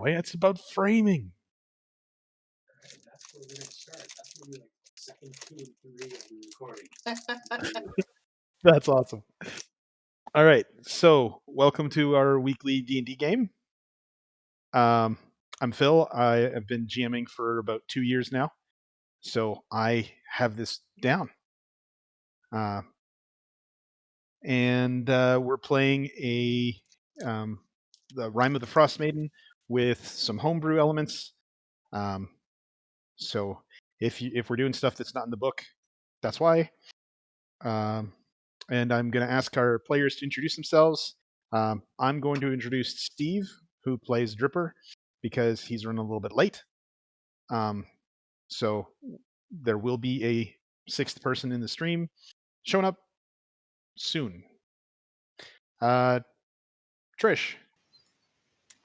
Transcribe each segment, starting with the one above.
way. It's about framing. That's where we're going to start. That's where we're like second 2 and 3 of the recording. That's awesome. All right, so welcome to our weekly D&D game. I'm Phil. I have been GMing for about 2 years now, so I have this down. And we're playing the Rime of the Frost Maiden with some homebrew elements. So if we're doing stuff that's not in the book, that's why. And I'm going to ask our players to introduce themselves. I'm going to introduce Steve, who plays Dripper, because he's running a little bit late. So there will be a 6th person in the stream showing up soon. Trish.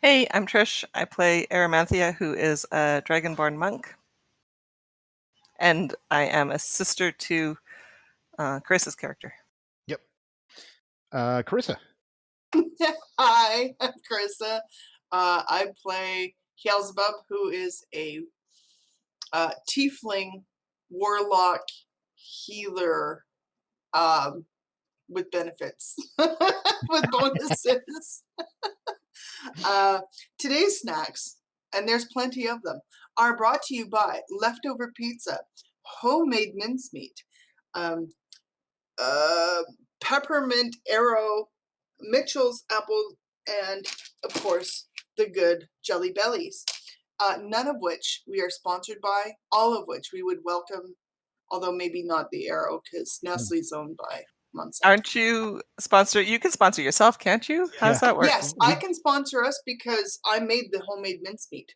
Hey, I'm Trish. I play Aramanthia, who is a Dragonborn monk. And I am a sister to Carissa's character. Yep. Carissa. Hi, I'm Carissa. I play Beelzebub, who is a tiefling warlock healer with benefits, with bonuses. Today's snacks, and there's plenty of them, are brought to you by Leftover Pizza, homemade mincemeat, Peppermint Arrow, Mitchell's Apple, and of course the good Jelly Bellies. None of which we are sponsored by, all of which we would welcome, although maybe not the Arrow because Nestle's owned by Monsanto. Aren't you sponsored? You can sponsor yourself, can't you? How does that work? Yes, I can sponsor us because I made the homemade mincemeat.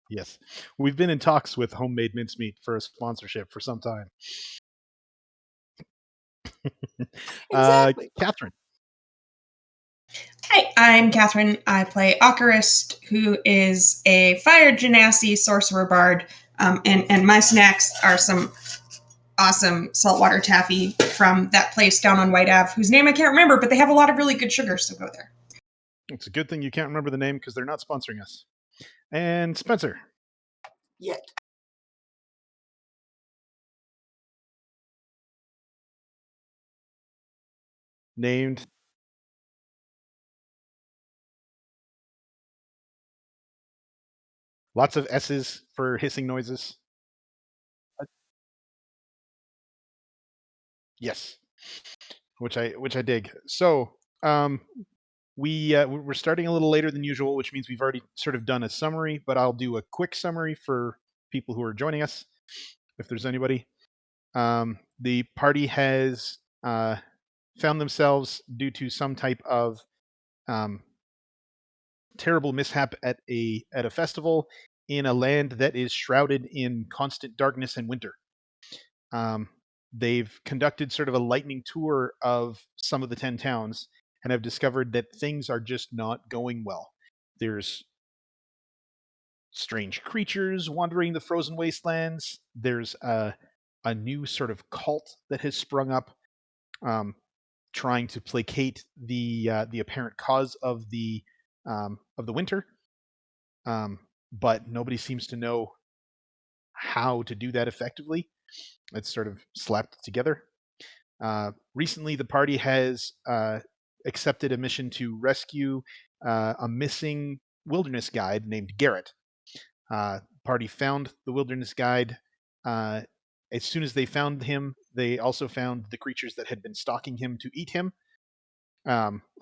Yes. We've been in talks with Homemade Mincemeat for a sponsorship for some time. Exactly. Catherine. Hi, I'm Catherine. I play Ocarist, who is a fire genasi sorcerer bard, and my snacks are some awesome saltwater taffy from that place down on White Ave, whose name I can't remember, but they have a lot of really good sugars, so go there. It's a good thing you can't remember the name because they're not sponsoring us. And Spencer. Yet. Named. Lots of S's for hissing noises. Yes, which I dig. So we're starting a little later than usual, which means we've already sort of done a summary. But I'll do a quick summary for people who are joining us, if there's anybody. The party has found themselves due to some type of terrible mishap at a festival in a land that is shrouded in constant darkness and winter. They've conducted sort of a lightning tour of some of the 10 towns and have discovered that things are just not going well. There's strange creatures wandering the frozen wastelands. There's a new sort of cult that has sprung up, trying to placate the apparent cause of the winter. But nobody seems to know how to do that effectively. It's sort of slapped together. Recently, the party has accepted a mission to rescue a missing wilderness guide named Garrett. Party found the wilderness guide. As soon as they found him, they also found the creatures that had been stalking him to eat him,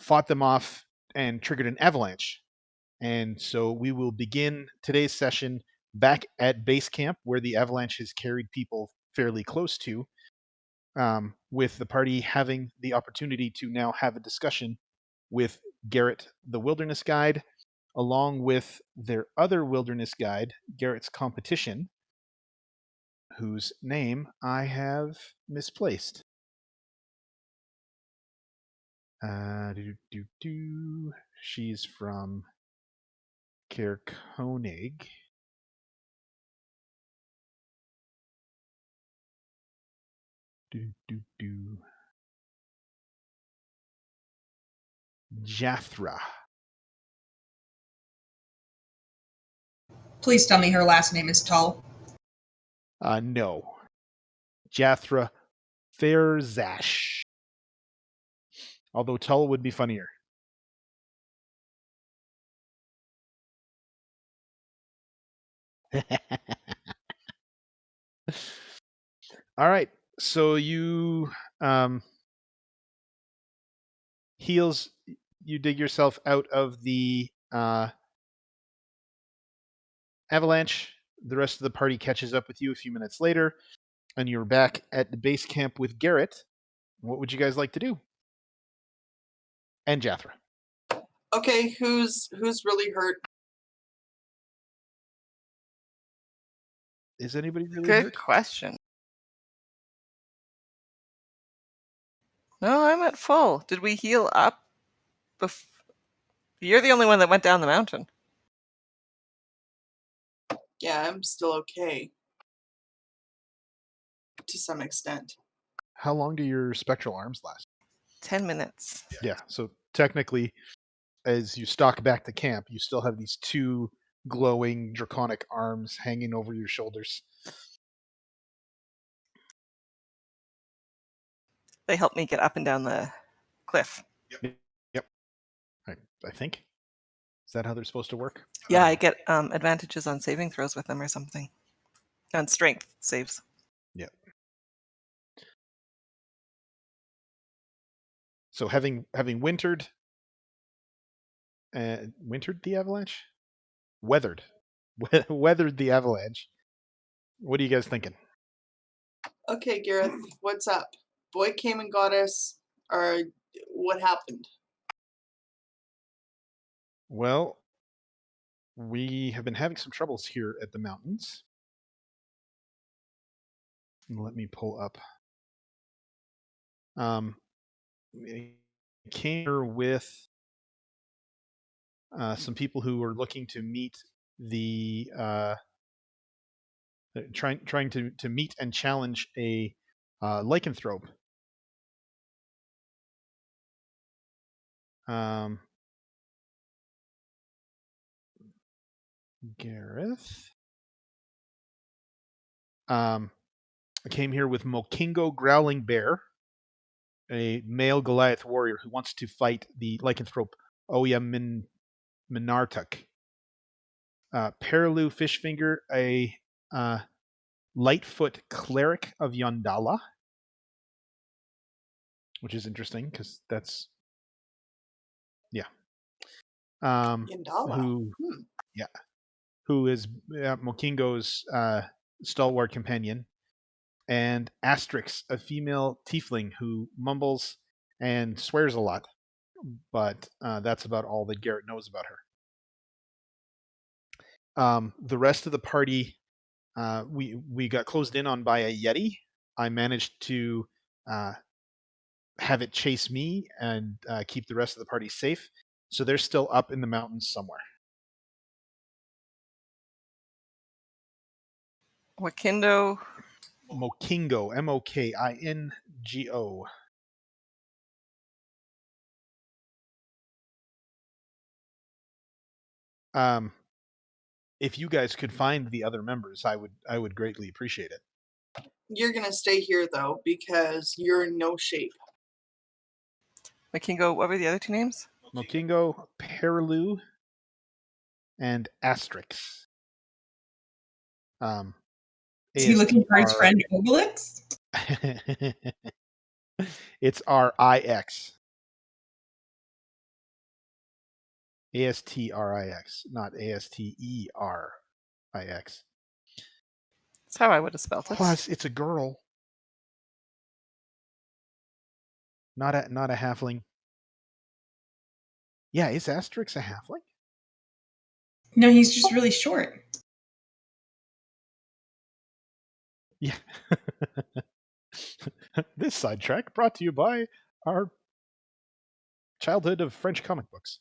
fought them off, and triggered an avalanche. And so we will begin today's session back at base camp, where the avalanche has carried people fairly close to, with the party having the opportunity to now have a discussion with Garrett, the wilderness guide, along with their other wilderness guide, Garrett's competition, whose name I have misplaced. She's from Caer Konig. Jathra. Please tell me her last name is Tull. No. Jathra Fairzash. Although Tull would be funnier. All right. So you heals. You dig yourself out of the avalanche. The rest of the party catches up with you a few minutes later, and you're back at the base camp with Garrett. What would you guys like to do? And Jathra. Okay, who's really hurt? Is anybody really Good hurt? question. No, I'm at full. Did we heal up? You're the only one that went down the mountain. Yeah, I'm still okay. To some extent. How long do your spectral arms last? 10 minutes. Yeah. So technically, as you stalk back to camp, you still have these two glowing draconic arms hanging over your shoulders. They helped me get up and down the cliff. Yep. I think. Is that how they're supposed to work? Yeah, I get advantages on saving throws with them or something. On strength saves. Yep. So having wintered the avalanche? Weathered the avalanche. What are you guys thinking? Okay, Gareth, what's up? Boy came and got us, or what happened? Well, we have been having some troubles here at the mountains. Let me pull up. I came here with some people who were looking to meet the trying to meet and challenge a lycanthrope. Gareth. I came here with Mokingo Growling Bear, a male Goliath warrior who wants to fight the lycanthrope Oya Minartuk. Perilu Fishfinger, a Lightfoot cleric of Yondala, which is interesting because that's Yandala. who is Mokingo's stalwart companion, and Asterix, a female tiefling who mumbles and swears a lot, but that's about all that Garrett knows about her. The rest of the party, we got closed in on by a Yeti. I managed to have it chase me and keep the rest of the party safe. So they're still up in the mountains somewhere. Wakindo. Mokingo, Mokingo. If you guys could find the other members, I would greatly appreciate it. You're gonna stay here though, because you're in no shape. Wakingo, what were the other two names? Mokingo, Perilu, and Asterix. Is he looking for his ASTR friend Obelix? It's RIX. ASTRIX, not ASTERIX. That's how I would have spelled it. Plus, it's a girl, not a halfling. Yeah, is Asterix a halfling? No, he's just really short. Yeah. This sidetrack brought to you by our childhood of French comic books.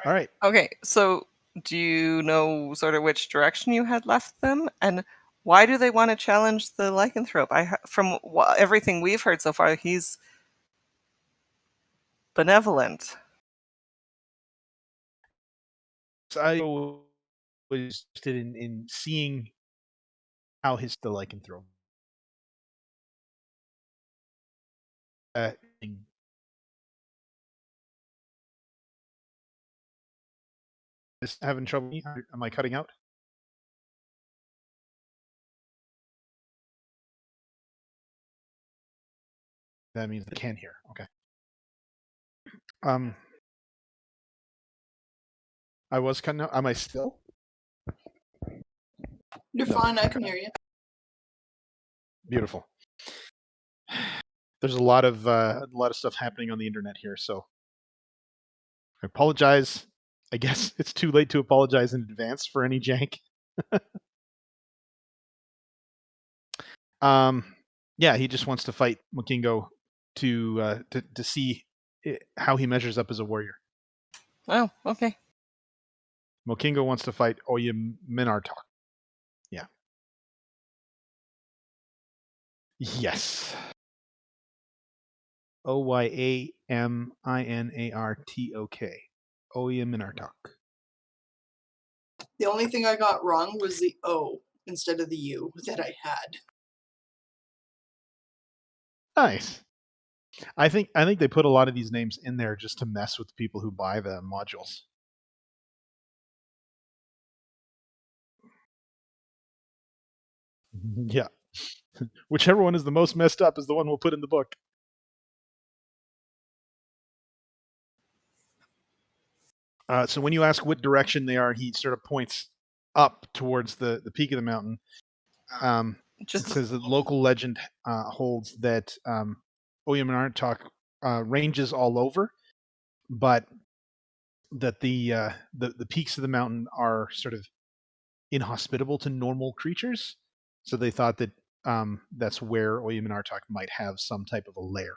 All right. Okay, so do you know sort of which direction you had left them, and why do they want to challenge the lycanthrope? From everything we've heard so far, he's benevolent. I was interested in seeing how his the lycanthrope. Uh, is having trouble? Am I cutting out? That means I can hear. Okay. Um, I was cutting out. Am I still? You're No, fine. I okay. can hear you. Beautiful. There's a lot of stuff happening on the internet here, so I apologize. I guess it's too late to apologize in advance for any jank. Yeah, he just wants to fight Mokingo to see how he measures up as a warrior. Oh, okay. Mokingo wants to fight Oya Minartok. Yeah. Yes. Oyamminartok. Oya Minartok. The only thing I got wrong was the O instead of the U that I had. Nice. I think they put a lot of these names in there just to mess with people who buy the modules. Yeah. Whichever one is the most messed up is the one we'll put in the book. So when you ask what direction they are, he sort of points up towards the peak of the mountain. It Just says that local legend holds that Oya Minartok ranges all over, but that the peaks of the mountain are sort of inhospitable to normal creatures. So they thought that that's where Oya Minartok might have some type of a lair.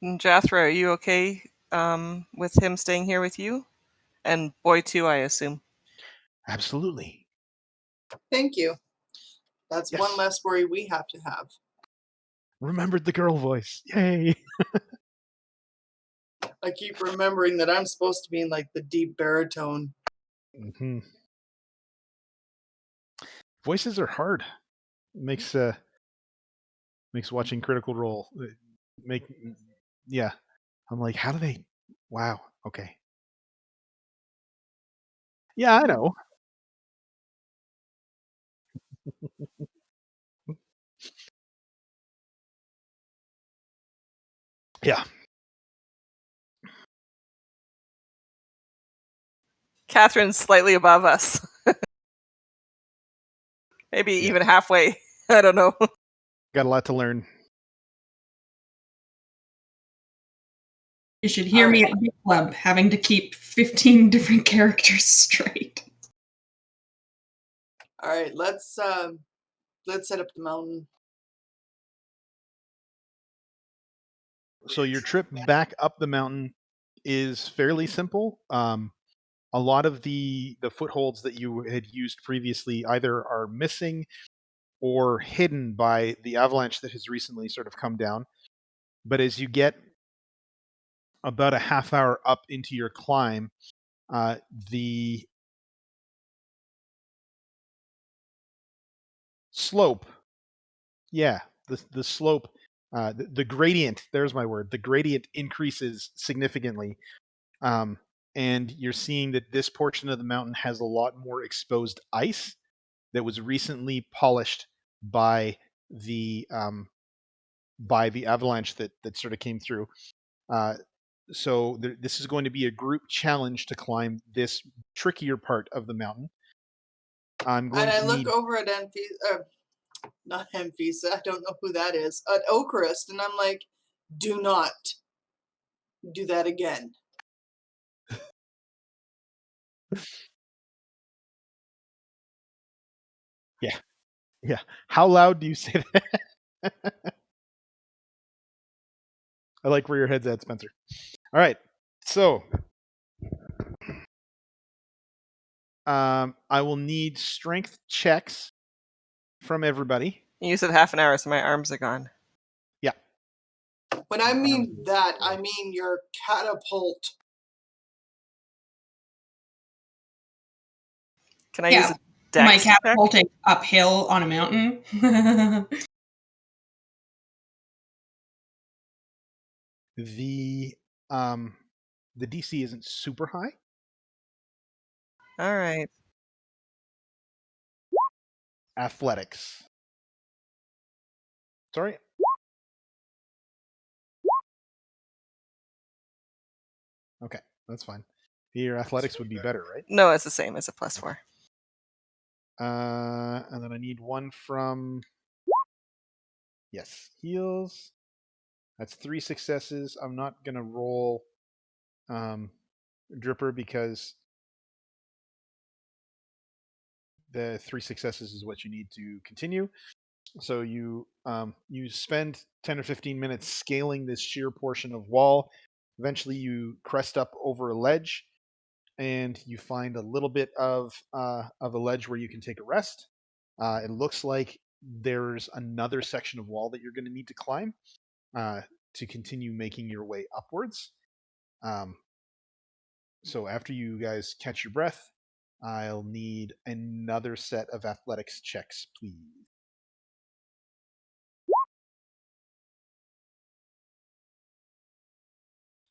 Jathra, are you okay with him staying here with you? And Boy too, I assume. Absolutely. Thank you. That's Yes. one less worry we have to have. Remembered the girl voice. Yay. I keep remembering that I'm supposed to be in like the deep baritone. Mm-hmm. Voices are hard. It makes watching Critical Role yeah. I'm like, how do they? Wow. Okay. Yeah, I know. Yeah. Catherine's slightly above us. Maybe Yeah. even halfway. I don't know. Got a lot to learn. You should hear me at book club having to keep 15 different characters straight. All right, let's set up the mountain. So your trip back up the mountain is fairly simple. A lot of the footholds that you had used previously either are missing or hidden by the avalanche that has recently sort of come down. But as you get about a half hour up into your climb, the slope, yeah, the slope, the gradient, there's my word, the gradient increases significantly. And you're seeing that this portion of the mountain has a lot more exposed ice that was recently polished by the avalanche that sort of came through. So this is going to be a group challenge to climb this trickier part of the mountain. I'm going And I to look need. over at not Anfisa, I don't know who that is, at Okarist, and I'm like, do not do that again. Yeah, yeah. How loud do you say that? I like where your head's at, Spencer. All right, so I will need strength checks from everybody. You said half an hour, so my arms are gone. Yeah. When I mean that, I mean your catapult. Can I use Yeah. a Am I dex check? catapulting uphill on a mountain? The DC isn't super high. All right. Athletics. Sorry. Okay, that's fine. Your athletics would be better, right? No, it's the same as a +4. And then I need one from. Yes, heals. That's 3 successes. I'm not gonna roll Dripper because the 3 successes is what you need to continue. So you spend 10 or 15 minutes scaling this sheer portion of wall. Eventually, you crest up over a ledge, and you find a little bit of a ledge where you can take a rest. It looks like there's another section of wall that you're going to need to climb to continue making your way upwards. So after you guys catch your breath, I'll need another set of athletics checks, please.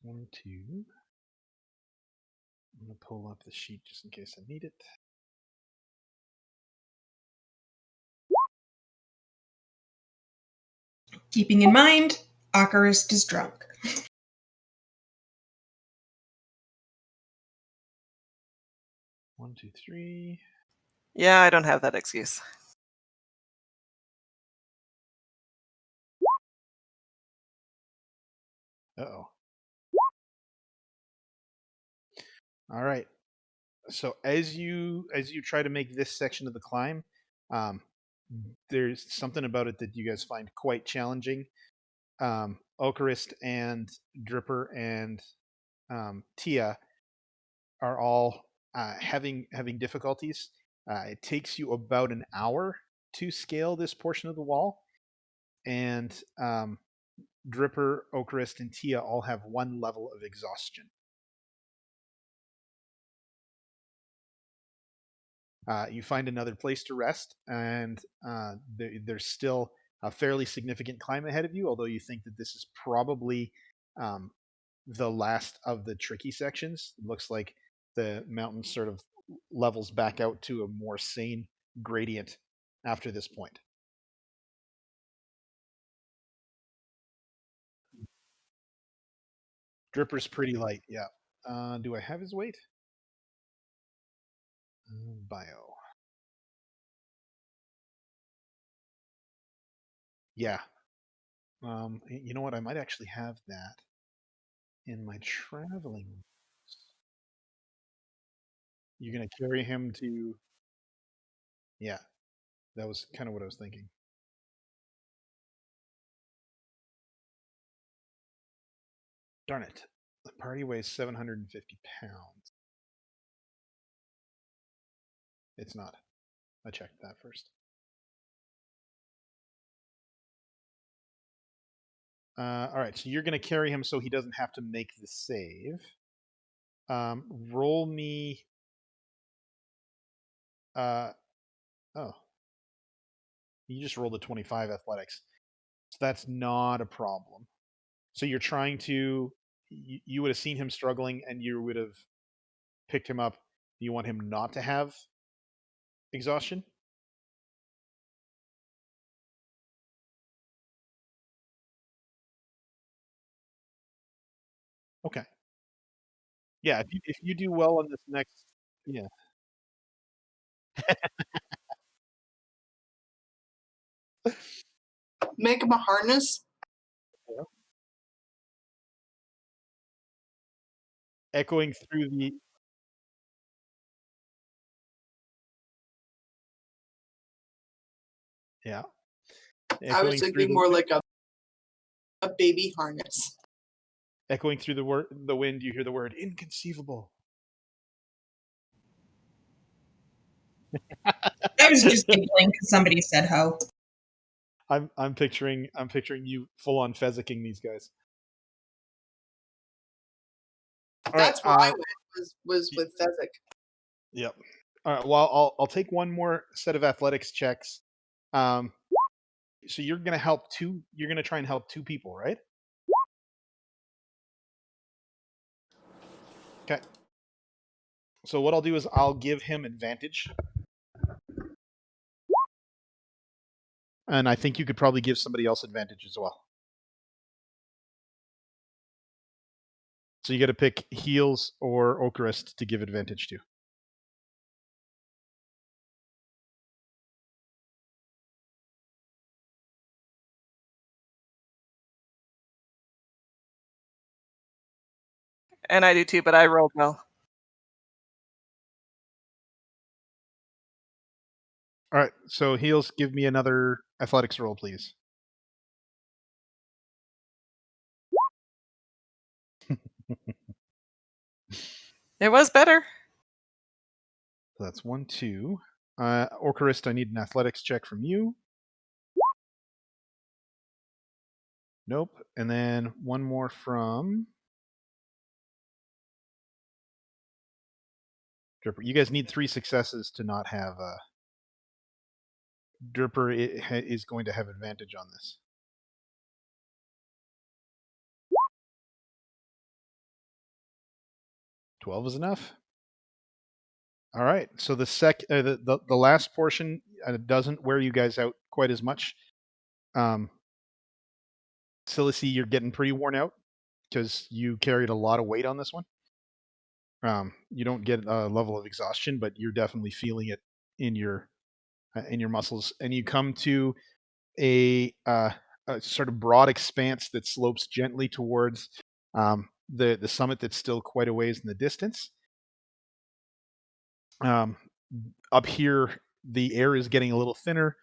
One, two. I'm going to pull up the sheet just in case I need it. Keeping in mind, Ocarist is drunk. One, two, three. Yeah, I don't have that excuse. Uh-oh. All right. So as you try to make this section of the climb, there's something about it that you guys find quite challenging. Ocarist and Dripper and Tia are all having difficulties. It takes you about an hour to scale this portion of the wall, and Dripper, Ocarist, and Tia all have 1 level of exhaustion. You find another place to rest, and there's still a fairly significant climb ahead of you, although you think that this is probably the last of the tricky sections. It looks like the mountain sort of levels back out to a more sane gradient after this point. Dripper's pretty light, yeah. Do I have his weight? Bio. Yeah. You know what? I might actually have that in my traveling. You're gonna carry him to. Yeah, that was kind of what I was thinking. Darn it. The party weighs 750 pounds. It's not. I checked that first. All right, so you're going to carry him so he doesn't have to make the save. Roll me. Oh. You just rolled a 25 athletics. So that's not a problem. So you're trying to. You would have seen him struggling and you would have picked him up. Do you want him not to have exhaustion? Okay. Yeah, if you do well on this next. Yeah. Make him a harness. Echoing through the. Yeah. I was Echoing through thinking the. more like a baby harness. Echoing through the wind, you hear the word inconceivable. I was just giggling because somebody said ho. I'm picturing you full on fezzicking these guys. All That's right, where I went was with Fezzik. Yep. All right. Well, I'll take one more set of athletics checks. Um, so you're gonna help two. You're gonna try and help two people, right? Okay. So what I'll do is I'll give him advantage, and I think you could probably give somebody else advantage as well. So you got to pick heels or Okarist to give advantage to. And I do too, but I rolled well. All right. So heels, give me another athletics roll, please. It was better. So that's 1, 2. Orcarist, I need an athletics check from you. Nope. And then one more from Dripper. You guys need 3 successes to not have. Dripper is going to have advantage on this. $12 is enough. All right. So the last portion doesn't wear you guys out quite as much. Silicy, you're getting pretty worn out because you carried a lot of weight on this one. You don't get a level of exhaustion, but you're definitely feeling it in your muscles. And you come to a sort of broad expanse that slopes gently towards the summit that's still quite a ways in the distance. Up here, the air is getting a little thinner.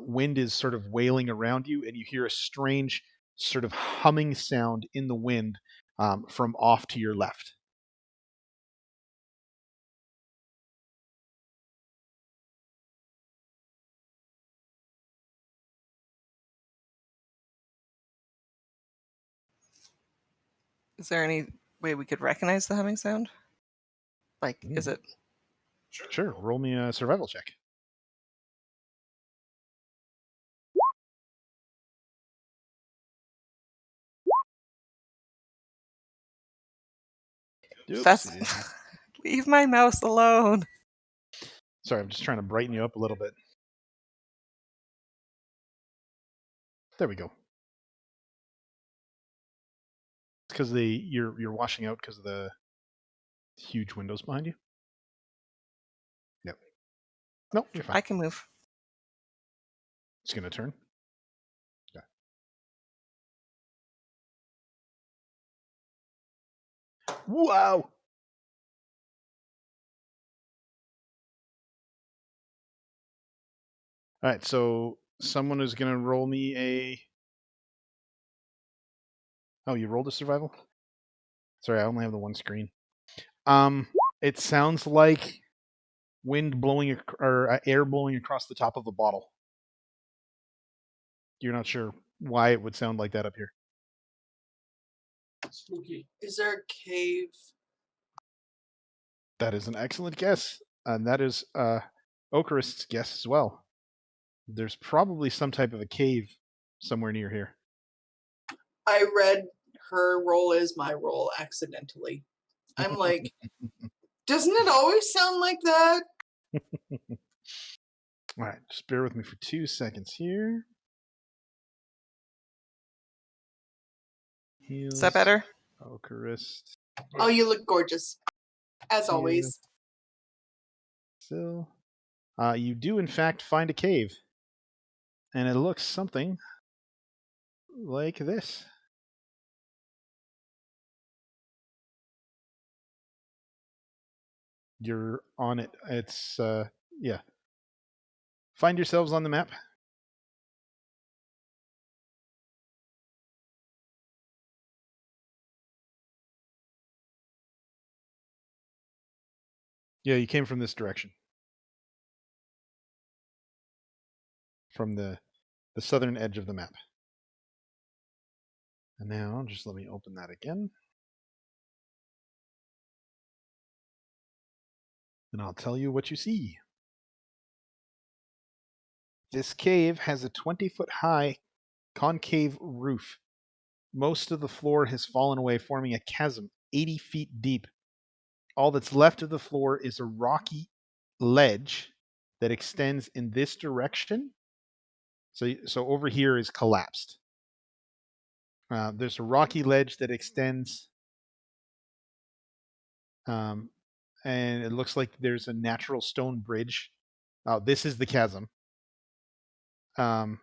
Wind is sort of wailing around you, and you hear a strange sort of humming sound in the wind from off to your left. Is there any way we could recognize the humming sound? Like, is it? Sure. Roll me a survival check. That's Oopsie. leave my mouse alone. Sorry, I'm just trying to brighten you up a little bit. There we go. It's because you're washing out because of the huge windows behind you. Yep. Nope, you're fine. I can move. It's gonna turn. Okay. Wow. All right, so someone is gonna roll me a. Oh, you rolled a survival? Sorry, I only have the one screen. It sounds like wind blowing or air blowing across the top of a bottle. You're not sure why it would sound like that up here. Spooky. Is there a cave? That is an excellent guess, and that is Okarist's guess as well. There's probably some type of a cave somewhere near here. I read her roll as my roll accidentally. I'm like, doesn't it always sound like that? All right, just bear with me for 2 seconds here. Heals. Is that better? Okarist. Oh, you look gorgeous, as Yeah. always. Still. You do, in fact, find a cave. And it looks something like this. You're on it. It's, yeah. Find yourselves on the map. Yeah, you came from this direction. From the southern edge of the map. And now, just let me open that again. And I'll tell you what you see. This cave has a 20-foot high concave roof. Most of the floor has fallen away, forming a chasm 80 feet deep. All that's left of the floor is a rocky ledge that extends in this direction. So over here is collapsed. There's a rocky ledge that extends, and it looks like there's a natural stone bridge. This is the chasm. And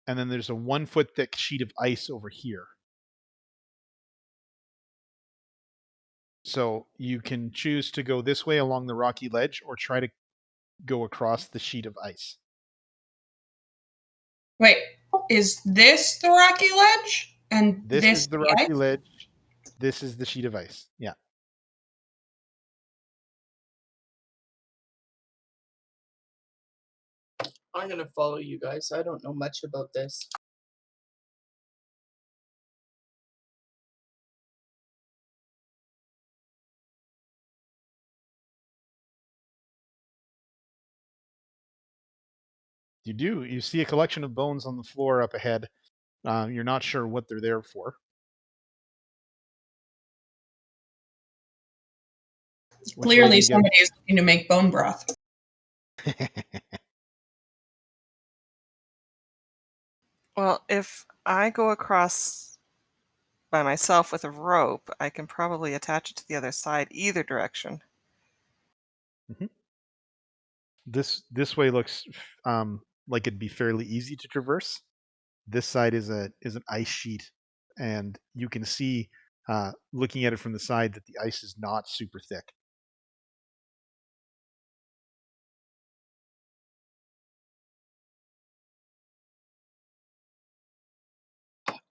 then there's a 1-foot thick sheet of ice over here. So you can choose to go this way along the rocky ledge or try to go across the sheet of ice. Wait, is this the rocky ledge? And This is the rocky ice? ledge. This is the sheet of ice. Yeah. I'm gonna follow you guys. I don't know much about this. You do. You see a collection of bones on the floor up ahead. You're not sure what they're there for. Which way do Clearly, you go? somebody is looking to make bone broth. Well, if I go across by myself with a rope, I can probably attach it to the other side either direction. This way looks like it'd be fairly easy to traverse. This side is an ice sheet, and you can see, looking at it from the side, that the ice is not super thick.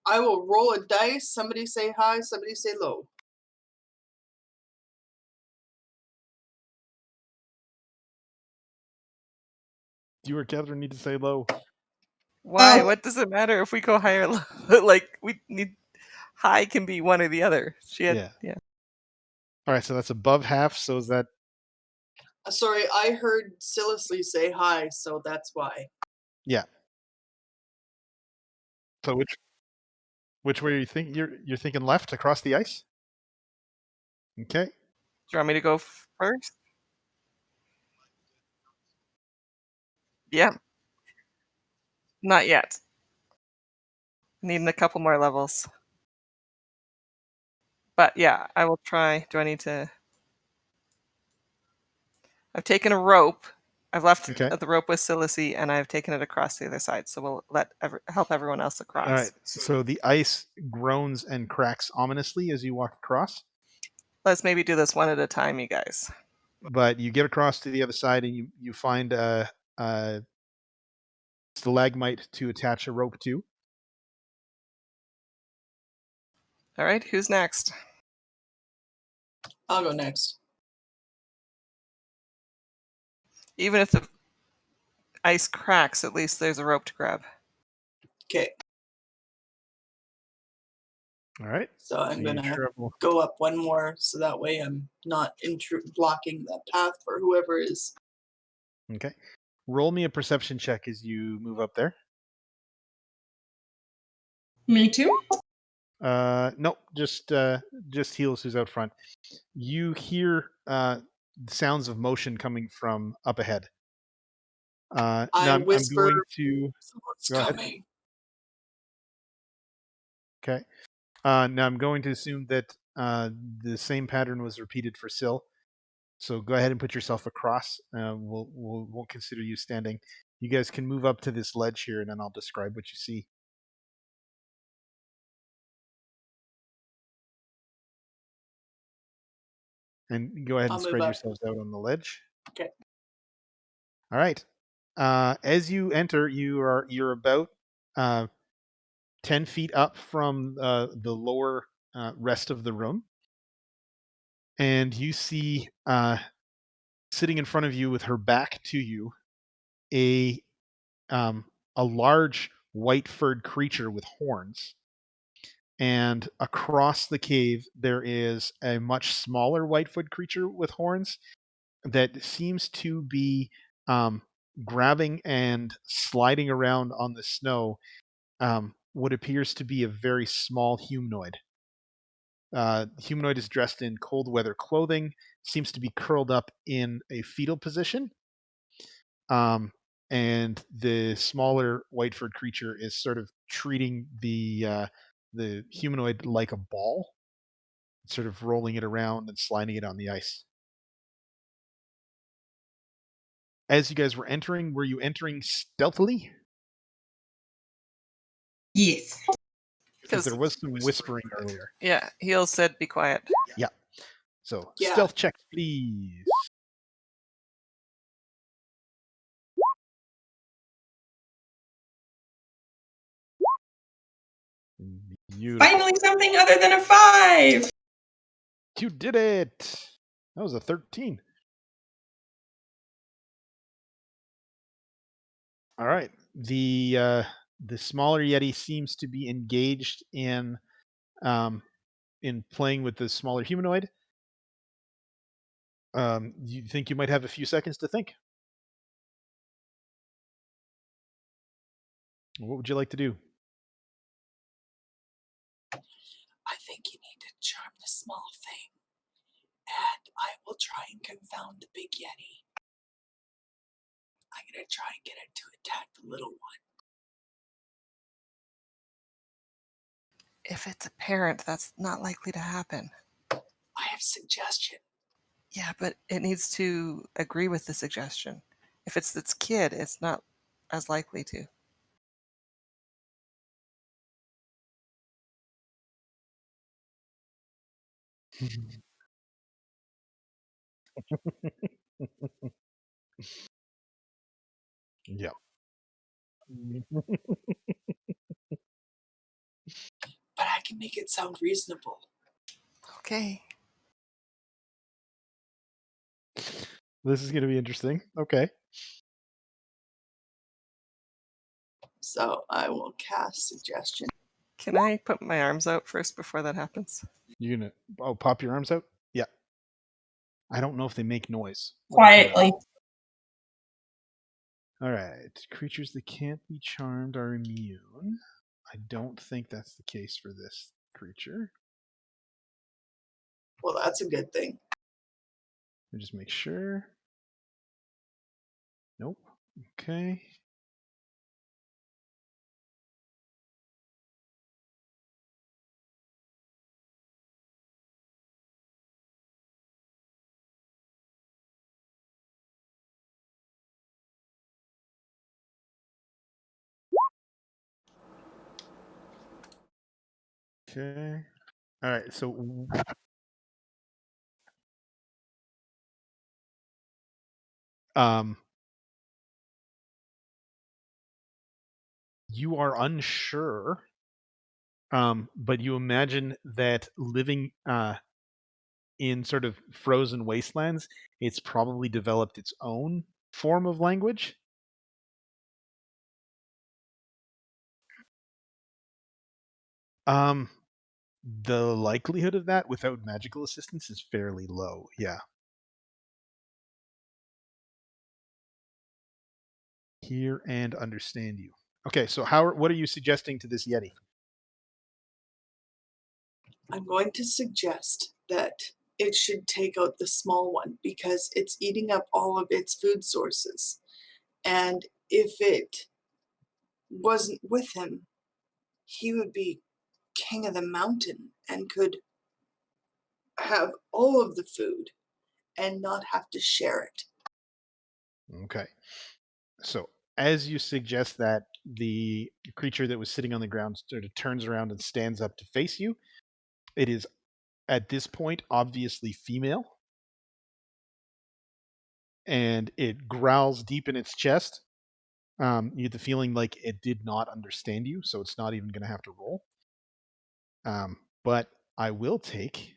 I will roll a dice. Somebody say hi, somebody say low. You or Catherine need to say low. Why? Oh. What does it matter if we go high or low? Like, we need high can be one or the other. She had Yeah. All right, so that's above half. So is that Sorry, I heard Silasly say hi, so that's why. yeah? So which way are you think you're thinking left across the ice? Okay. Do you want me to go first? Yeah. Not yet. Needing a couple more levels. But yeah, I will try. Do I need to? I've taken a rope. I've left Okay. the rope with Silasy, and I've taken it across the other side. So we'll help everyone else across. All right. So the ice groans and cracks ominously as you walk across, Let's maybe do this one at a time, you guys. but you get across to the other side and you find a stalagmite to attach a rope to. All right, who's next? I'll go next. Even if the ice cracks, at least there's a rope to grab. Okay, All right. so I'm So you gonna travel. go up one more so that way I'm not blocking the path for whoever is. Okay. Roll me a perception check as you move up there. Me too. Nope, just Heels who's out front. You hear sounds of motion coming from up ahead. Now I'm whisper, going to "Someone's go ahead. coming." Okay. Now I'm going to assume that the same pattern was repeated for Syl. So go ahead and put yourself across. Won't consider you standing. You guys can move up to this ledge here, and then I'll describe what you see. And go ahead I'll and move spread up. yourselves out on the ledge. Okay. All right. As you enter, you're about 10 feet up from the lower rest of the room, and you see sitting in front of you with her back to you a large white furred creature with horns. And across the cave, there is a much smaller white-footed creature with horns. that seems to be grabbing and sliding around on the snow what appears to be a very small humanoid. The humanoid is dressed in cold weather clothing, seems to be curled up in a fetal position. And the smaller white furred creature is sort of treating the humanoid like a ball, sort of rolling it around and sliding it on the ice. As you guys were entering, were you entering stealthily? Yes. Because 'Cause- there was some whispering earlier. Yeah, Heel said be quiet. Yeah. So Yeah. stealth check, please. Beautiful. Finally, something other than a 5. You did it. That was a 13. All right. The smaller Yeti seems to be engaged in playing with the smaller humanoid. You think you might have a few seconds to think? What would you like to do? I think you need to charm the small thing, and I will try and confound the big Yeti. I'm gonna try and get it to attack the little one. If it's a parent, that's not likely to happen. I have a suggestion. Yeah, but it needs to agree with the suggestion. If it's its kid, it's not as likely to. Yeah. But I can make it sound reasonable. Okay. This is going to be interesting. Okay. So I will cast suggestion. Can I put my arms out first before that happens? You're going to pop your arms out? Yeah. I don't know if they make noise. Quietly. All right. Creatures that can't be charmed are immune. I don't think that's the case for this creature. Well, that's a good thing. Let me just make sure. Nope. Okay. Okay. All right. So you are unsure, but you imagine that living in sort of frozen wastelands, it's probably developed its own form of language. Um, the likelihood of that without magical assistance is fairly low. Yeah. Hear and understand you. Okay, so what are you suggesting to this Yeti? I'm going to suggest that it should take out the small one because it's eating up all of its food sources. And if it wasn't with him, he would be king of the mountain and could have all of the food and not have to share it. Okay. So as you suggest that, the creature that was sitting on the ground sort of turns around and stands up to face you. It is at this point obviously female, and it growls deep in its chest. You get the feeling like it did not understand you, so it's not even going to have to roll. But I will take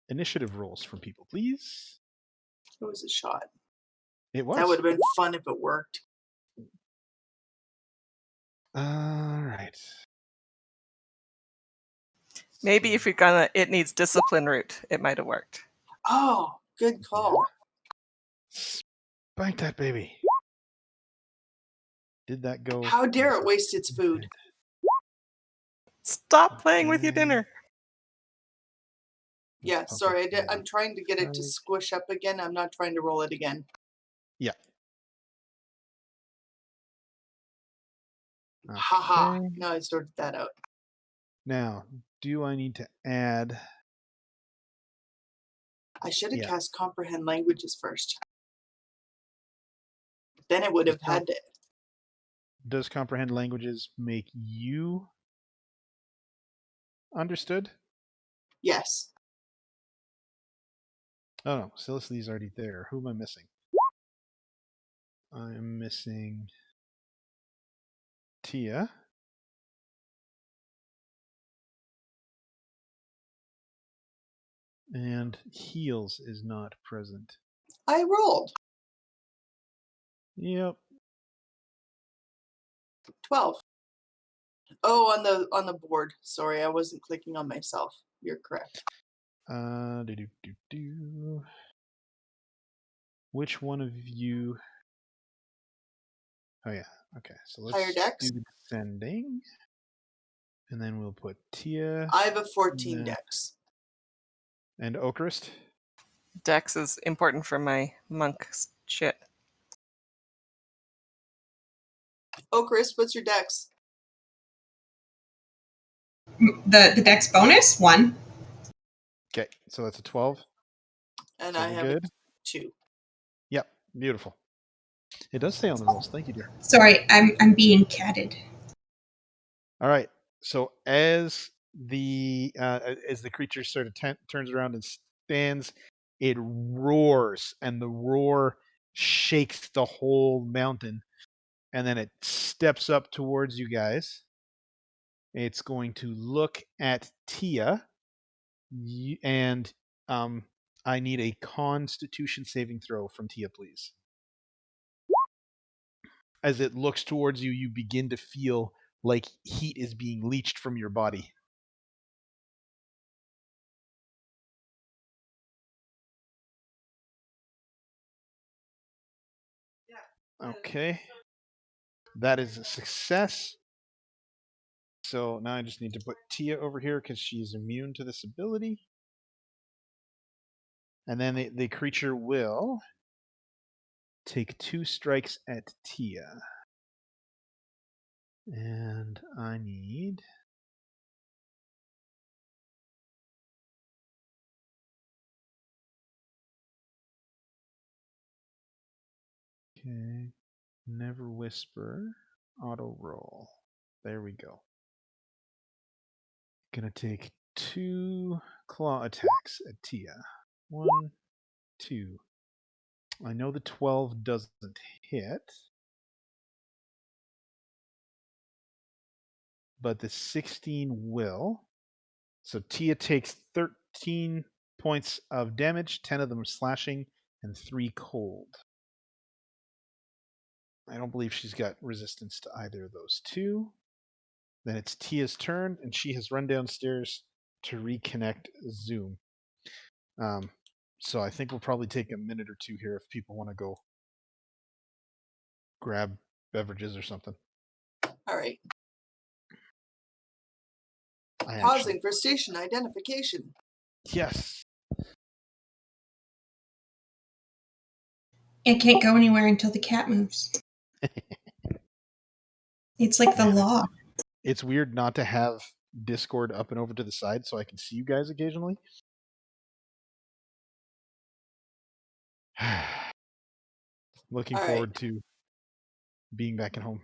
initiative rolls from people, please. It was a shot. It was. That would have been fun if it worked. All right. Maybe if you're gonna, it needs discipline route, it might have worked. Oh, good call. Spank that baby. Did that go? How dare Yes, it waste its food? did. Stop playing with your Okay. dinner. Yeah, Let's pump sorry, it I'm trying to get it to right. squish up again. I'm not trying to roll it again. Yeah. Haha. Okay. Now I sorted that out. Now, do I need to add? I should have Yeah. cast comprehend languages first. Then it would have Does com- had to. Does comprehend languages make you understood? Yes. Oh no, Silicity's already there. Who am I missing? I'm missing Tia. And Heals is not present. I rolled Yep. 12. Oh, on the board. Sorry, I wasn't clicking on myself. You're correct. Do. Which one of you? Oh yeah. Okay. So let's Higher dex? do the descending, and then we'll put Tia I have a 14 Yeah. dex. and Okrist. Dex is important for my monk shit. Oh, Chris, what's your dex? The dex bonus 1. Okay, so that's a 12. And So I we're have good. a 2. Yep, beautiful. It does say on the rolls. Thank you, dear. Sorry, I'm being catted. All right. So as the creature sort of turns around and stands, it roars, and the roar shakes the whole mountain, and then it steps up towards you guys. It's going to look at Tia, and I need a Constitution saving throw from Tia, please. As it looks towards you, you begin to feel like heat is being leached from your body. Okay. That is a success. So now I just need to put Tia over here because she's immune to this ability. And then the creature will take 2 strikes at Tia. And I need... Okay. Never whisper. Auto roll. There we go. Gonna take 2 claw attacks at Tia. 1, 2. I know the 12 doesn't hit, but the 16 will. So Tia takes 13 points of damage, 10 of them slashing, and 3 cold. I don't believe she's got resistance to either of those two. Then it's Tia's turn, and she has run downstairs to reconnect Zoom. So I think we'll probably take a minute or two here if people want to go grab beverages or something. All right. I Pausing for station identification. Yes. It can't go anywhere until the cat moves. It's like the Yeah. law. It's weird not to have Discord up and over to the side so I can see you guys occasionally. Looking All right. forward to being back at home,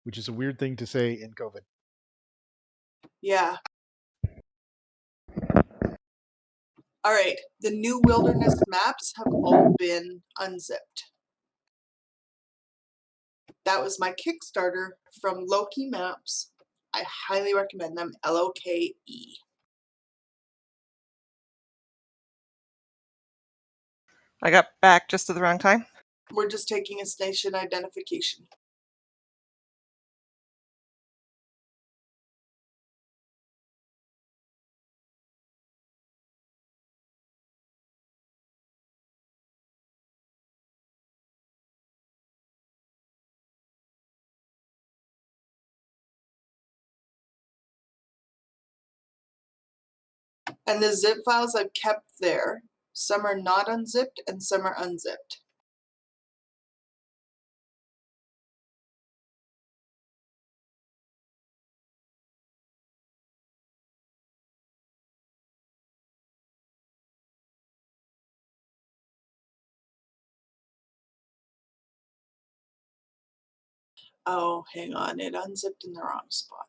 which is a weird thing to say in COVID. Yeah. All right. The new wilderness maps have all been unzipped. That was my Kickstarter from Loki Maps. I highly recommend them. LOKE. I got back just at the wrong time. We're just taking a station identification. And the zip files I've kept there. Some are not unzipped and some are unzipped. Oh, hang on, it unzipped in the wrong spot.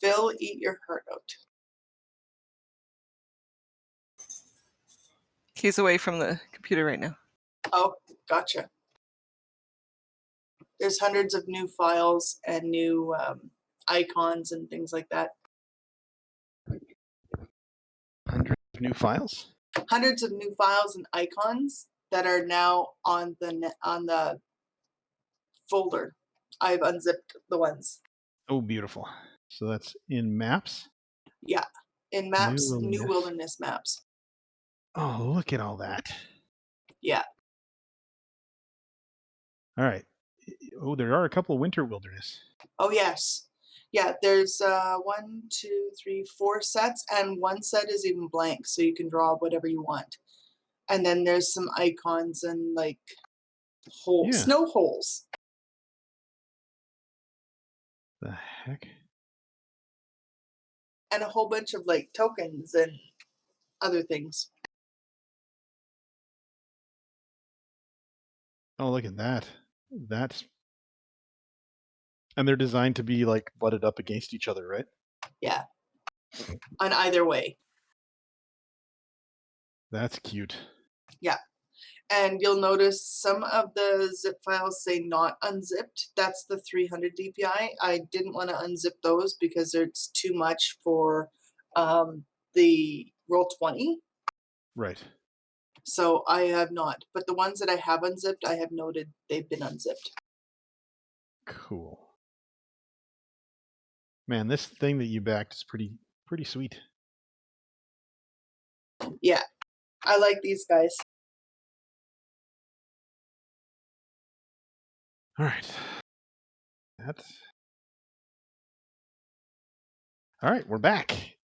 Phil, eat your heart out. He's away from the computer right now. Oh, gotcha. There's hundreds of new files and new icons and things like that. Hundreds of new files. Hundreds of new files and icons that are now on the folder. I've unzipped the ones. Oh, beautiful. So that's in maps. Yeah, in maps, new wilderness. wilderness maps. Oh, look at all that. Yeah. All right. Oh, there are a couple of winter wilderness. Oh yes. Yeah, there's 1, 2, 3, 4 sets, and one set is even blank, so you can draw whatever you want. And then there's some icons and like holes, Yeah. snow holes. The heck? And a whole bunch of like tokens and other things. Oh, look at that. And they're designed to be like butted up against each other, right? Yeah. On either way. That's cute. Yeah. And you'll notice some of the zip files say not unzipped. That's the 300 DPI. I didn't want to unzip those because it's too much for the Roll20. Right. So I have not. But the ones that I have unzipped, I have noted they've been unzipped. Cool. Man, this thing that you backed is pretty sweet. Yeah. I like these guys. All right. All right, we're back.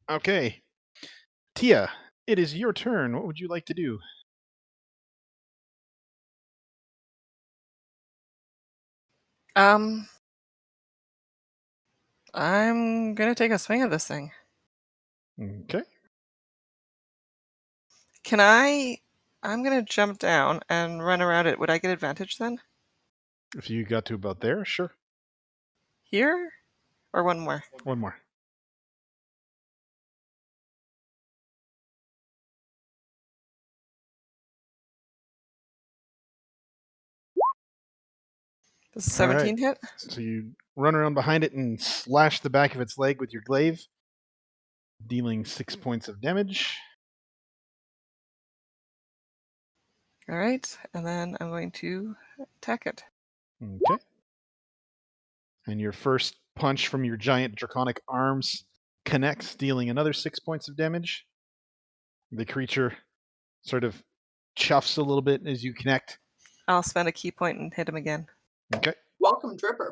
Okay. Tia, it is your turn. What would you like to do? I'm gonna take a swing at this thing. Okay. Can I? I'm gonna jump down and run around it. Would I get advantage then? If you got to about there, sure. Here, or one more? One more. Does a All right. 17 hit? So you run around behind it and slash the back of its leg with your glaive, dealing 6 points of damage. All right, and then I'm going to attack it. Okay. And your first punch from your giant draconic arms connects, dealing another 6 points of damage. The creature sort of chuffs a little bit as you connect. I'll spend a key point and hit him again. Okay. Welcome, Dripper.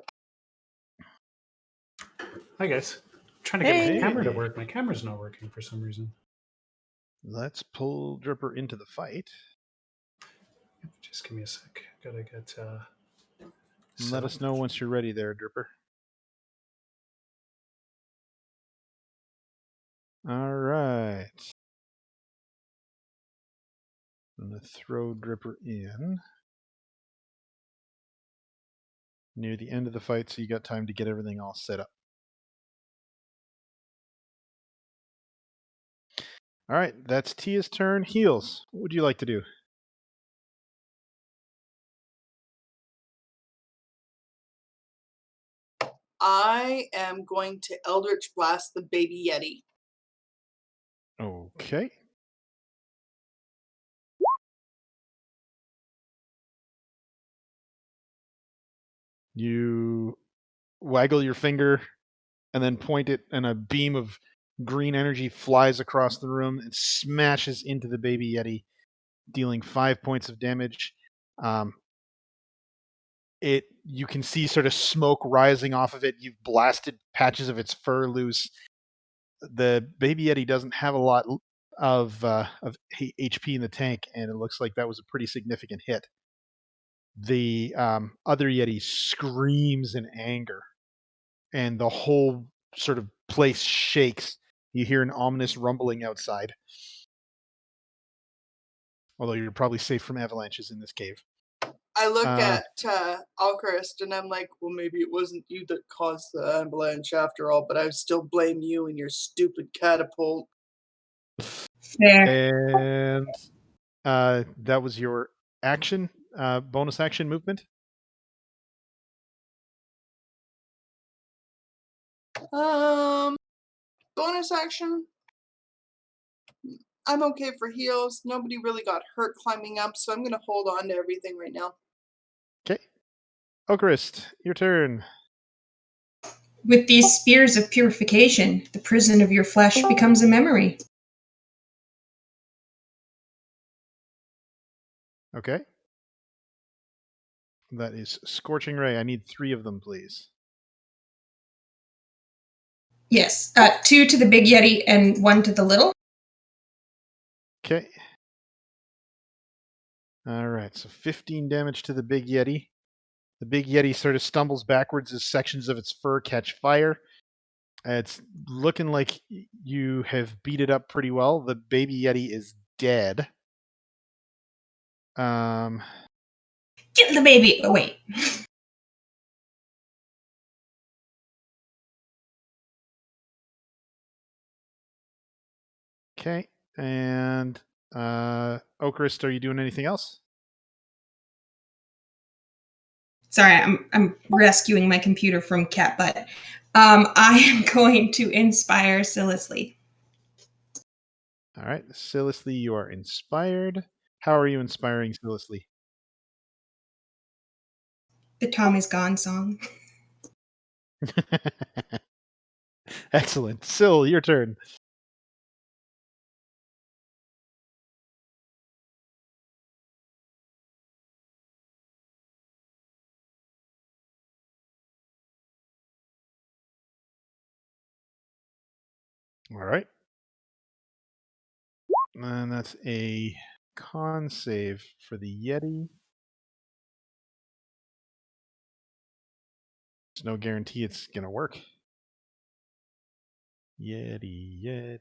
Hi guys. I'm trying to get my Hey. camera to work. My camera's not working for some reason. Let's pull Dripper into the fight. Just give me a sec. Gotta get And let us know once you're ready there, Dripper. All right. I'm going to throw Dripper in near the end of the fight so you got time to get everything all set up. All right, that's Tia's turn. Heals, what would you like to do? I am going to Eldritch Blast the baby Yeti. Okay. You waggle your finger and then point it, and a beam of green energy flies across the room and smashes into the baby Yeti, dealing 5 points of damage. You can see sort of smoke rising off of it. You've blasted patches of its fur loose. The baby Yeti doesn't have a lot of HP in the tank, and it looks like that was a pretty significant hit. The other Yeti screams in anger, and the whole sort of place shakes. You hear an ominous rumbling outside. Although you're probably safe from avalanches in this cave. I look at Alcarist and I'm like, well, maybe it wasn't you that caused the avalanche after all, but I still blame you and your stupid catapult. Fair. And that was your action, bonus action movement. Bonus action. I'm okay for heals. Nobody really got hurt climbing up, so I'm gonna hold on to everything right now. Okay. Ocarist, your turn. With these spears of purification, the prison of your flesh becomes a memory. Okay. That is Scorching Ray. I need 3 of them, please. Yes, 2 to the big Yeti and 1 to the little. Okay. All right, so 15 damage to the big Yeti. The big Yeti sort of stumbles backwards as sections of its fur catch fire. It's looking like you have beat it up pretty well. The baby Yeti is dead. Get the baby. Oh, wait. Okay, and Ocarist, are you doing anything else? Sorry, I'm rescuing my computer from cat butt. I am going to inspire Silisly. All right, Silisly, you are inspired. How are you inspiring Silisly? The Tom is Gone song. Excellent. Sil, your turn. All right. And that's a con save for the Yeti. There's no guarantee it's going to work. Yeti.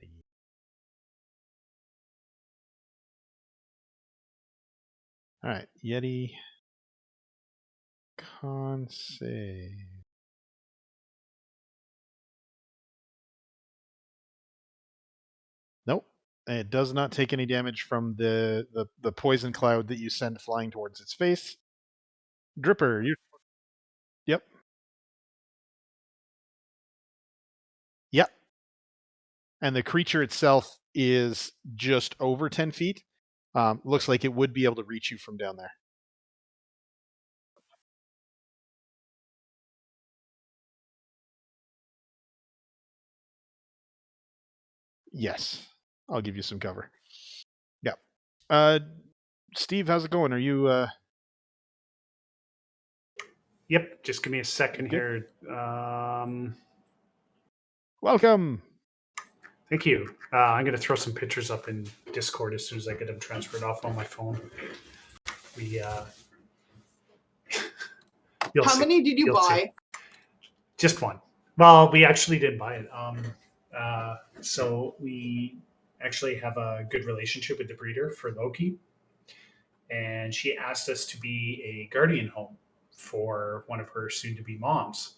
All right, Yeti. Con save. Nope. It does not take any damage from the poison cloud that you send flying towards its face. Dripper, you. Yep. Yep. And the creature itself is just over 10 feet. Looks like it would be able to reach you from down there. Yes. I'll give you some cover. Yeah. Steve, how's it going? Are you Yep, just give me a second Good. here. Welcome. Thank you. I'm going to throw some pictures up in Discord as soon as I get them transferred off on my phone. You'll How see. many did you You'll see. buy? Just one. Well, we actually didn't buy it. So we actually have a good relationship with the breeder for Loki, and she asked us to be a guardian home for one of her soon-to-be moms.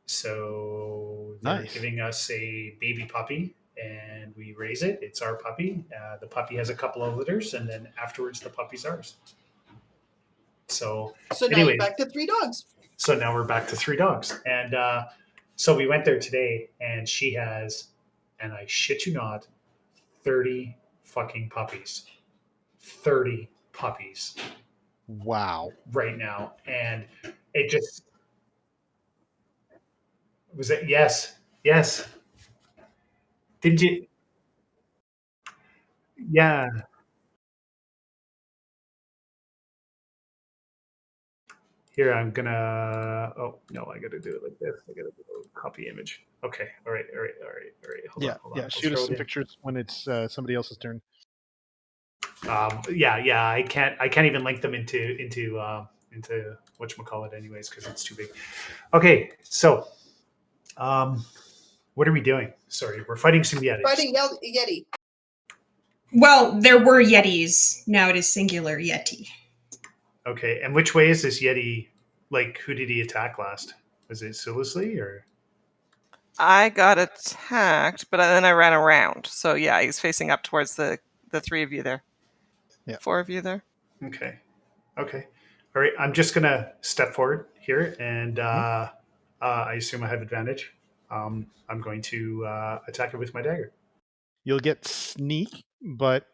So they're Nice. giving us a baby puppy, and we raise it. It's our puppy. The puppy has a couple of litters, and then afterwards, the puppy's ours. So So now anyway, you're back to 3 dogs. So now we're back to 3 dogs. And so we went there today, and she has, and I shit you not, 30 fucking puppies. 30 puppies Wow. right now. And it just was it. Yes. Yes. Did you? Yeah. Here, I'm gonna. Oh no, I gotta do it like this. I gotta do a copy image. Okay. All right. All right. All right. All right. Hold Yeah, on. Hold on. yeah. I'll Shoot us scroll some down. pictures when it's somebody else's turn. Yeah. I can't even link them into whatchamacallit anyways because it's too big. Okay. So, what are we doing? Sorry, we're fighting some yetis. Fighting Yeti. Well, there were Yetis. Now it is singular Yeti. Okay. And which way is this yeti? Like, who did he attack last? Was it Silisly or? I got attacked, but then I ran around. So yeah, he's facing up towards the 3 of you there. Yeah. 4 of you there. Okay. Okay. All right. I'm just gonna step forward here, and I assume I have advantage. I'm going to attack it with my dagger. You'll get sneak, but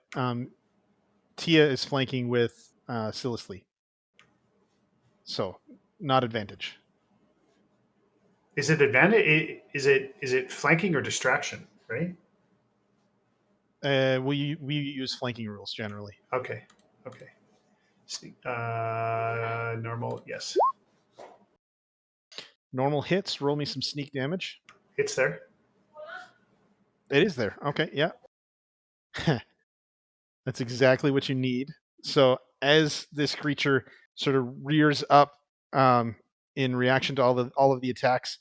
Tia is flanking with Silisly. So, not advantage. Is it advantage? Is it flanking or distraction? Right. We use flanking rules generally. Okay. Okay. Normal. Yes. Normal hits. Roll me some sneak damage. It's there. It is there. Okay, yeah. That's exactly what you need. So as this creature sort of rears up in reaction to all of the attacks,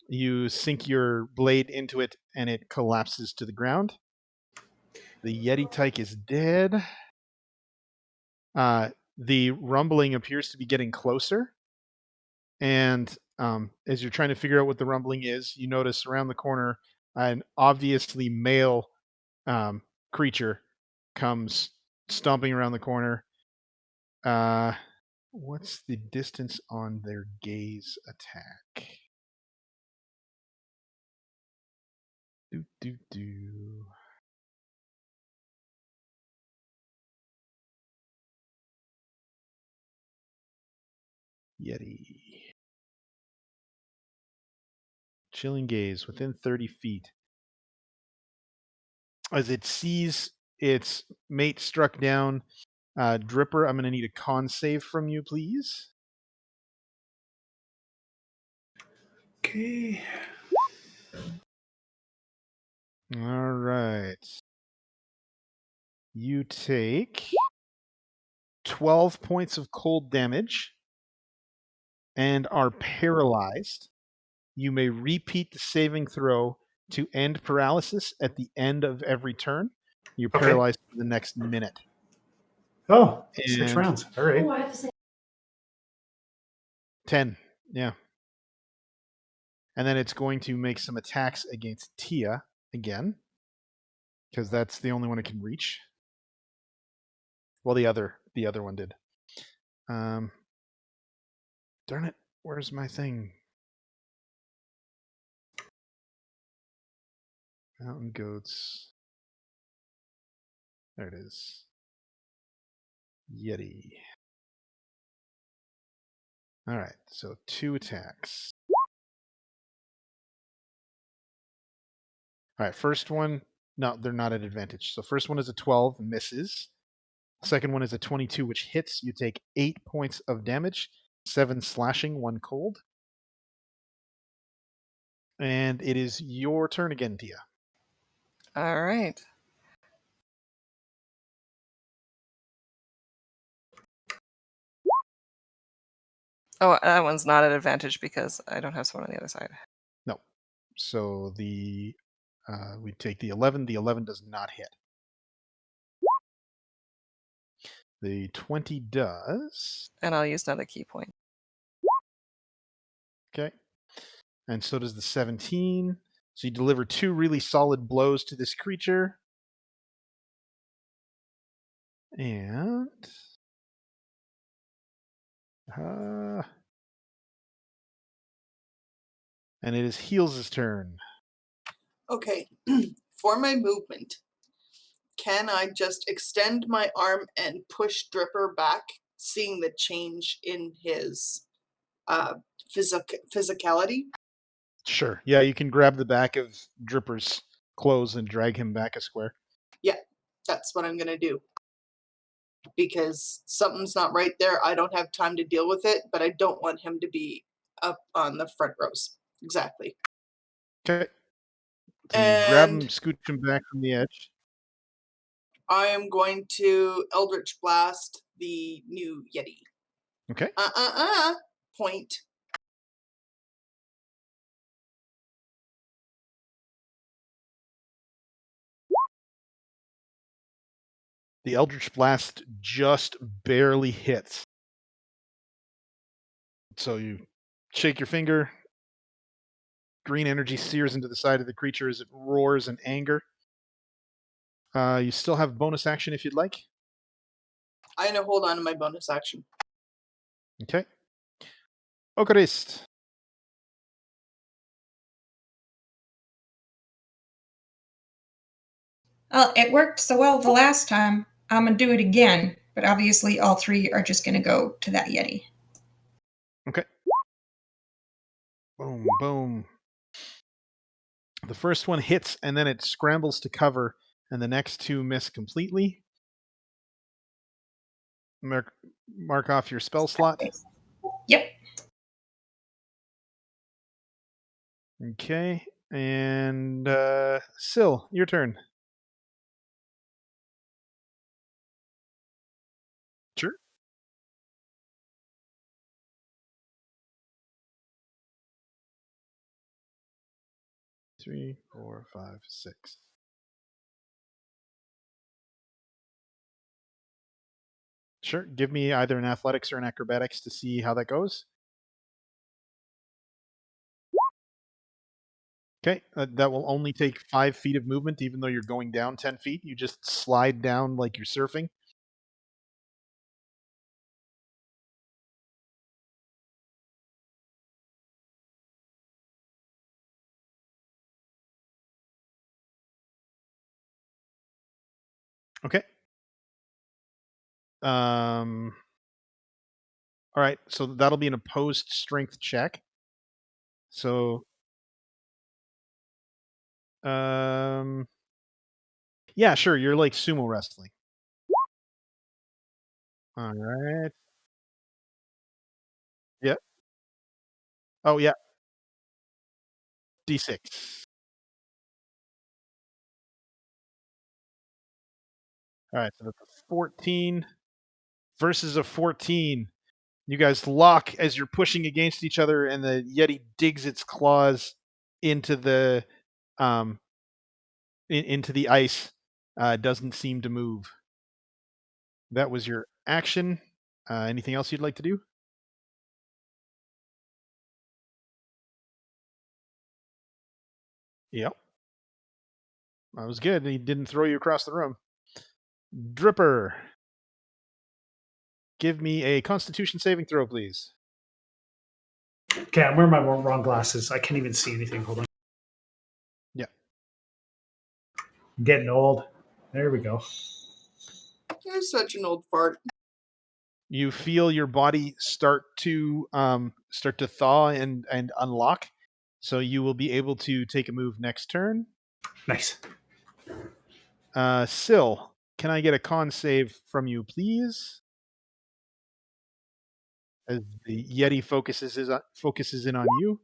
you sink your blade into it, and it collapses to the ground. The Yeti tyke is dead. The rumbling appears to be getting closer, and as you're trying to figure out what the rumbling is, you notice around the corner an obviously male creature comes stomping around the corner. What's the distance on their gaze attack? Do. Yeti. Chilling gaze within 30 feet. As it sees its mate struck down, Dripper, I'm going to need a con save from you, please. Okay. All right. You take 12 points of cold damage and are paralyzed. You may repeat the saving throw to end paralysis at the end of every turn. You're Okay. paralyzed for the next minute. Oh, 6 And rounds. All right. Oh, I have to say. 10. Yeah. And then it's going to make some attacks against Tia again, because that's the only one it can reach. Well, the other one did. Darn it! Where's my thing? Mountain goats. There it is. Yeti. All right, so 2 attacks. All right, first one. No, they're not at advantage. So first one is a 12, misses. Second one is a 22, which hits. You take 8 points of damage, 7 slashing, 1 cold. And it is your turn again, Tia. All right. Oh, that one's not at advantage because I don't have someone on the other side. No. So we take the 11. The 11 does not hit. The 20 does. And I'll use another key point. Okay. And so does the 17. So you deliver 2 really solid blows to this creature. And And it is Heels' turn. Okay, for my movement, can I just extend my arm and push Dripper back, seeing the change in his physicality? Sure. Yeah, you can grab the back of Dripper's clothes and drag him back a square. Yeah, that's what I'm gonna do. Because something's not right there. I don't have time to deal with it, but I don't want him to be up on the front rows. Exactly. Okay. So you grab him, And scooch him back from the edge. I am going to Eldritch Blast the new Yeti. Okay. Point. The Eldritch Blast just barely hits. So you shake your finger. Green energy sears into the side of the creature as it roars in anger. You still have bonus action if you'd like. I'm gonna hold on to my bonus action. Okay. Okarist. Well, it worked so well the last time. I'm gonna do it again, but obviously all three are just gonna go to that Yeti. Okay. Boom, boom. The first one hits, and then it scrambles to cover, and the next two miss completely. Mark off your spell slot. Yep. Okay. And Syl, your turn. Sure. Three, four, five, six. Sure. Give me either an athletics or an acrobatics to see how that goes. Okay, that will only take 5 feet of movement, even though you're going down 10 feet. You just slide down like you're surfing. Okay. All right, so that'll be an opposed strength check. So, yeah, sure. You're like sumo wrestling. All right. Yep. Oh, yeah. D6. All right, so that's a 14 versus a 14. You guys lock as you're pushing against each other, and the Yeti digs its claws into the um into the ice. Doesn't seem to move. That was your action. Anything else you'd like to do? Yep. That was good. He didn't throw you across the room. Dripper. Give me a Constitution saving throw, please. Okay, I'm wearing my wrong glasses. I can't even see anything. Hold on. Yeah. I'm getting old. There we go. You're such an old fart. You feel your body start to thaw and unlock, so you will be able to take a move next turn. Nice. Syl, can I get a con save from you, please? As the Yeti focuses in on you.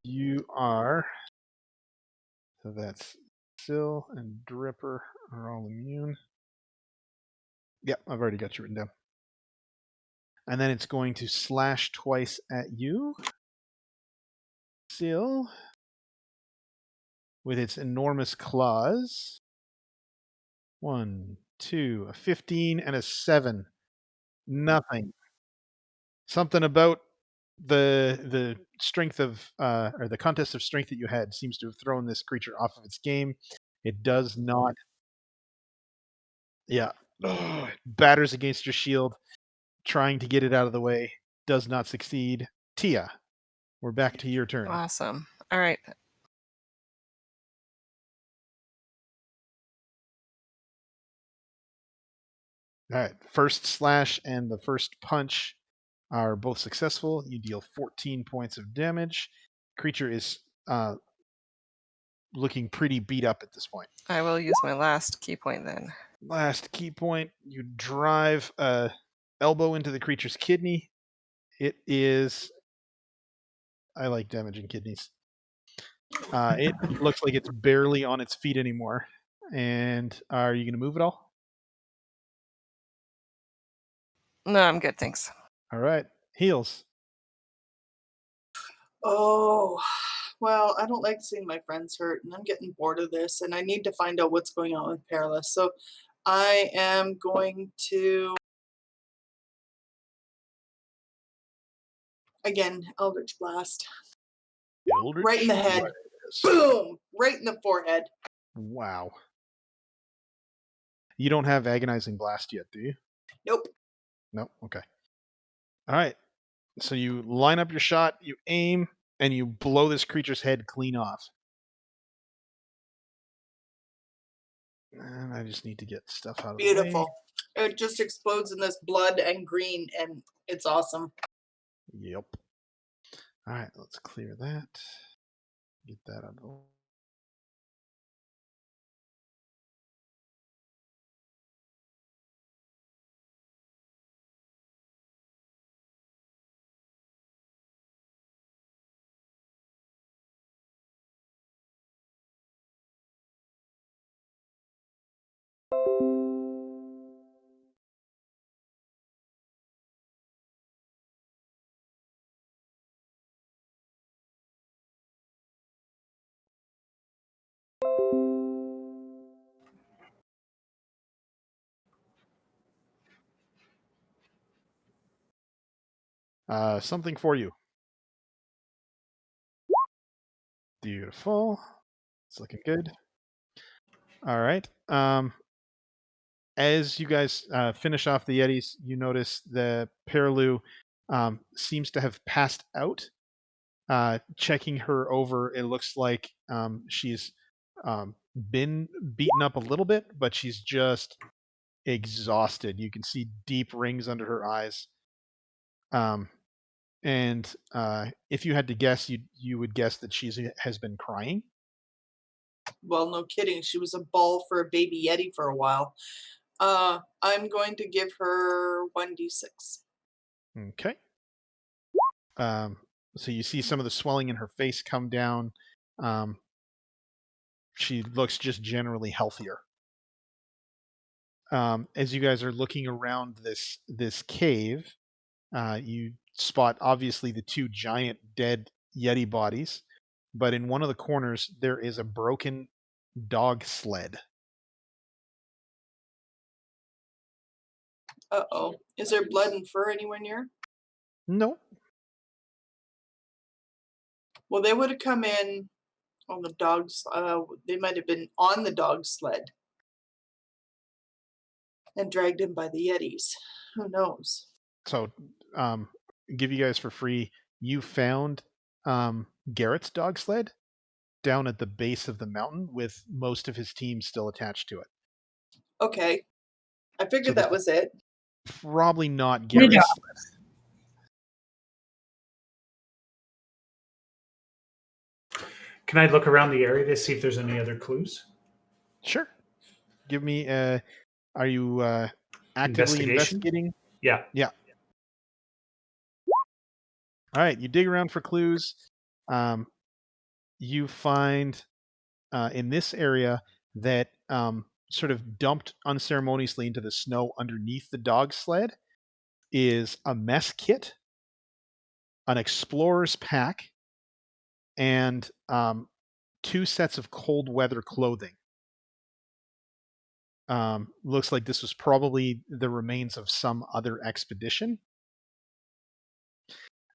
You are. So that's Syl and Dripper are all immune. Yep, I've already got you written down. And then it's going to slash twice at you. Syl, with its enormous claws. 1, 2, a 15, and a 7. Nothing. Something about the strength of or the contest of strength that you had seems to have thrown this creature off of its game. It does not. Yeah. It batters against your shield, trying to get it out of the way. Does not succeed. Tia. we're back to your turn. Awesome. All right. All right. First slash and the first punch are both successful. You deal 14 points of damage. Creature is looking pretty beat up at this point. I will use my last key point then. Last key point, you drive a elbow into the creature's kidney. It is... I like damaging kidneys. It looks like it's barely on its feet anymore. And are you going to move at all? No, I'm good, thanks. All right. Heals. Oh, well, I don't like seeing my friends hurt, and I'm getting bored of this, and I need to find out what's going on with Perilous. So I am going to, again, Eldritch Blast. Eldritch Right in the head. Blast. Boom! Right in the forehead. Wow. You don't have Agonizing Blast yet, do you? Nope. No? Okay. All right. So you line up your shot, you aim, and you blow this creature's head clean off. And I just need to get stuff out of the way. Beautiful. It just explodes in this blood and green, and it's awesome. Yep. All right, let's clear that. Get that out of the way. Something for you. Beautiful. It's looking good. All right. As you guys finish off the Yetis, you notice the Perilou seems to have passed out. Checking her over, it looks like she's been beaten up a little bit, but she's just exhausted. You can see deep rings under her eyes. And if you had to guess, you would guess that she has been crying. Well, no kidding. She was a ball for a baby Yeti for a while. I'm going to give her 1d6. Okay. So you see some of the swelling in her face come down. She looks just generally healthier. As you guys are looking around this cave, you spot obviously the two giant dead Yeti bodies, but in one of the corners there is a broken dog sled. Uh-oh. Is there blood and fur anywhere near? No. Well, they would have come in on the dogs. They might have been on the dog sled and dragged in by the Yetis. Who knows? So, give you guys for free. You found Garrett's dog sled down at the base of the mountain with most of his team still attached to it. Okay. I figured So that was it. Probably not Good Garrett's job. sled. Can I look around the area to see if there's any other clues? Sure. Give me. Are you actively Investigation? investigating? Yeah. Yeah. All right. You dig around for clues. You find in this area that sort of dumped unceremoniously into the snow underneath the dog sled is a mess kit, an explorer's pack, and 2 sets of cold weather clothing. Looks like this was probably the remains of some other expedition.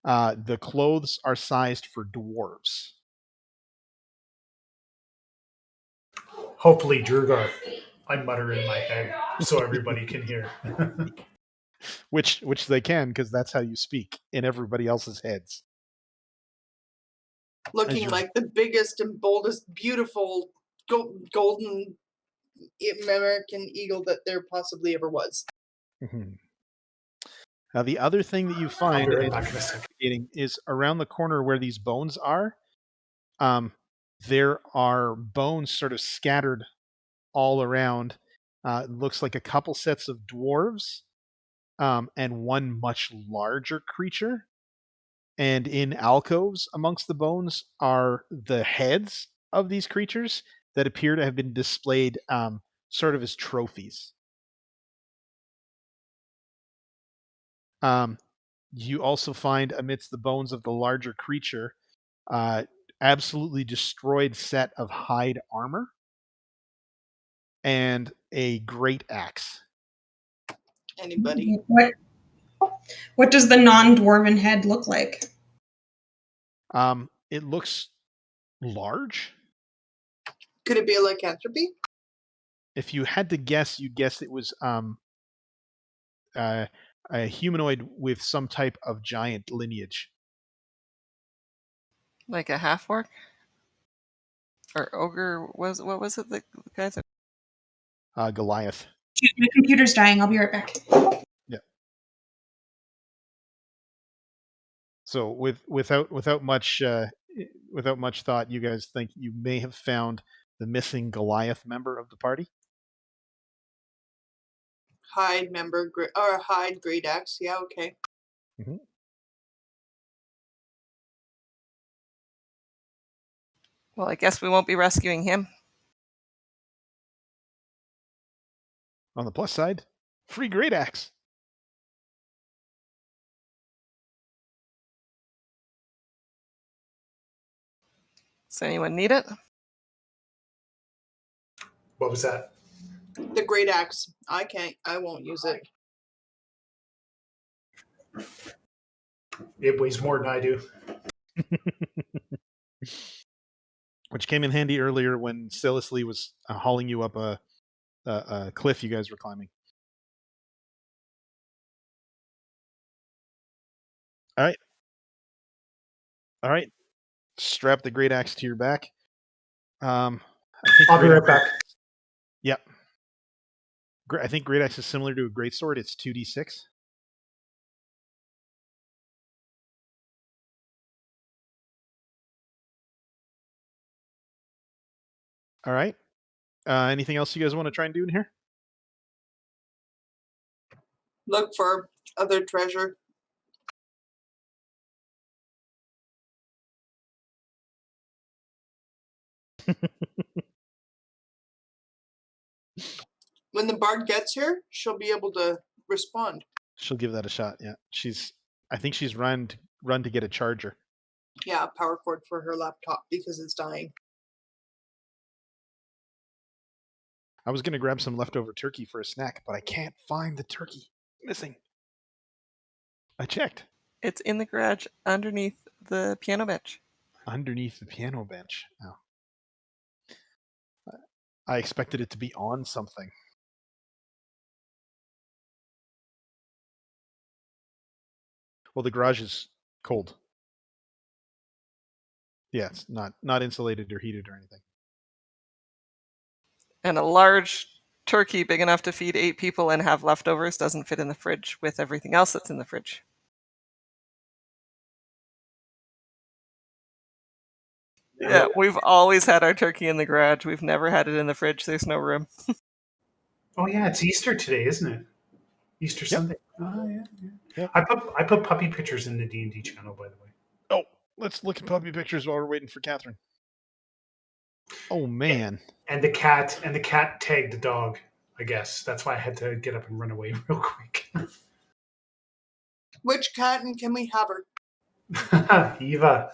The clothes are sized for dwarves. Hopefully, Drugar. I mutter in my head so everybody can hear. Which they can, because that's how you speak in everybody else's heads. looking you're- like the biggest and boldest, beautiful golden American eagle that there possibly ever was. Mhm. Now, the other thing that you I'll find be right and back in a second. investigating is around the corner where these bones are. There are bones sort of scattered all around. It looks like a couple sets of dwarves, and one much larger creature. And in alcoves amongst the bones are the heads of these creatures that appear to have been displayed sort of as trophies. You also find amidst the bones of the larger creature absolutely destroyed set of hide armor and a great axe. Anybody? What does the non-dwarven head look like? It looks large. Could it be a lycanthropy? If you had to guess, you'd guess it was a humanoid with some type of giant lineage. Like a half orc? Or ogre? What was it? The guys. Goliath. Shoot, my computer's dying. I'll be right back. Yeah. So without much thought, you guys think you may have found the missing Goliath member of the party. Hide member, or hide great axe. Yeah, okay. Well, I guess we won't be rescuing him. On the plus side, free great axe. Does anyone need it? What was that? The great axe. I won't use it. It weighs more than I do. Which came in handy earlier when Silaslee was hauling you up a cliff you guys were climbing. All right. Strap the great axe to your back. I think I'll be right back. Yep. I think great axe is similar to a great sword. It's 2d6. All right. Anything else you guys want to try and do in here? Look for other treasure. When the bard gets here, she'll be able to respond. She'll give that a shot. Yeah. I think she's run to get a charger. Yeah, a power cord for her laptop because it's dying. I was going to grab some leftover turkey for a snack, but I can't find the turkey. It's missing. I checked. It's in the garage underneath the piano bench. Underneath the piano bench. Oh. I expected it to be on something. Well, the garage is cold. Yeah, it's not insulated or heated or anything. And a large turkey big enough to feed 8 people and have leftovers doesn't fit in the fridge with everything else that's in the fridge. Yeah, we've always had our turkey in the garage. We've never had it in the fridge. There's no room. Oh yeah, it's Easter today, isn't it? Easter Sunday. Oh yeah. Yep. I put puppy pictures in the D&D channel, by the way. Oh, let's look at puppy pictures while we're waiting for Catherine. Oh man. And the cat tagged the dog, I guess. That's why I had to get up and run away real quick. Which cat and can we have her? Eva.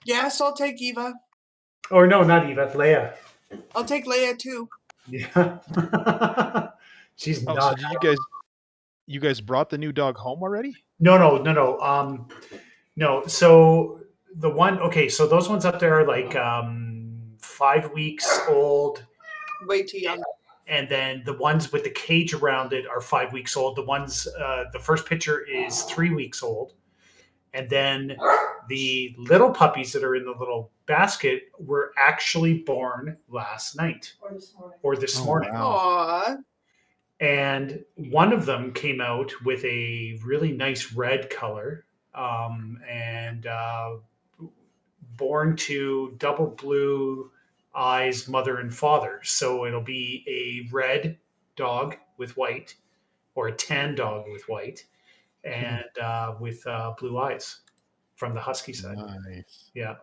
Yes, I'll take Eva. Or no, not Eva, Leia. I'll take Leia too. Yeah. She's Oh, not. so you guys brought the new dog home already? No. No. So the one, okay, so those ones up there are like 5 weeks old. Way too young. And then the ones with the cage around it are 5 weeks old. The ones, the first picture is 3 weeks old. And then The little puppies that are in the little basket were actually born last night or this Oh, morning. wow. Aw. And one of them came out with a really nice red color, and born to double blue eyes, mother and father. So it'll be a red dog with white, or a tan dog with white, and with blue eyes from the husky side. Nice. Yeah.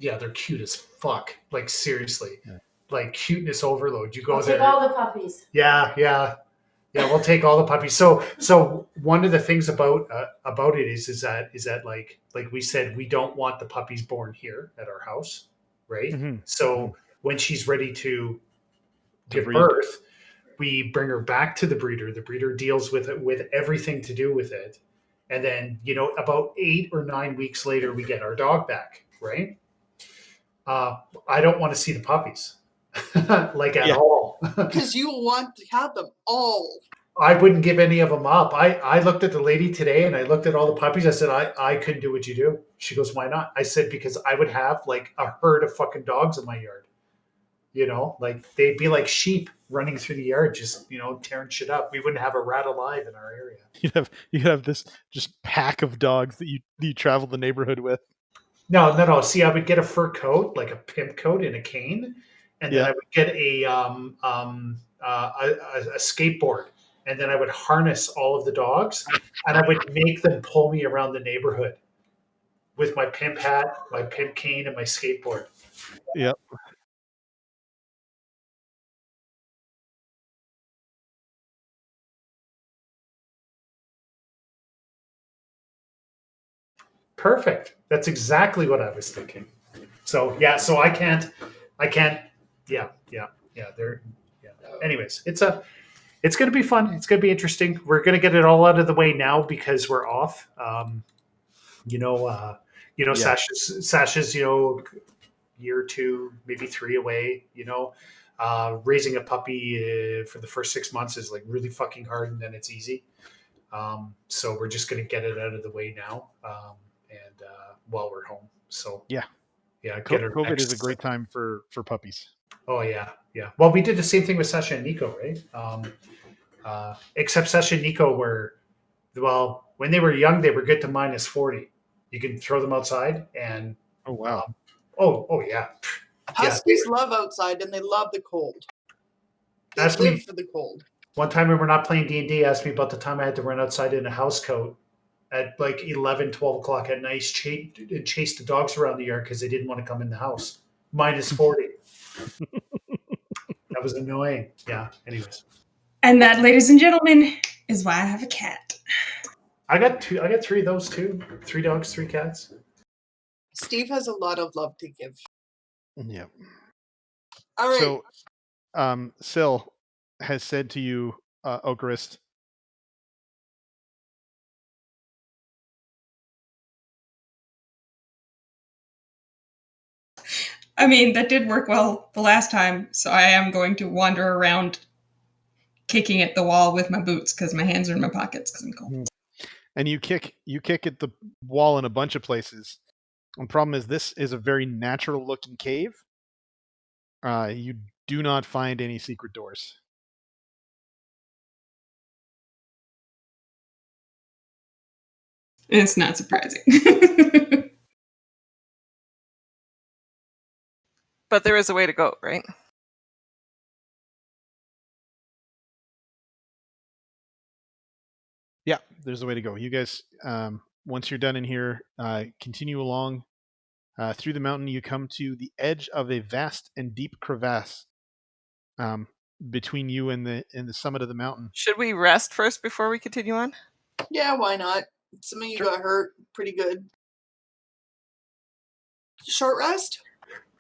Yeah, they're cute as fuck. Like seriously, Yeah. like cuteness overload. You go I'll there. take all the puppies. Yeah, yeah, yeah. We'll take all the puppies. So one of the things about it is that like we said, we don't want the puppies born here at our house, right? Mhm. So when she's ready to give breed. birth, we bring her back to the breeder. The breeder deals with it, with everything to do with it, and then about 8 or 9 weeks later, we get our dog back, right? I don't want to see the puppies, like at Yeah. all. Because you want to have them all. I wouldn't give any of them up. I looked at the lady today and I looked at all the puppies. I said, I couldn't do what you do. She goes, why not? I said, because I would have like a herd of fucking dogs in my yard. Like they'd be like sheep running through the yard, just, tearing shit up. We wouldn't have a rat alive in our area. You have this just pack of dogs that you travel the neighborhood with. No. See, I would get a fur coat, like a pimp coat and a cane. And then Yeah. I would get a skateboard. And then I would harness all of the dogs and I would make them pull me around the neighborhood with my pimp hat, my pimp cane, and my skateboard. Yep. Perfect. That's exactly what I was thinking. So yeah, so I can't. Yeah. Anyways, it's going to be fun. It's going to be interesting. We're going to get it all out of the way now because we're off. Yeah. Sasha's, year or two, maybe 3 away. Raising a puppy for the first 6 months is like really fucking hard, and then it's easy. So we're just going to get it out of the way now, and while we're home. So Yeah. get her COVID is a next- great time for puppies. Oh yeah. Well, we did the same thing with Sasha and Nico, right? Except Sasha and Nico were, well, when they were young, they were good to -40. You can throw them outside, and Oh wow. oh yeah. Huskies love outside and they love the cold. They Ask live me- for the cold. One time when we're not playing D&D, asked me about the time I had to run outside in a house coat at like 11, 12 o'clock at night, chase the dogs around the yard because they didn't want to come in the house. -40. That was annoying. Yeah. Anyways, And that, ladies and gentlemen, is why I have a cat. I got 3 of those too. 3 dogs, 3 cats. Steve has a lot of love to give. Yeah. All right. So, Syl has said to you, Ocarist, I mean, that did work well the last time, so I am going to wander around kicking at the wall with my boots because my hands are in my pockets because I'm cold. and you kick at the wall in a bunch of places. The problem is this is a very natural looking cave. You do not find any secret doors. It's not surprising. But there is a way to go, right? Yeah, there's a way to go. You guys, once you're done in here, continue along through the mountain. You come to the edge of a vast and deep crevasse between you and the summit of the mountain. Should we rest first before we continue on? Yeah, why not? Some of you Sure. got hurt pretty good. Short rest?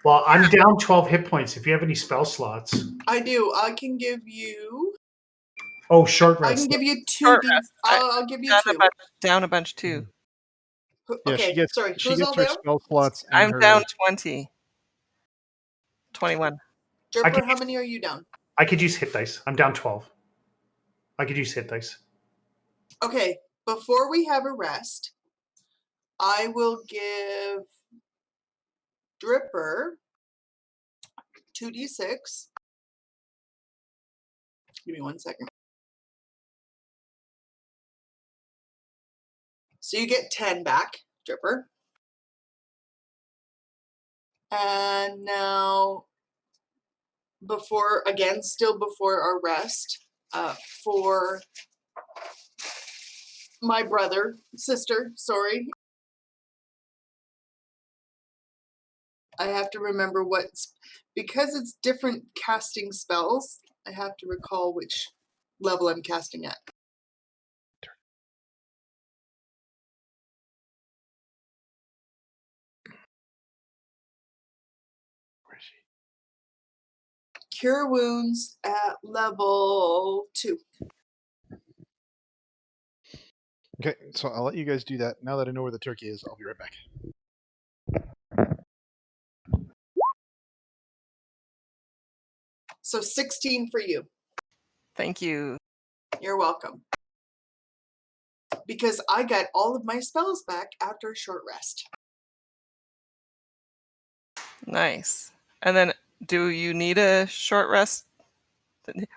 Well, I'm down 12 hit points. If you have any spell slots. I do. I can give you. Oh, short I rest. can give you 2. Short rest. I'll give you Down 2. down a bunch too. Yeah, Okay, she gets sorry. she Who's gets all her there? spell slots. And I'm her, down 20. 21. I Jerper, can how many are you down? I could use hit dice. I'm down 12. I could use hit dice. Okay, before we have a rest, I will give Dripper 2d6. Give me 1 second. So you get 10 back, Dripper. And now, still before our rest, for my sister, sorry. I have to remember because it's different casting spells, I have to recall which level I'm casting at. Where is she? Cure wounds at level 2. Okay, so I'll let you guys do that. Now that I know where the turkey is, I'll be right back. So 16 for you. Thank you. You're welcome. Because I got all of my spells back after a short rest. Nice. And then, do you need a short rest?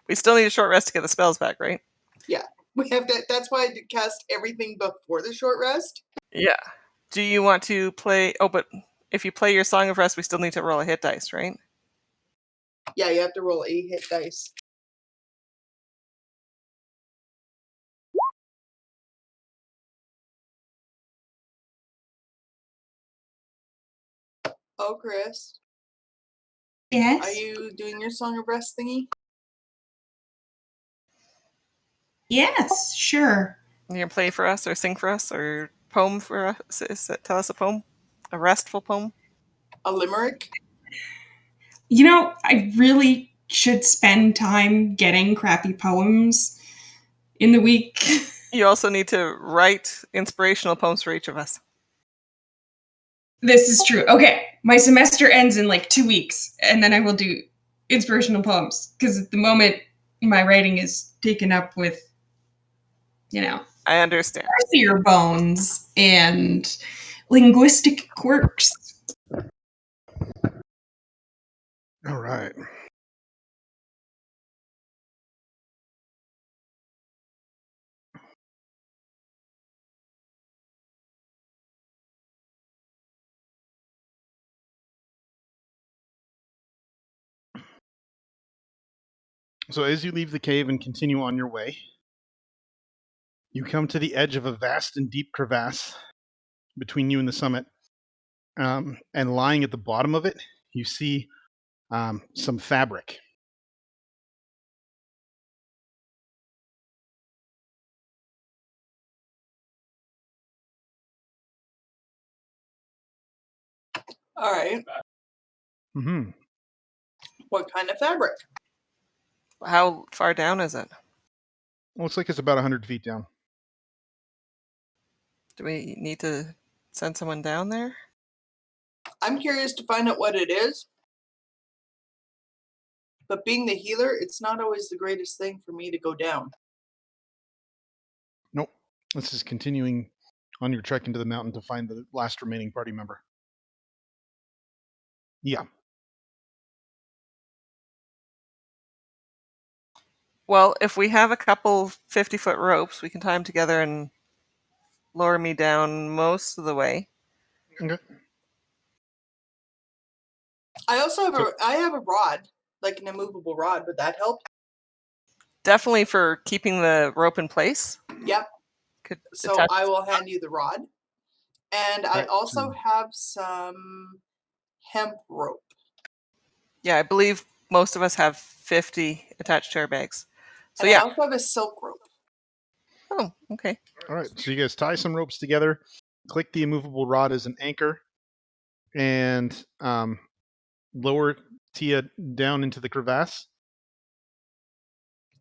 We still need a short rest to get the spells back, right? Yeah, we have to. That's why I did cast everything before the short rest. Yeah. Do you want to play? Oh, but if you play your Song of Rest, we still need to roll a hit dice, right? Yeah, you have to roll 8 hit dice. Oh, Chris, Yes. are you doing your Song of Rest thingy? Yes, sure. You can play for us, or sing for us, or poem for us. Tell us a poem, a restful poem. A limerick? You know, I really should spend time getting crappy poems in the week. You also need to write inspirational poems for each of us. This is true. Okay, my semester ends in like 2 weeks, and then I will do inspirational poems because at the moment my writing is taken up with, I understand. earthier bones and linguistic quirks. All right. So as you leave the cave and continue on your way, you come to the edge of a vast and deep crevasse between you and the summit. And lying at the bottom of it, you see some fabric. All right. Mm-hmm. What kind of fabric? How far down is it? Looks like it's about 100 feet down. Do we need to send someone down there? I'm curious to find out what it is. But being the healer, it's not always the greatest thing for me to go down. Nope. This is continuing on your trek into the mountain to find the last remaining party member. Yeah. Well, if we have a couple 50-foot ropes, we can tie them together and lower me down most of the way. Okay. I also have So- I have a rod, like an immovable rod. Would that help? Definitely for keeping the rope in place. Yep. Could So attach- I will hand you the rod. And I Right, also so- have some hemp rope. Yeah, I believe most of us have 50 attached to our bags. So And I yeah. also have a silk rope. Oh, okay. All right. So you guys tie some ropes together, click the immovable rod as an anchor, and lower Tia down into the crevasse.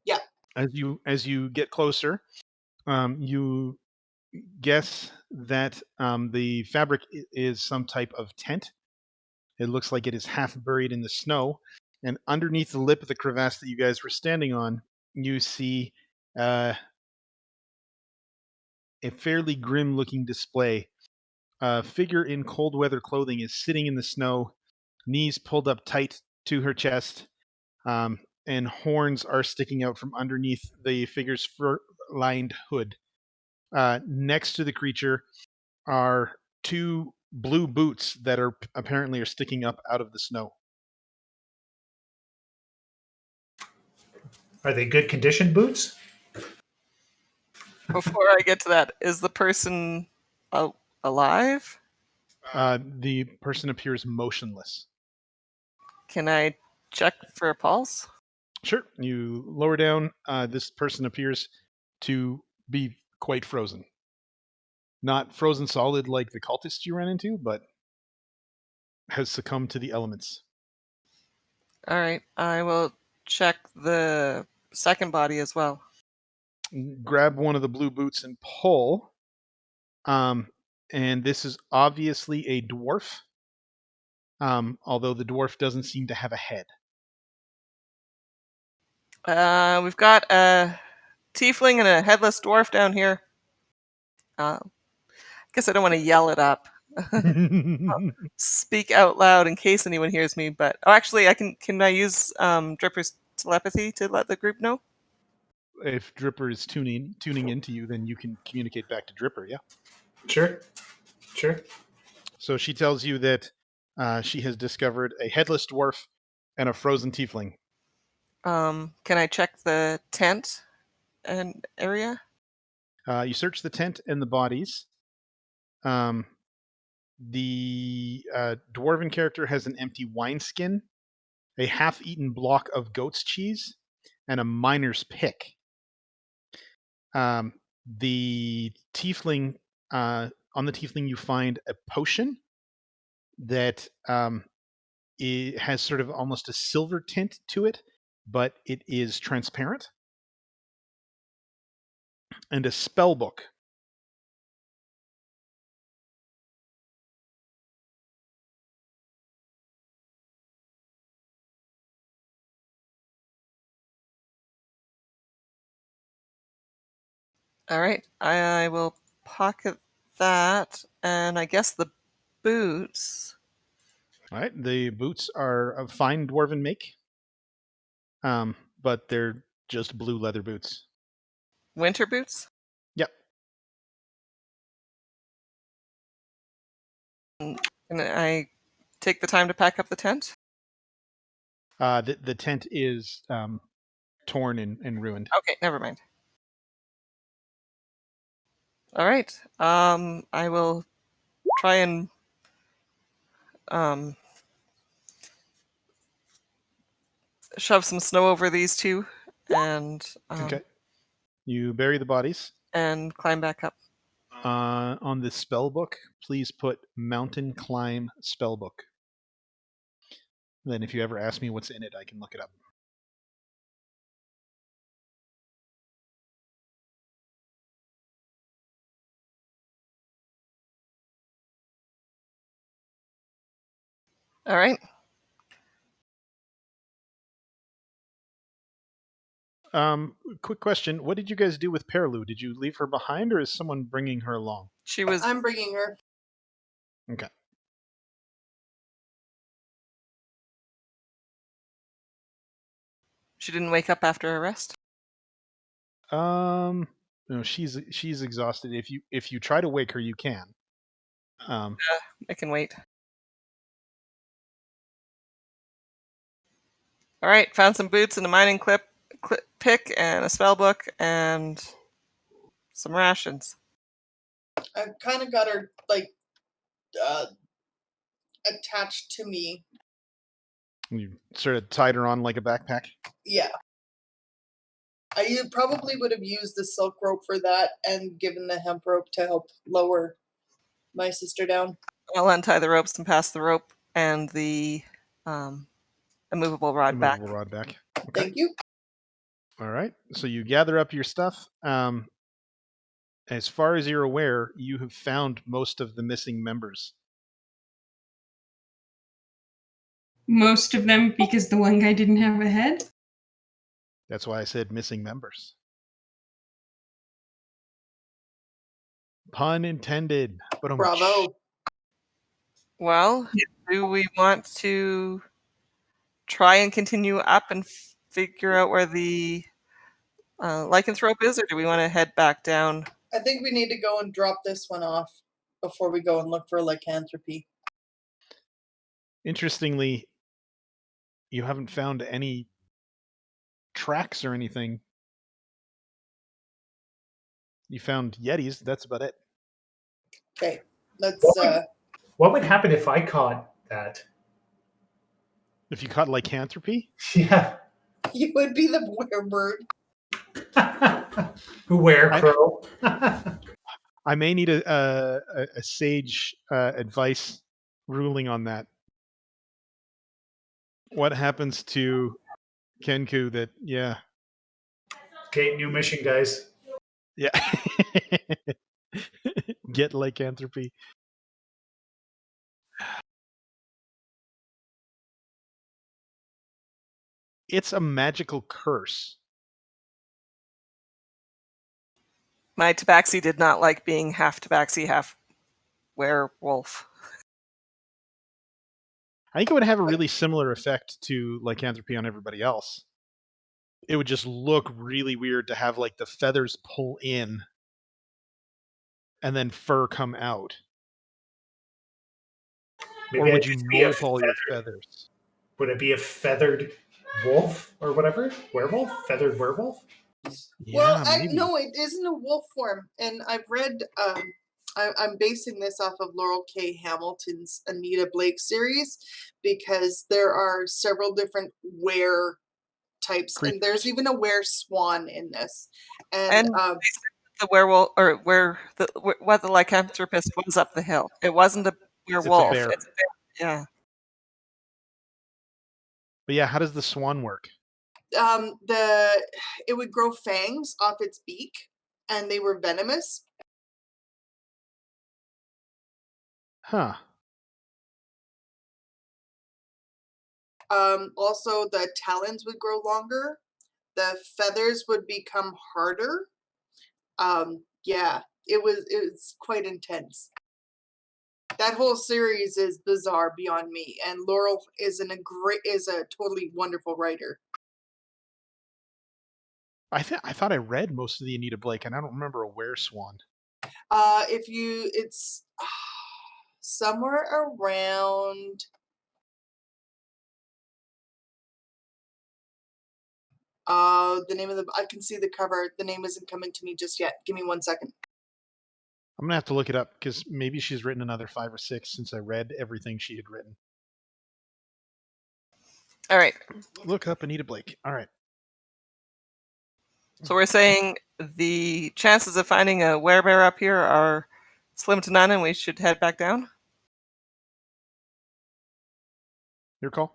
Yeah. As you get closer, you guess that the fabric is some type of tent. It looks like it is half buried in the snow, and underneath the lip of the crevasse that you guys were standing on, you see a fairly grim-looking display. A figure in cold weather clothing is sitting in the snow, knees pulled up tight to her chest, and horns are sticking out from underneath the figure's fur-lined hood. Next to the creature are two blue boots that are apparently sticking up out of the snow. Are they good condition boots? Before I get to that, is the person alive? The person appears motionless. Can I check for a pulse? Sure. You lower down. This person appears to be quite frozen. Not frozen solid like the cultist you ran into, but has succumbed to the elements. All right, I will check the second body as well. Grab one of the blue boots and pull. And this is obviously a dwarf, although the dwarf doesn't seem to have a head. We've got a tiefling and a headless dwarf down here. I guess I don't want to yell it up. Speak out loud in case anyone hears me. But actually, I can I use Dripper's telepathy to let the group know? If Dripper is tuning into you, then you can communicate back to Dripper. Yeah. Sure. So she tells you that she has discovered a headless dwarf and a frozen tiefling. Can I check the tent and area? You search the tent and the bodies. The dwarven character has an empty wineskin, a half-eaten block of goat's cheese, and a miner's pick. The tiefling, on the tiefling, you find a potion that it has sort of almost a silver tint to it, but it is transparent, and a spell book. All right, I will pocket that, and I guess the boots. All right, the boots are of fine dwarven make, but they're just blue leather boots. Winter boots? Yep. Can I take the time to pack up the tent? The tent is torn and ruined. Okay, never mind. All right. I will try and shove some snow over these two, and Okay. You bury the bodies. and climb back up. On the spell book, please put mountain climb spell book. Then if you ever ask me what's in it, I can look it up. All right. Quick question. What did you guys do with Perilu? Did you leave her behind, or is someone bringing her along? She was. I'm bringing her. Okay. She didn't wake up after her rest. No, she's exhausted. If you try to wake her, you can. I can wait. All right. Found some boots and a mining pick and a spell book and some rations. I've kind of got her like attached to me. You sort of tied her on like a backpack. Yeah. I probably would have used the silk rope for that and given the hemp rope to help lower my sister down. I'll untie the ropes and pass the rope and the immovable rod back. Immovable rod back. Okay. Thank you. All right. So you gather up your stuff. As far as you're aware, you have found most of the missing members. Most of them because the one guy didn't have a head? That's why I said missing members. Pun intended. But Bravo. Well, do we want to try and continue up and figure out where the lycanthrope is, or do we want to head back down? I think we need to go and drop this one off before we go and look for lycanthropy. interestingly, you haven't found any tracks or anything. You found Yetis. That's about it. Okay, let's. What would happen if I caught that? If you caught lycanthropy, Yeah. You would be the werebird. Werecrow. I may need a sage advice ruling on that. What happens to Kenku that, yeah. Okay, new mission, guys. Yeah. Get lycanthropy. It's a magical curse. My tabaxi did not like being half tabaxi, half werewolf. I think it would have a really similar effect to lycanthropy on everybody else. It would just look really weird to have like the feathers pull in and then fur come out. Maybe Or I'd would you just be a molt all your feathered- feathers? Would it be a feathered wolf or whatever? Werewolf? Feathered werewolf? Well, maybe. no, it isn't a wolf form, and I've read. I'm basing this off of Laurel K. Hamilton's Anita Blake series because there are several different were types, and there's Creatures. even a were swan in this. And And the werewolf, or what the lycanthropist was up the hill. It wasn't a werewolf. bear. It's a bear. Yeah. But yeah, how does the swan work? it would grow fangs off its beak, and they were venomous. Huh. Also, the talons would grow longer. The feathers would become harder. Yeah, it was quite intense. That whole series is bizarre beyond me, and Laurel is a totally wonderful writer. I thought I read most of the Anita Blake, and I don't remember a wereswan. It's somewhere around. The name of I can see the cover. The name isn't coming to me just yet. Give me 1 second. I'm gonna have to look it up because maybe she's written another 5 or 6 since I read everything she had written. All right. Look up Anita Blake. All right. So we're saying the chances of finding a werebear up here are slim to none, and we should head back down. Your call.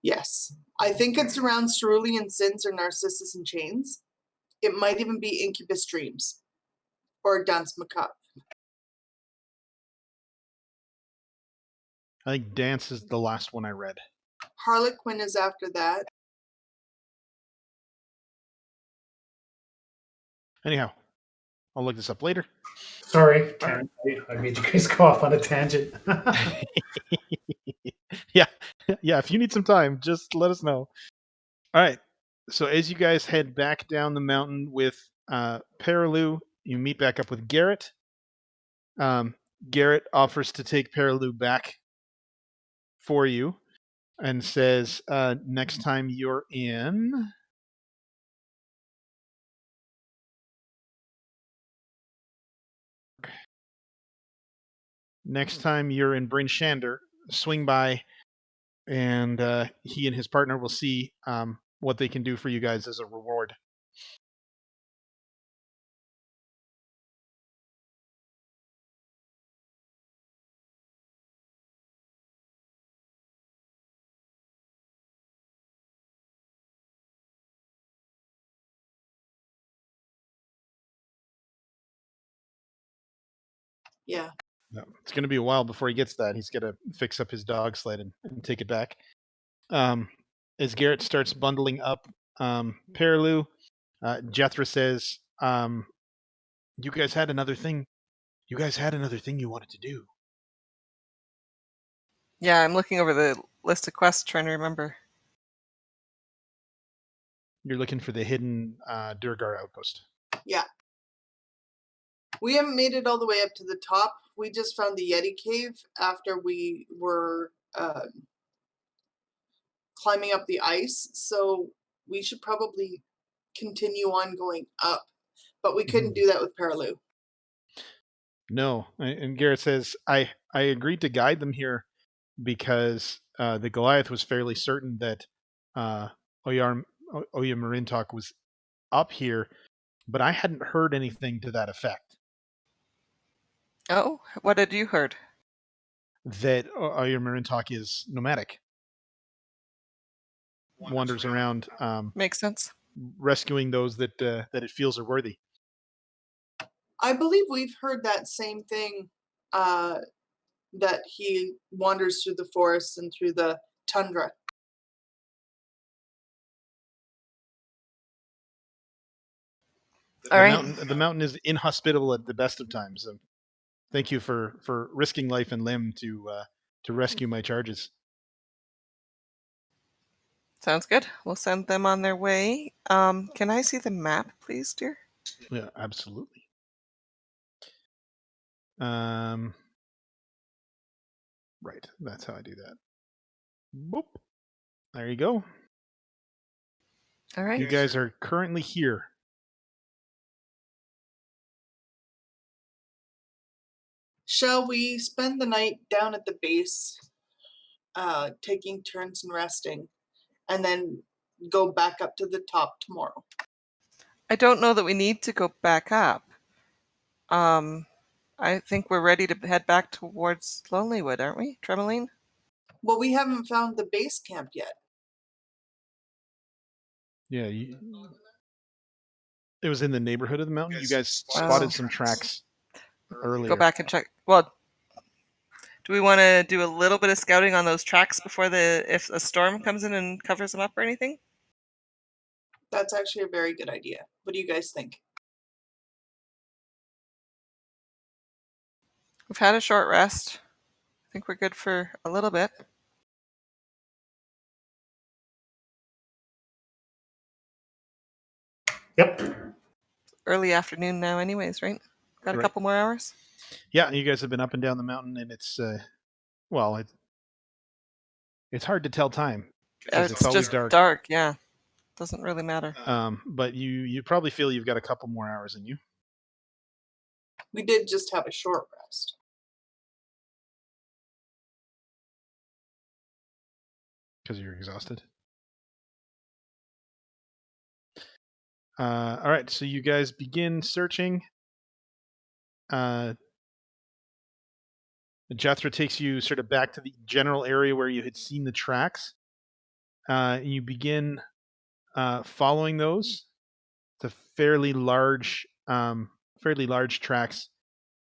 Yes, I think it's around Cerulean Sins or Narcissus in Chains. It might even be Incubus Dreams or Dance Macabre. I think Dance is the last one I read. Harlequin is after that. Anyhow, I'll look this up later. Sorry, I made you guys go off on a tangent. Yeah. If you need some time, just let us know. All right. So as you guys head back down the mountain with Perilou, you meet back up with Garrett. Garrett offers to take Perilou back for you and says next time you're in... Next time you're in Bryn Shander, swing by, and he and his partner will see what they can do for you guys as a reward. Yeah. No, it's going to be a while before he gets that. He's got to fix up his dog sled and take it back. As Garrett starts bundling up Perilou, Jethra says, you guys had another thing You guys had another thing you wanted to do. Yeah, I'm looking over the list of quests, trying to remember. You're looking for the hidden Durgar outpost. Yeah. We haven't made it all the way up to the top. We just found the Yeti cave after we were climbing up the ice. So we should probably continue on going up. But we couldn't do that with Paraloo. No, and Garrett says, I agreed to guide them here because the Goliath was fairly certain that Oya Marintok was up here, but I hadn't heard anything to that effect. Oh, what had you heard? That Oya Marintok is nomadic, wanders around, Makes sense. rescuing those that that it feels are worthy. I believe we've heard that same thing, that he wanders through the forests and through the tundra. All right. The mountain is inhospitable at the best of times. So thank you for risking life and limb to rescue my charges. Sounds good. We'll send them on their way. Can I see the map, please, dear? Yeah, absolutely. Right, that's how I do that. Boop. There you go. All right. You guys are currently here. Shall we spend the night down at the base, taking turns and resting, and then go back up to the top tomorrow? I don't know that we need to go back up. I think we're ready to head back towards Lonelywood, aren't we, Tremoline? Well, we haven't found the base camp yet. Yeah, it was in the neighborhood of the mountain. You guys spotted some tracks earlier. Go back and check. Well, do we want to do a little bit of scouting on those tracks before if a storm comes in and covers them up or anything? That's actually a very good idea. What do you guys think? We've had a short rest. I think we're good for a little bit. Yep. Early afternoon now anyways, right? Got a Right. couple more hours? Yeah, you guys have been up and down the mountain, and it's it's hard to tell time. 'Cause It's always just dark, yeah. Doesn't really matter. But you probably feel you've got a couple more hours in you. We did just have a short rest. Because you're exhausted. All right, so you guys begin searching. Jethra takes you sort of back to the general area where you had seen the tracks. You begin following those. It's a fairly large tracks.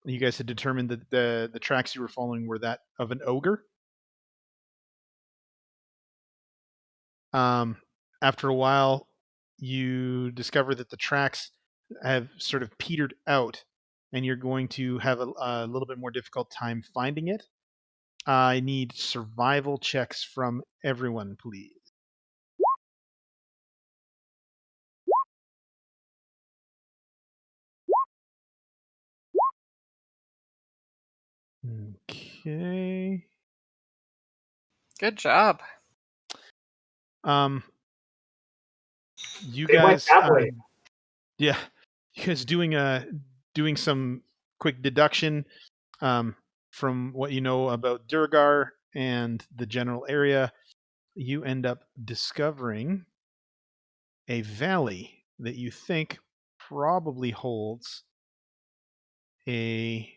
You guys had determined that the tracks you were following were that of an ogre. After a while, you discover that the tracks have sort of petered out, and you're going to have a little bit more difficult time finding it. I need survival checks from everyone, please. Okay. Good job. You They went guys, that way. yeah, you guys doing some quick deduction from what you know about Durgar and the general area. You end up discovering a valley that you think probably holds a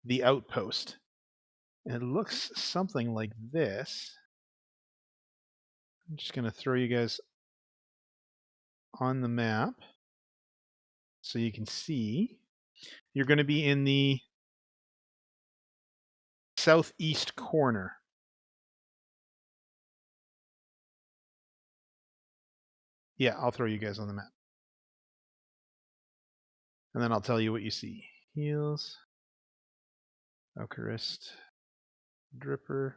the outpost. It looks something like this. I'm just going to throw you guys on the map so you can see. You're going to be in the southeast corner. Yeah, I'll throw you guys on the map. And then I'll tell you what you see. Heals. Ocarist. Dripper.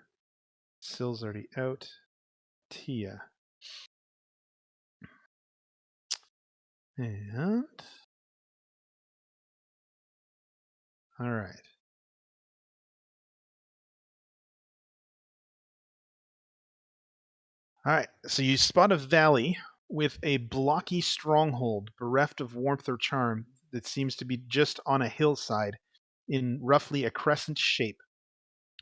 Sill's already out. Tia. And... Alright. Alright, so you spot a valley with a blocky stronghold bereft of warmth or charm that seems to be just on a hillside in roughly a crescent shape.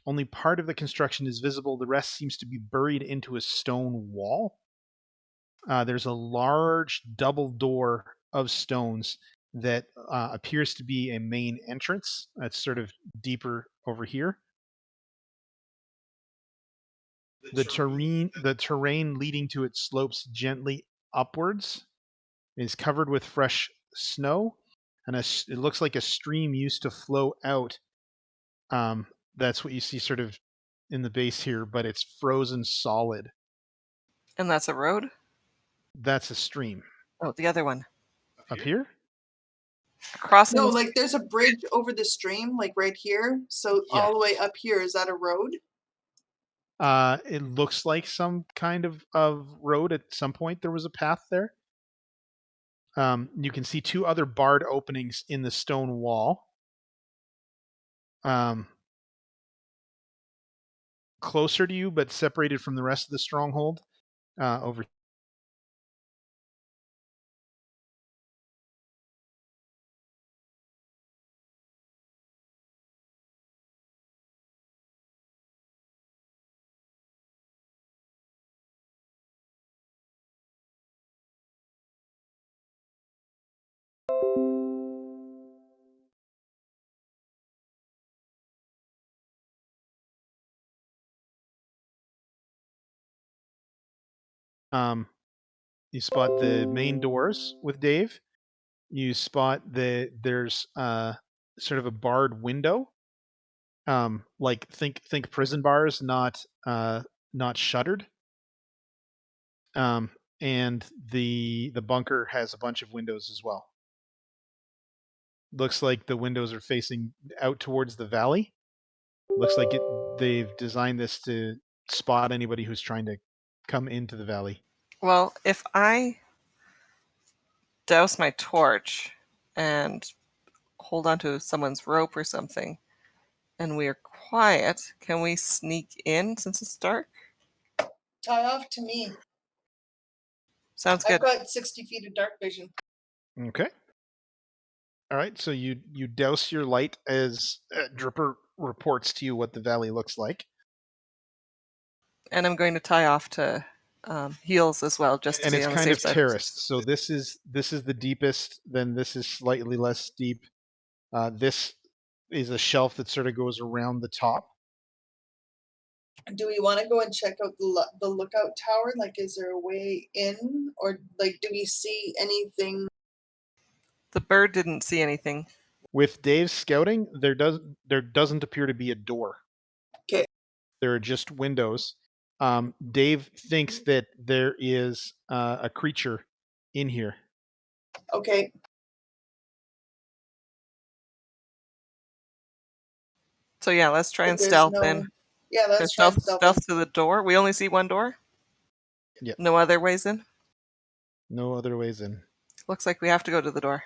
Only part of the construction is visible, the rest seems to be buried into a stone wall. There's a large double door of stones that appears to be a main entrance. That's sort of deeper over here. The terrain leading to it slopes gently upwards, is covered with fresh snow, and it looks like a stream used to flow out. That's what you see sort of in the base here, but it's frozen solid. And that's a road? That's a stream. Oh, the other one. Up here? Crossing. No, like there's a bridge over the stream, like right here. So all the way up here, is that a road? It looks like some kind of road. At some point there was a path there. You can see two other barred openings in the stone wall. Closer to you, but separated from the rest of the stronghold. Over. You spot the main doors with Dave. You spot there's sort of a barred window. Like think prison bars, not shuttered. And the bunker has a bunch of windows as well. Looks like the windows are facing out towards the valley. Looks like they've designed this to spot anybody who's trying to come into the valley. Well, if I douse my torch and hold onto someone's rope or something, and we're quiet, can we sneak in since it's dark? Tie off to me. Sounds good. I've got 60 feet of dark vision. Okay. All right. So you douse your light as Dripper reports to you what the valley looks like. And I'm going to tie off to heels as well, just to And be it's on the kind safe of side. terraced. So this is the deepest. Then this is slightly less steep. This is a shelf that sort of goes around the top. Do we want to go and check out the lookout tower? Like, is there a way in, or like, do we see anything? The bird didn't see anything. With Dave's scouting, there doesn't appear to be a door. Okay. There are just windows. Dave thinks that there is a creature in here. Okay. So yeah, let's try But and there's stealth no- in. Yeah, let's try and Stealth to the door. We only see one door? Yep. No other ways in? No other ways in. Looks like we have to go to the door.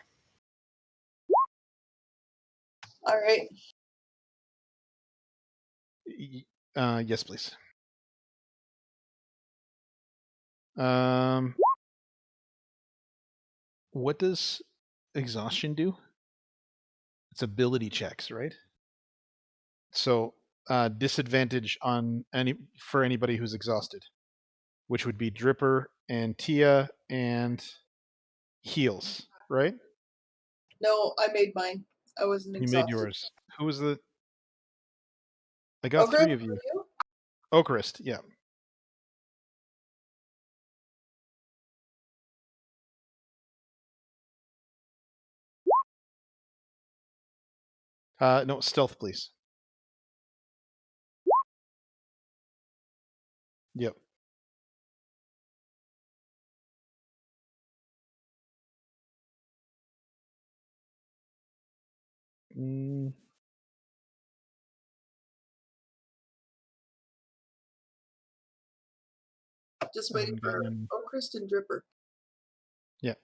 All right. Yes, please. What does exhaustion do? It's ability checks, right? So disadvantage on for anybody who's exhausted, which would be Dripper and Tia and Heels, right? No, I made mine. I wasn't You exhausted. made yours. Who was the? I got Ogre, 3 of you. were you? Ocarist, yeah. No, stealth, please. Yep. Mm, Just waiting and for then- Oakrest and Dripper. yeah.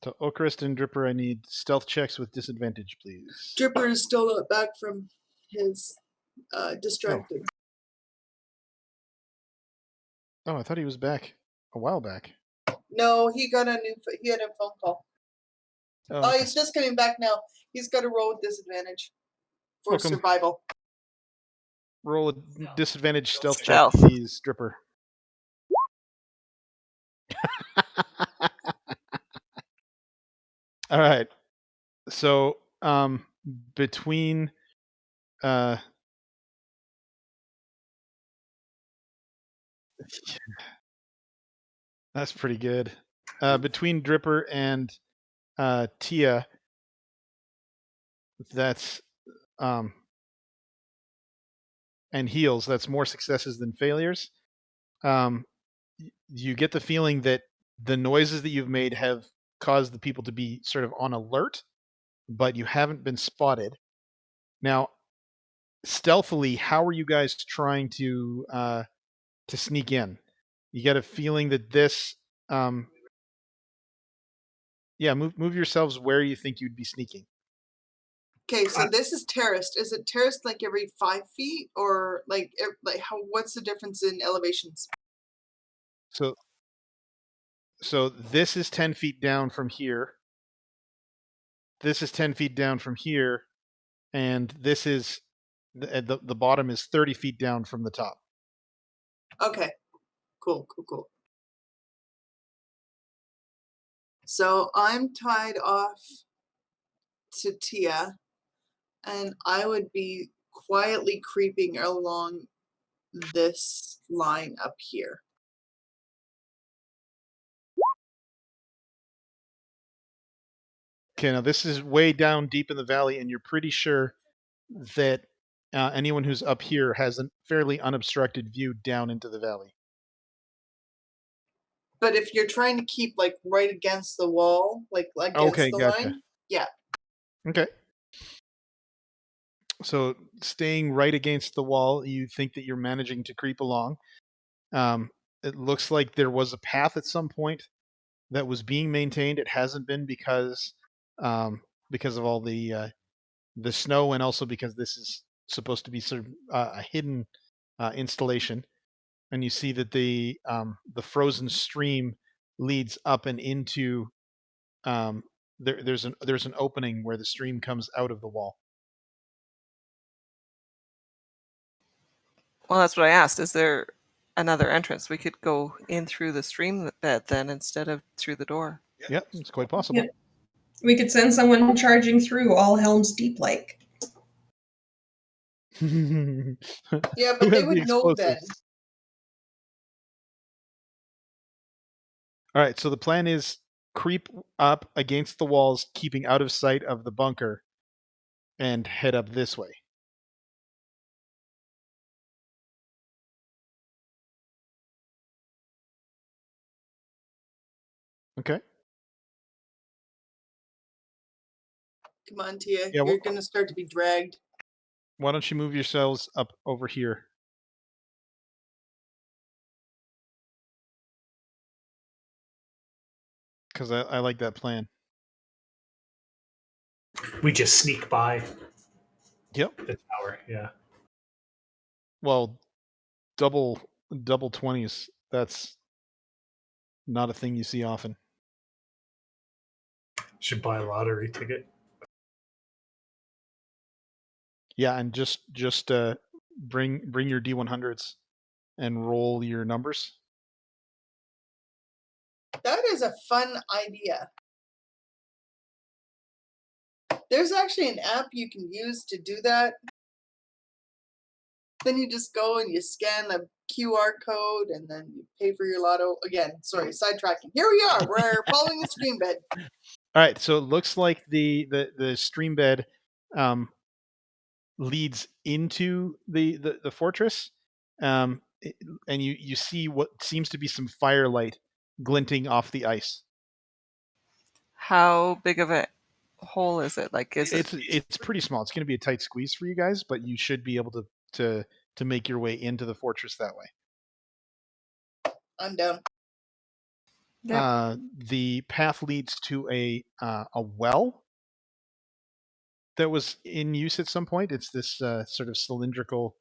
So Oakrest and Dripper, I need stealth checks with disadvantage, please. Dripper is still not back from his distracted. Oh, I thought he was back a while back. No, he got he had a phone call. Oh, Oh, okay. he's just coming back now. He's got to roll with disadvantage for Welcome. survival. Roll a disadvantage stealth Stealth. check, please, Dripper. All right. So between that's pretty good. Between Dripper and Tia, that's and heals, that's more successes than failures. You get the feeling that the noises that you've made have caused the people to be sort of on alert, but you haven't been spotted. Now, stealthily, how are you guys trying to sneak in? You get a feeling that this, yeah, move yourselves where you think you'd be sneaking. Okay, so this is terraced. Is it terraced like every 5 feet, or like how? What's the difference in elevations? So this is 10 feet down from here. This is 10 feet down from here, and this is the bottom is 30 feet down from the top. Okay, cool. So I'm tied off to Tia, and I would be quietly creeping along this line up here. Okay, now this is way down deep in the valley, and you're pretty sure that anyone who's up here has a fairly unobstructed view down into the valley. But if you're trying to keep like right against the wall, like against Okay, the gotcha. line, yeah. Okay. So staying right against the wall, you think that you're managing to creep along. It looks like there was a path at some point that was being maintained. It hasn't been because of all the snow, and also because this is supposed to be sort of a hidden installation. And you see that the frozen stream leads up and into there's an opening where the stream comes out of the wall. Well, that's what I asked. Is there another entrance? We could go in through the stream bed then instead of through the door. Yep, it's quite possible. Yeah. We could send someone charging through all Helm's Deep like. Yeah, Who but they has the would know then. explosives? All right, so the plan is creep up against the walls, keeping out of sight of the bunker, and head up this way. Okay. Come on, Tia. Yeah, You're gonna start to be dragged. Why don't you move yourselves up over here? Because I like that plan. We just sneak by Yep. the tower. Yeah. Well, double 20s. That's not a thing you see often. Should buy a lottery ticket. Yeah, and just bring your D100s and roll your numbers. That is a fun idea. There's actually an app you can use to do that. Then you just go and you scan the QR code and then you pay for your lotto. Again, sorry, sidetracking. Here we are. We're following the stream bed. All right, so it looks like the stream bed leads into the fortress, and you see what seems to be some firelight glinting off the ice. How big of a hole is it? Like, is it? It's pretty small. It's going to be a tight squeeze for you guys, but you should be able to make your way into the fortress that way. I'm down. Yep. The path leads to a well that was in use at some point. It's this sort of cylindrical.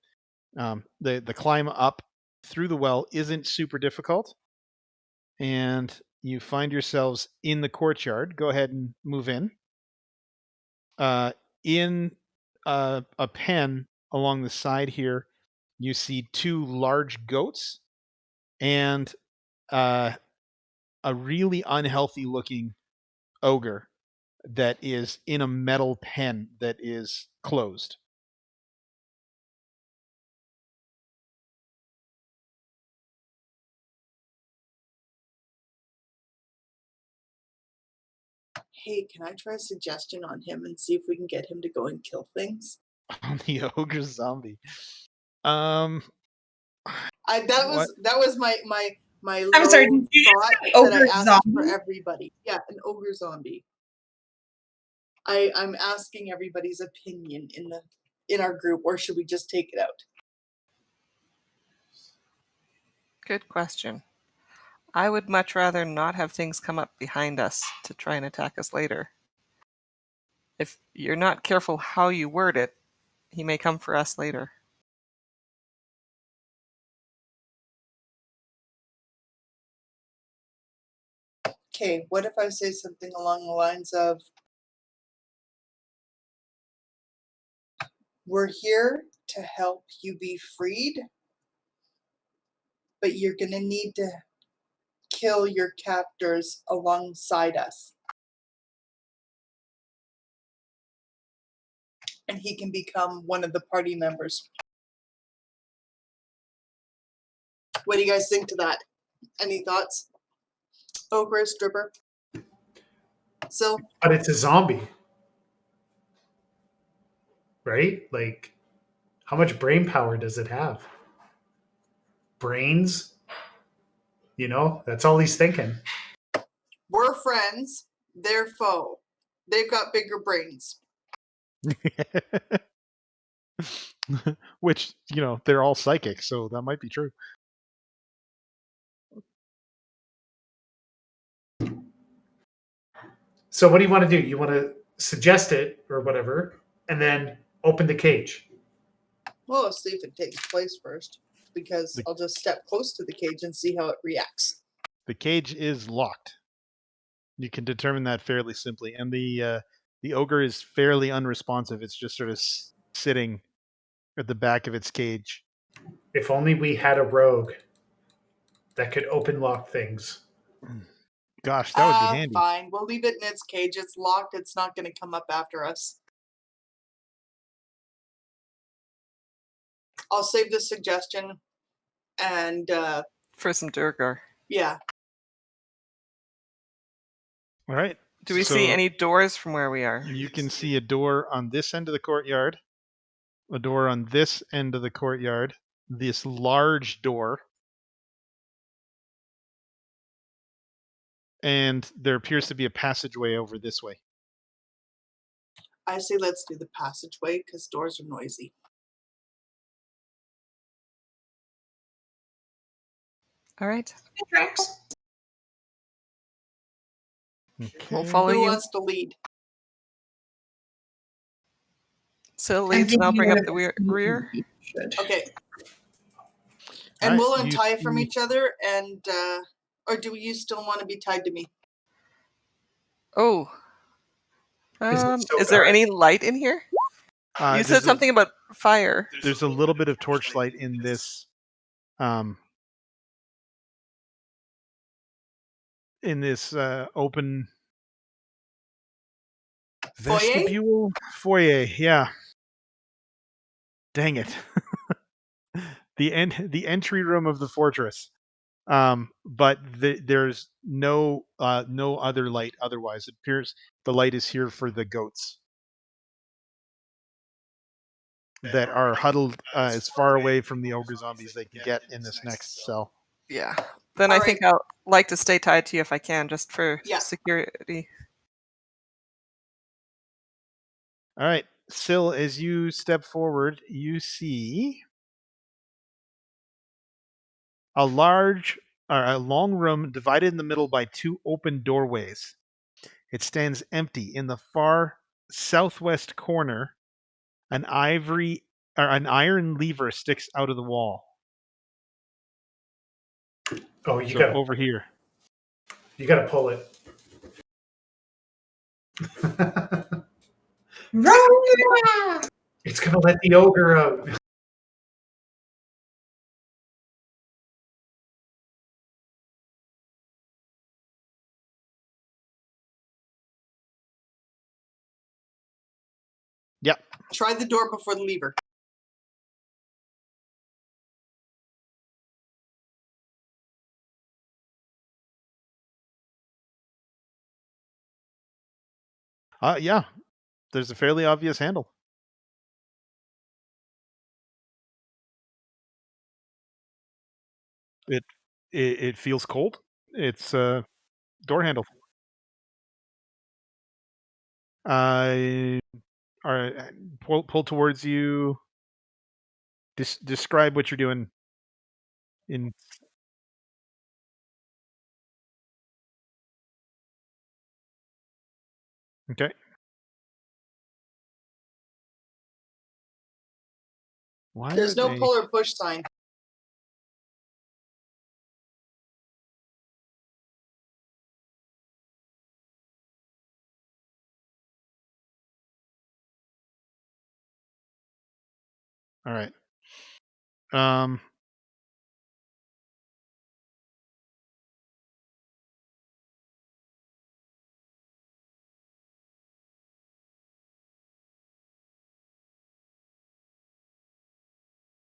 The climb up through the well isn't super difficult, and you find yourselves in the courtyard. Go ahead and move in. In a pen along the side here, you see 2 large goats and a really unhealthy looking ogre that is in a metal pen that is closed. Hey, can I try a suggestion on him and see if we can get him to go and kill things? On the ogre zombie. Um, That What? was my I'm sorry, low did you thought say that ogre I asked for zombie? everybody. Yeah, an ogre zombie. I'm asking everybody's opinion in our group, or should we just take it out? Good question. I would much rather not have things come up behind us to try and attack us later. If you're not careful how you word it, he may come for us later. Okay, what if I say something along the lines of, we're here to help you be freed, but you're gonna need to kill your captors alongside us. And he can become one of the party members. What do you guys think to that? Any thoughts? Ogre, stripper? So, But it's a zombie, right? Like, how much brain power does it have? Brains? You know, that's all he's thinking. we're friends, they're foe. They've got bigger brains. which, they're all psychic, so that might be true. So what do you want to do? You want to suggest it or whatever, and then open the cage. Well, let's see if it takes place first, because I'll just step close to the cage and see how it reacts. The cage is locked. You can determine that fairly simply, and the ogre is fairly unresponsive. It's just sort of sitting at the back of its cage. If only we had a rogue that could open lock things. Gosh, that would be handy. Fine. We'll leave it in its cage. It's locked. It's not going to come up after us. I'll save the suggestion. And For some Durgar. yeah. All right. Do we see any doors from where we are? You can see a door on this end of the courtyard, a door on this end of the courtyard, this large door, and there appears to be a passageway over this way. I say let's do the passageway because doors are noisy. All right. Tracks. We'll follow Who you. wants to lead? Sil leads, and I'll bring up the rear. Okay. And All we'll right, untie from each other, and or do you still want to be tied to me? Oh. so Is there dark? any light in here? You said something about fire. There's a little bit of torchlight in this open vestibule foyer. Yeah. Dang it. the entry room of the fortress. But there's no other light otherwise. It appears the light is here for the goats that are huddled as far away from the ogre zombies they can get in this next cell. Yeah. Then All I think I'll like to stay tied to you if I can, just for Yeah. security. All right, Syl, as you step forward, you see a long room divided in the middle by 2 open doorways. It stands empty. In the far southwest corner, an iron lever sticks out of the wall. Oh, you So gotta over here. pull it. Run! It's gonna let the ogre out. Yep. Try the door before the lever. Yeah. There's a fairly obvious handle. It feels cold. It's a door handle. All right, pull towards you. Describe what you're doing. In okay. Why There's would no they? pull or push sign. All right. Um.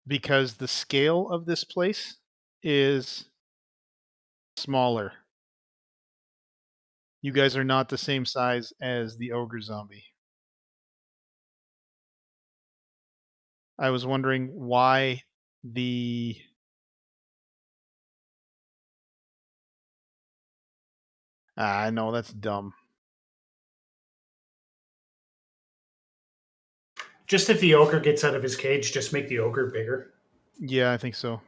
Because the scale of this place is smaller. You guys are not the same size as the ogre zombie. I was wondering why the I know that's dumb. Just if the ogre gets out of his cage, just make the ogre bigger. Yeah, I think so.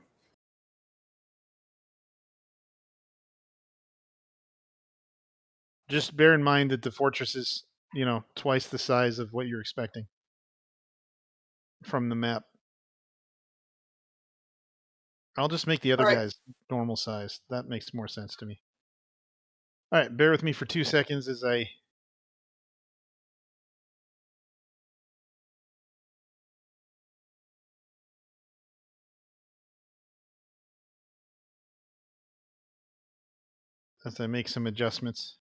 Just bear in mind that the fortress is, twice the size of what you're expecting from the map. I'll just make the other All right. guys normal size. That makes more sense to me. All right, bear with me for 2 seconds as I make some adjustments.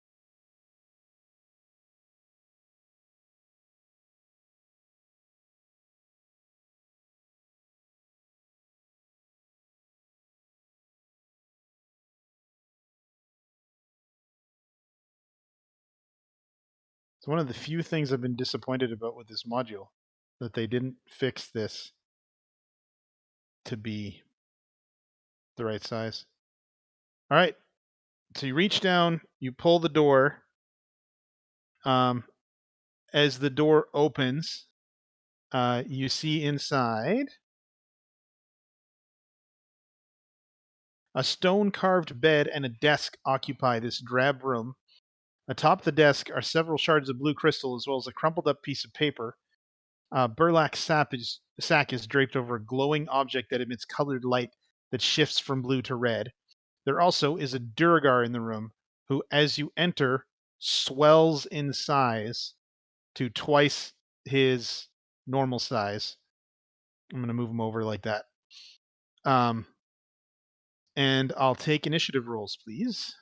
It's one of the few things I've been disappointed about with this module, that they didn't fix this to be the right size. All right, so you reach down, you pull the door. As the door opens, you see inside a stone-carved bed and a desk occupy this drab room. Atop the desk are several shards of blue crystal, as well as a crumpled-up piece of paper. Burlap sack is draped over a glowing object that emits colored light that shifts from blue to red. There also is a Duergar in the room, who, as you enter, swells in size to twice his normal size. I'm going to move him over like that. And I'll take initiative rolls, please.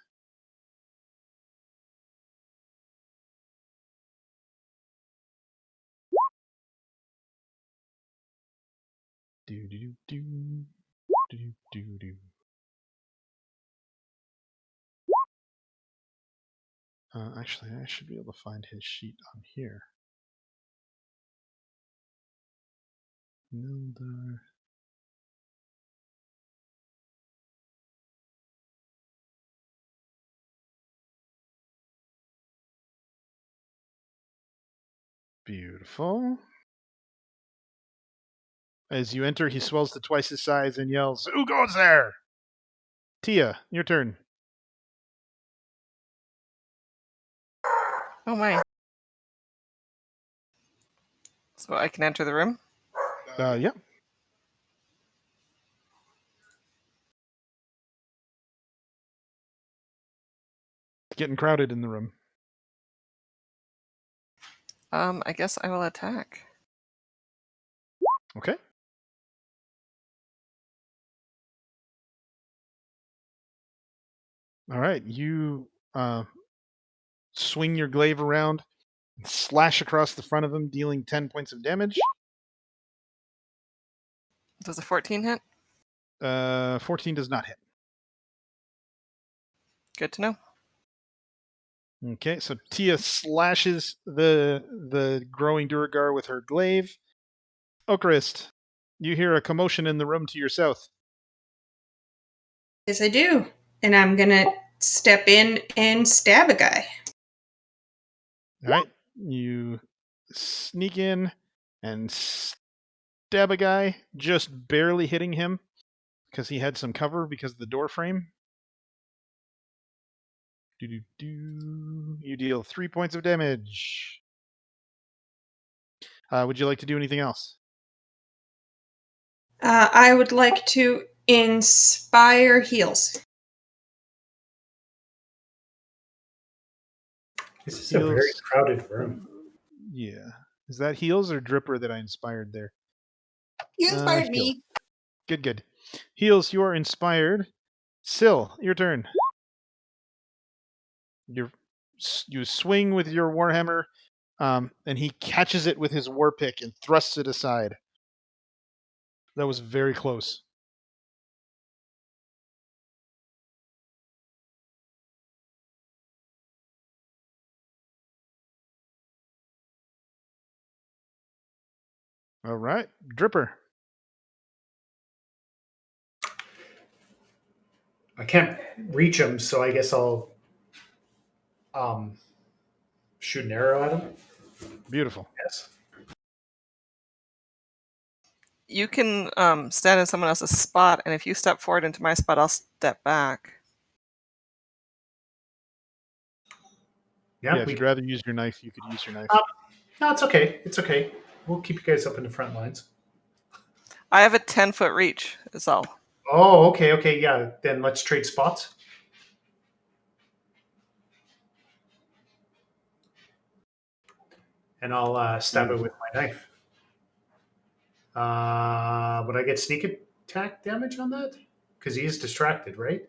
Do do do do do do. Actually, I should be able to find his sheet on here. Nildar. Beautiful. As you enter, he swells to twice his size and yells, "Who goes there?" Tia, your turn. Oh my. So I can enter the room? Yeah. It's getting crowded in the room. I guess I will attack. Okay. All right. You swing your glaive around and slash across the front of him, dealing 10 points of damage. Does a 14 hit? 14 does not hit. Good to know. Okay, so Tia slashes the growing Duragar with her glaive. Okarist, you hear a commotion in the room to your south. Yes, I do. And I'm going to step in and stab a guy. All right, you sneak in and stab a guy, just barely hitting him because he had some cover because of the door frame. You deal 3 points of damage. Would you like to do anything else? I would like to inspire heals. This is a very Heals. crowded room. Yeah. Is that heals or dripper that I inspired there? You inspired Heals. me. Good. Heals, you are inspired. Syl, your turn. You swing with your warhammer, and he catches it with his war pick and thrusts it aside. That was very close. All right, Dripper. I can't reach him, so I guess I'll shoot an arrow at him. Beautiful. Yes. You can stand in someone else's spot, and if you step forward into my spot, I'll step back. Yeah, if you'd rather use your knife, you could use your knife. No, it's okay. It's okay. We'll keep you guys up in the front lines. I have a 10-foot reach, is all. Oh, okay. Yeah, then let's trade spots. And I'll stab it with my knife. Would I get sneak attack damage on that? Because he is distracted, right?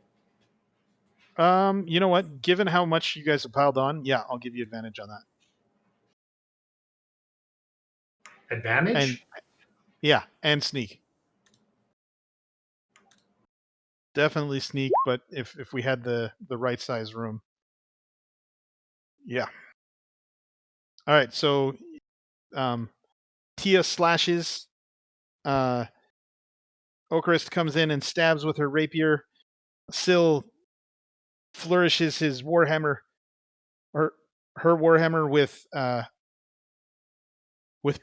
You know what? Given how much you guys have piled on, yeah, I'll give you advantage on that. Advantage? And sneak. Definitely sneak, but if we had the right size room. Yeah. All right, so Tia slashes. Okarist comes in and stabs with her rapier. Syl flourishes his warhammer, or her warhammer with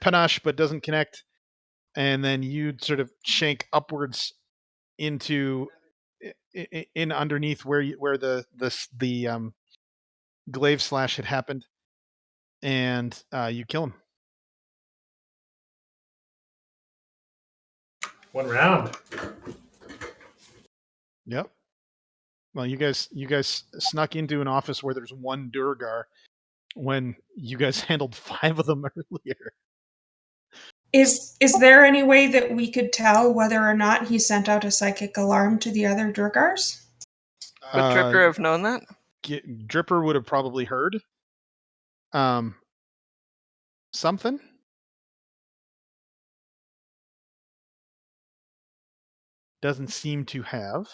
panache, but doesn't connect. And then you sort of shank upwards into in underneath where the glaive slash had happened, and you kill him. One round. Yep. Well, you guys snuck into an office where there's one Durgar when you guys handled 5 of them earlier. Is there any way that we could tell whether or not he sent out a psychic alarm to the other Durgars? Would Dripper have known that? Dripper would have probably heard something. Doesn't seem to have.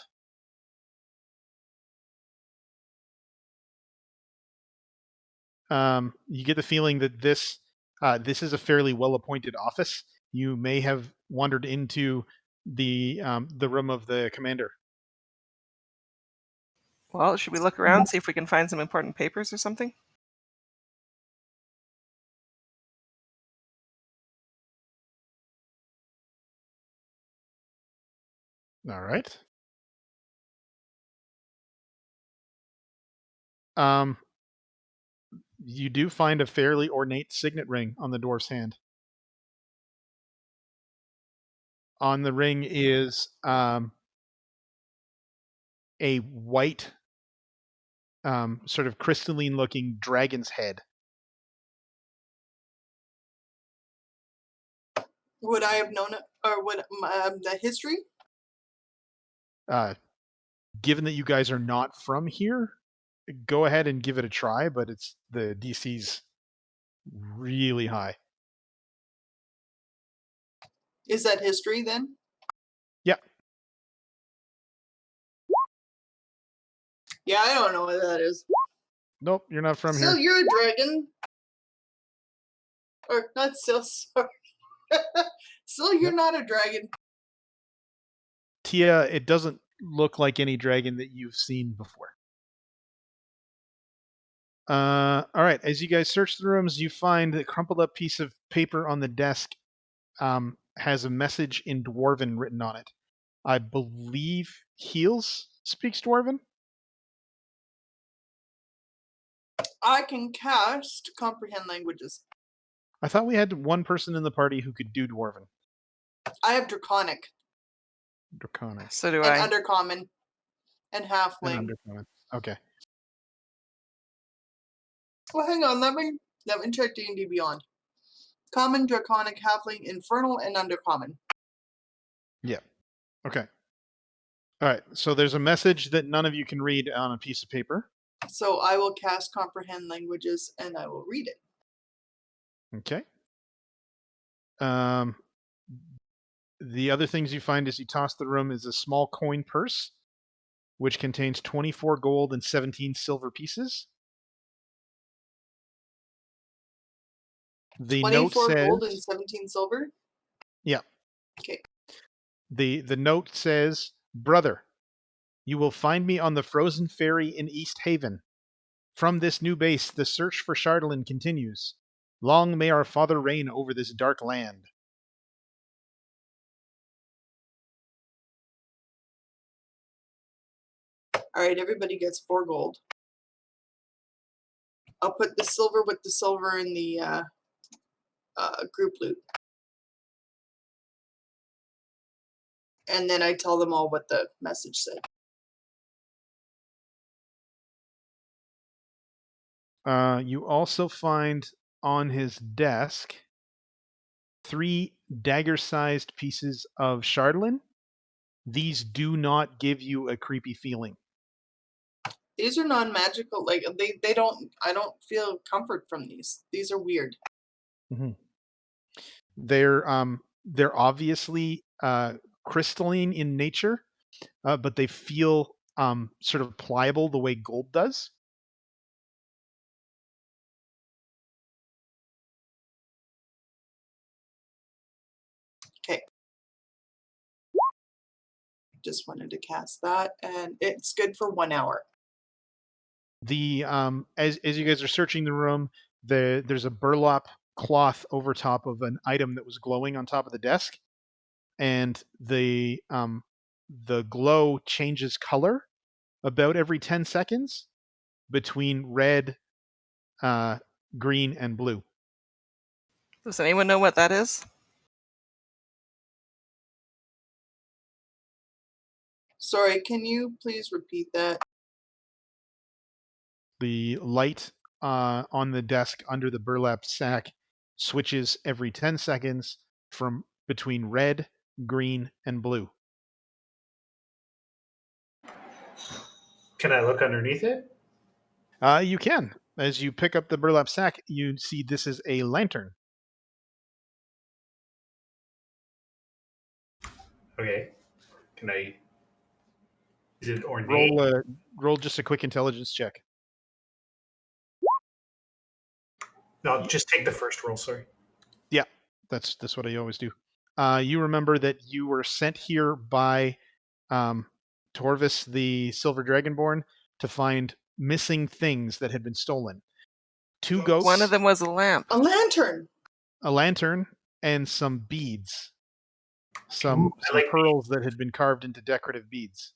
You get the feeling that this is a fairly well-appointed office. You may have wandered into the room of the commander. Well, should we look around, see if we can find some important papers or something? All right. Um, you do find a fairly ornate signet ring on the dwarf's hand. On the ring is a white, sort of crystalline-looking dragon's head. Would I have known it, or would the history? Given that you guys are not from here, go ahead and give it a try, but it's the DC's really high. Is that history then? Yeah. Yeah, I don't know what that is. Nope, you're not from Still, here. you're a dragon. Or not still, sorry. Still, you're Yep. not a dragon. Tia, it doesn't look like any dragon that you've seen before. All right. As you guys search the rooms, you find a crumpled up piece of paper on the desk. Has a message in Dwarven written on it. I believe Heels speaks Dwarven. I can cast comprehend languages. I thought we had one person in the party who could do Dwarven. I have draconic Draconic So do and I. undercommon and halfling. and Undercommon. Okay. Well, hang on. Let me check D&D Beyond. Common, draconic, halfling, infernal, and undercommon. Okay. All right. So there's a message that none of you can read on a piece of paper. So I will cast comprehend languages and I will read it. Okay. The other things you find as you toss the room is a small coin purse, which contains 24 gold and 17 silver pieces. The note 24 says, gold and 17 silver. Yeah. Okay. The note says, "Brother, you will find me on the frozen ferry in East Haven. From this new base, the search for Chardalyn continues. Long may our father reign over this dark land." All right, everybody gets 4 gold. I'll put the silver with the silver in the group loot. And then I tell them all what the message said. You also find on his desk 3 dagger-sized pieces of Chardalyn. These do not give you a creepy feeling. These are non-magical. Like they don't. I don't feel comfort from these. These are weird. They're obviously crystalline in nature, but they feel sort of pliable the way gold does. Okay. Just wanted to cast that, and it's good for 1 hour. The as you guys are searching the room, there's a burlap cloth over top of an item that was glowing on top of the desk, and the glow changes color about every 10 seconds between red, green, and blue. Does anyone know what that is? Sorry, can you please repeat that? The light on the desk under the burlap sack switches every 10 seconds from between red, green, and blue. Can I look underneath it? You can. As you pick up the burlap sack, you see this is a lantern. Okay. Can I? Is it ornate? Roll just a quick intelligence check. No, just take the first roll. Sorry. Yeah, that's what I always do. You remember that you were sent here by Torvis, the Silver Dragonborn, to find missing things that had been stolen. 2 ghosts, One of them was a lamp. A lantern. a lantern, and some beads. some Ooh, I like pearls that had been carved into decorative beads.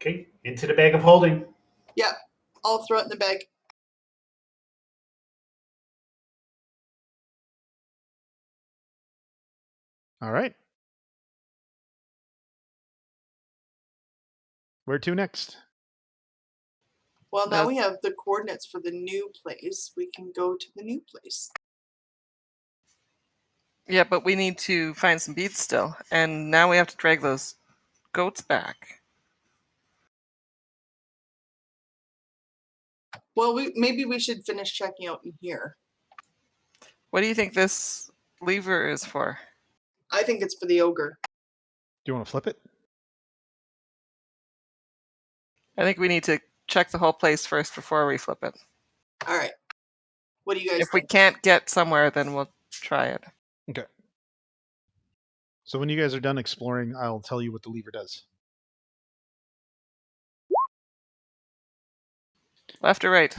Okay, into the bag of holding. Yeah, I'll throw it in the bag. All right. Where to next? Well, now That's- we have the coordinates for the new place. We can go to the new place. Yeah, but we need to find some beads still, and now we have to drag those goats back. Well, maybe we should finish checking out in here. What do you think this lever is for? I think it's for the ogre. Do you want to flip it? I think we need to check the whole place first before we flip it. All right. What do you guys If we think? can't get somewhere, then we'll try it. Okay. So when you guys are done exploring, I'll tell you what the lever does. Left or right?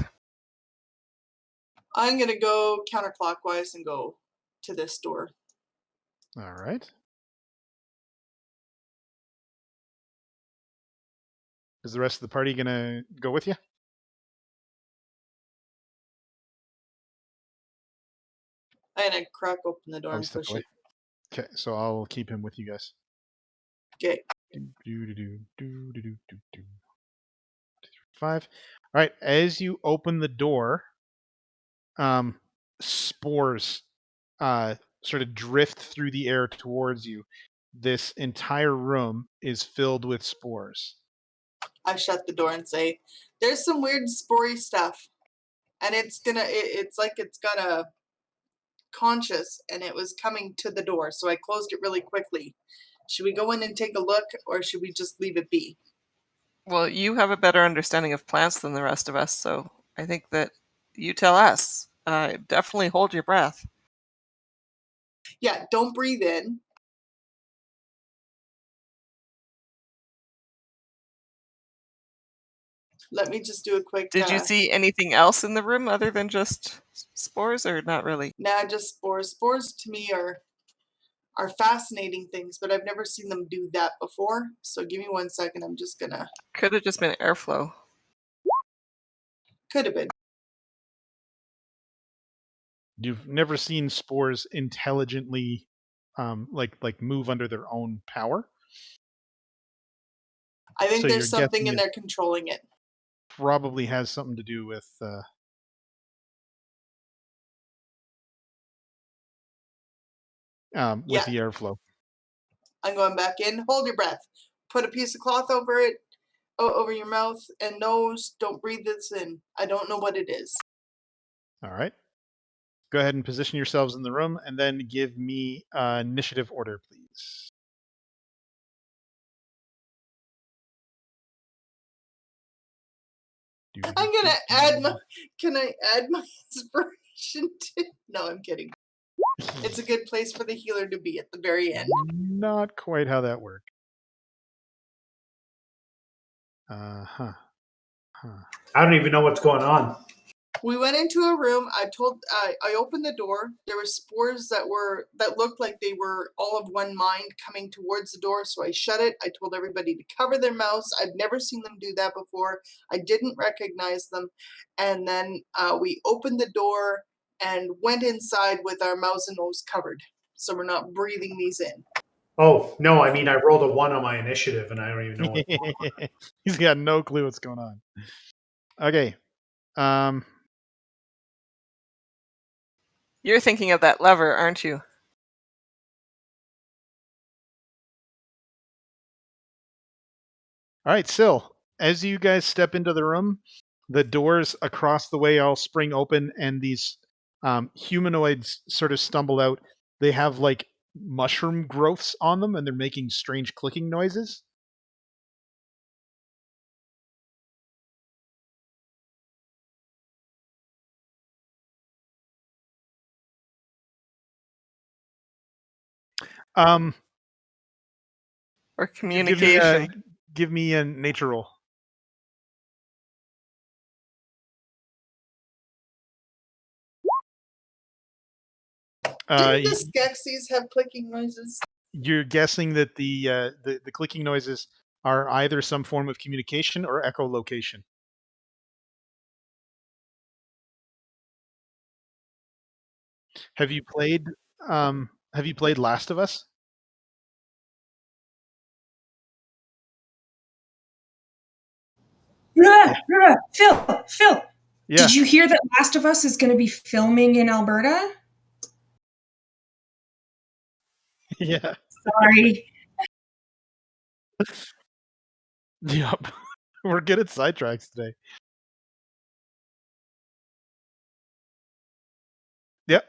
I'm gonna go counterclockwise and go to this door. All right. Is the rest of the party gonna go with you? I'm gonna crack open the door Oh, he and stepped push away. it. Okay, so I'll keep him with you guys. Okay. Do. 5. All right. As you open the door, spores sort of drift through the air towards you. This entire room is filled with spores. I shut the door and say, "There's some weird spory stuff, and it's like it's got a conscious, and it was coming to the door. So I closed it really quickly. Should we go in and take a look, or should we just leave it be?" Well, you have a better understanding of plants than the rest of us, so I think that you tell us. Definitely hold your breath. Yeah, don't breathe in. Let me just do a quick. Did you see anything else in the room other than just spores, or not really? Nah, just spores. Spores to me are fascinating things, but I've never seen them do that before. So give me 1 second. I'm just gonna. Could have just been airflow. Could have been. You've never seen spores intelligently, like move under their own power. I think So you're there's something guessing in it there controlling it. probably has something to do with Yeah. the airflow. I'm going back in. Hold your breath. Put a piece of cloth over it, over your mouth and nose. Don't breathe this in. I don't know what it is. All right. Go ahead and position yourselves in the room, and then give me initiative order, please. I'm gonna add my. Can I add my inspiration to? No, I'm kidding. It's a good place for the healer to be at the very end. Not quite how that worked. Huh. I don't even know what's going on. We went into a room. I opened the door. There were spores that looked like they were all of one mind coming towards the door. So I shut it. I told everybody to cover their mouths. I've never seen them do that before. I didn't recognize them. And then we opened the door and went inside with our mouths and nose covered, so we're not breathing these in. Oh, no, I mean, I rolled a 1 on my initiative, and I don't even know what. He's got no clue what's going on. Okay. You're thinking of that lever, aren't you? All right, Syl, as you guys step into the room, the doors across the way all spring open, and these humanoids sort of stumble out. They have like mushroom growths on them, and they're making strange clicking noises. Or Give me, communication? give me a nature roll. Didn't the y- Skeksis have clicking noises? you're guessing that the clicking noises are either some form of communication or echolocation. Have you played Last of Us? Yeah. Phil, Yeah. did you hear that Last of Us is going to be filming in Alberta? Yeah. Sorry. Yep. We're good at sidetracks today. Yep.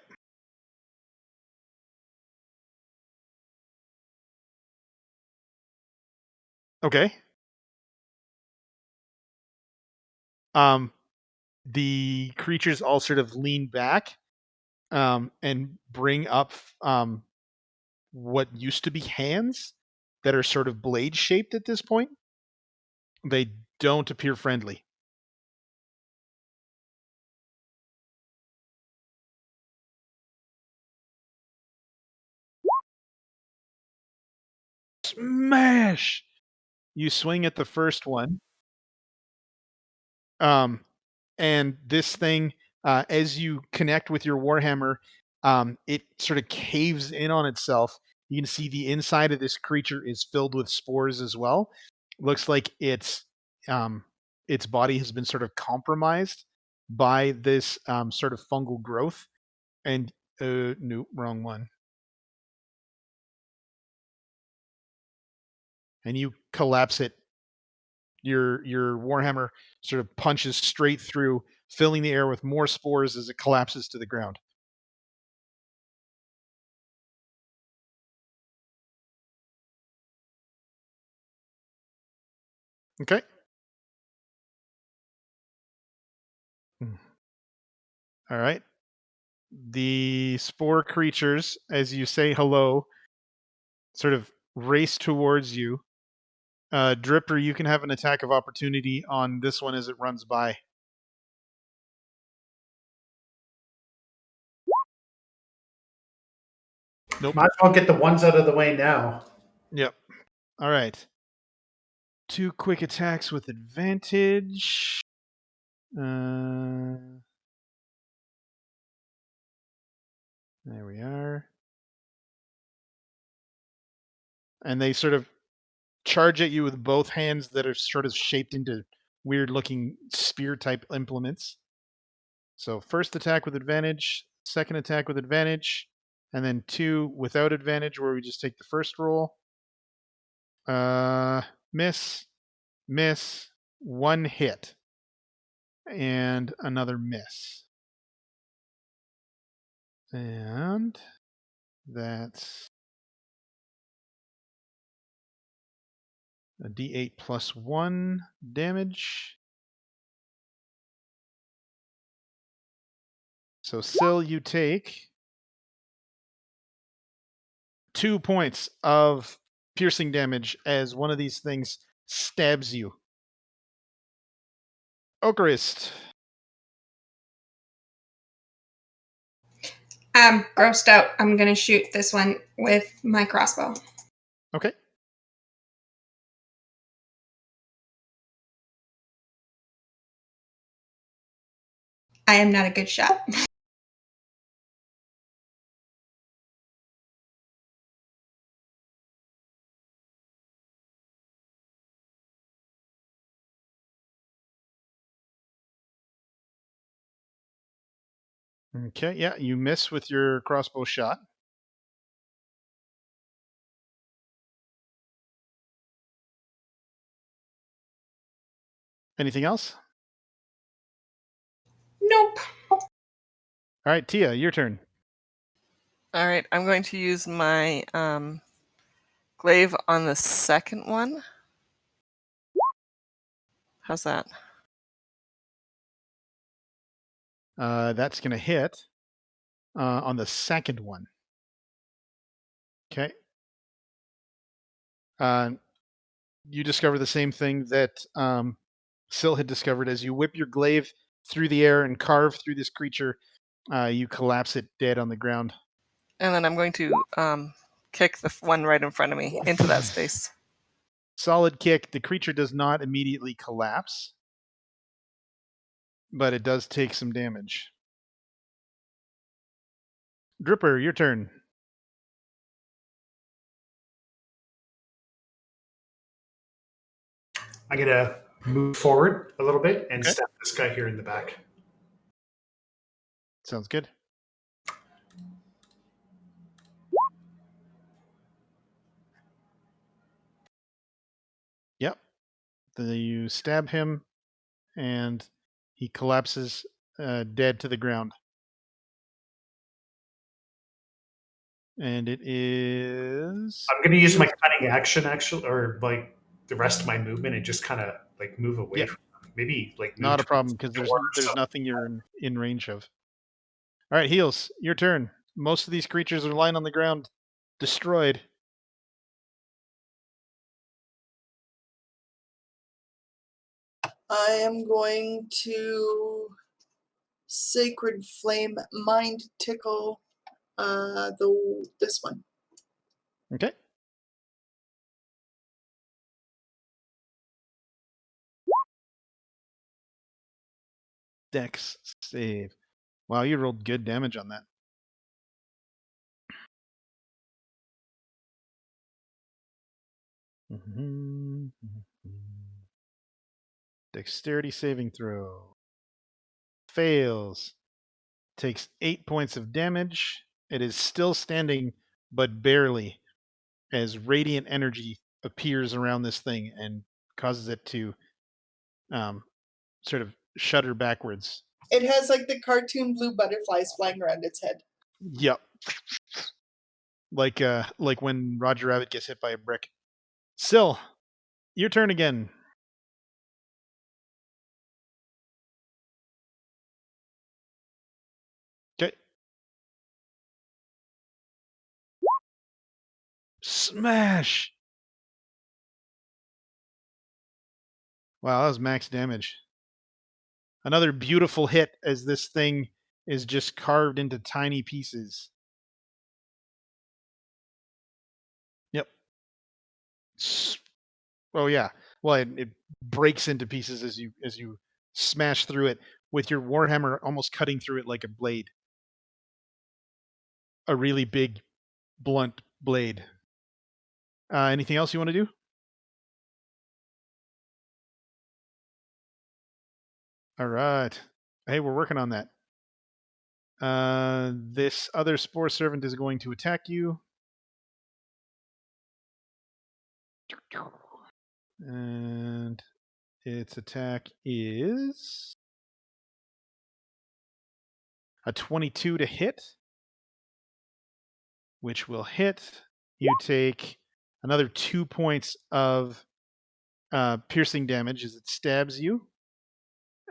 Okay. The creatures all sort of lean back, and bring up what used to be hands that are sort of blade shaped at this point. They don't appear friendly. Smash! You swing at the first one. Um, and this thing, as you connect with your warhammer, it sort of caves in on itself. You can see the inside of this creature is filled with spores as well. Looks like its body has been sort of compromised by this sort of fungal growth. And no, wrong one. And you collapse it. Your warhammer sort of punches straight through, filling the air with more spores as it collapses to the ground. Okay. All right. The spore creatures, as you say hello, sort of race towards you. Dripper, you can have an attack of opportunity on this one as it runs by. Nope. Might as well get the ones out of the way now. Yep. All right. 2 quick attacks with advantage. There we are. And they sort of charge at you with both hands that are sort of shaped into weird looking spear type implements. So first attack with advantage, second attack with advantage, and then 2 without advantage where we just take the first roll. Miss, miss, 1 hit, and another miss. And that's a d8 plus 1 damage. So Syl, you take 2 points of piercing damage as one of these things stabs you. Okarist. I'm grossed out. I'm going to shoot this one with my crossbow. Okay. I am not a good shot. Okay, yeah, you miss with your crossbow shot. Anything else? Nope. All right, Tia, your turn. All right, I'm going to use my glaive on the second one. How's that? That's going to hit on the second one. Okay. You discover the same thing that Syl had discovered as you whip your glaive through the air and carve through this creature. You collapse it dead on the ground. And then I'm going to kick the one right in front of me into that space. Solid kick. The creature does not immediately collapse, but it does take some damage. Dripper, your turn. I'm gonna move forward a little bit and Okay. stab this guy here in the back. Sounds good. Yep. Then you stab him, and he collapses dead to the ground. And it is. I'm gonna use my cunning action, actually, or like the rest of my movement, and just kind of like move away Yeah. from them. Maybe like move Not a towards problem because the there's door or there's something. nothing you're in range of. All right, Heels, your turn. Most of these creatures are lying on the ground, destroyed. I am going to Sacred Flame Mind Tickle this one. Okay. Dex save. Wow, you rolled good damage on that. Dexterity saving throw. Fails. Takes 8 points of damage. It is still standing, but barely, as radiant energy appears around this thing and causes it to sort of shudder backwards. It has like the cartoon blue butterflies flying around its head. Yep. Like when Roger Rabbit gets hit by a brick. Syl, your turn again. Okay. Smash! Wow, that was max damage. Another beautiful hit as this thing is just carved into tiny pieces. Yep. Oh yeah. Well, it breaks into pieces as you smash through it with your warhammer almost cutting through it like a blade. A really big, blunt blade. Anything else you want to do? All right. Hey, we're working on that. This other spore servant is going to attack you. And its attack is a 22 to hit, which will hit. You take another 2 points of piercing damage as it stabs you.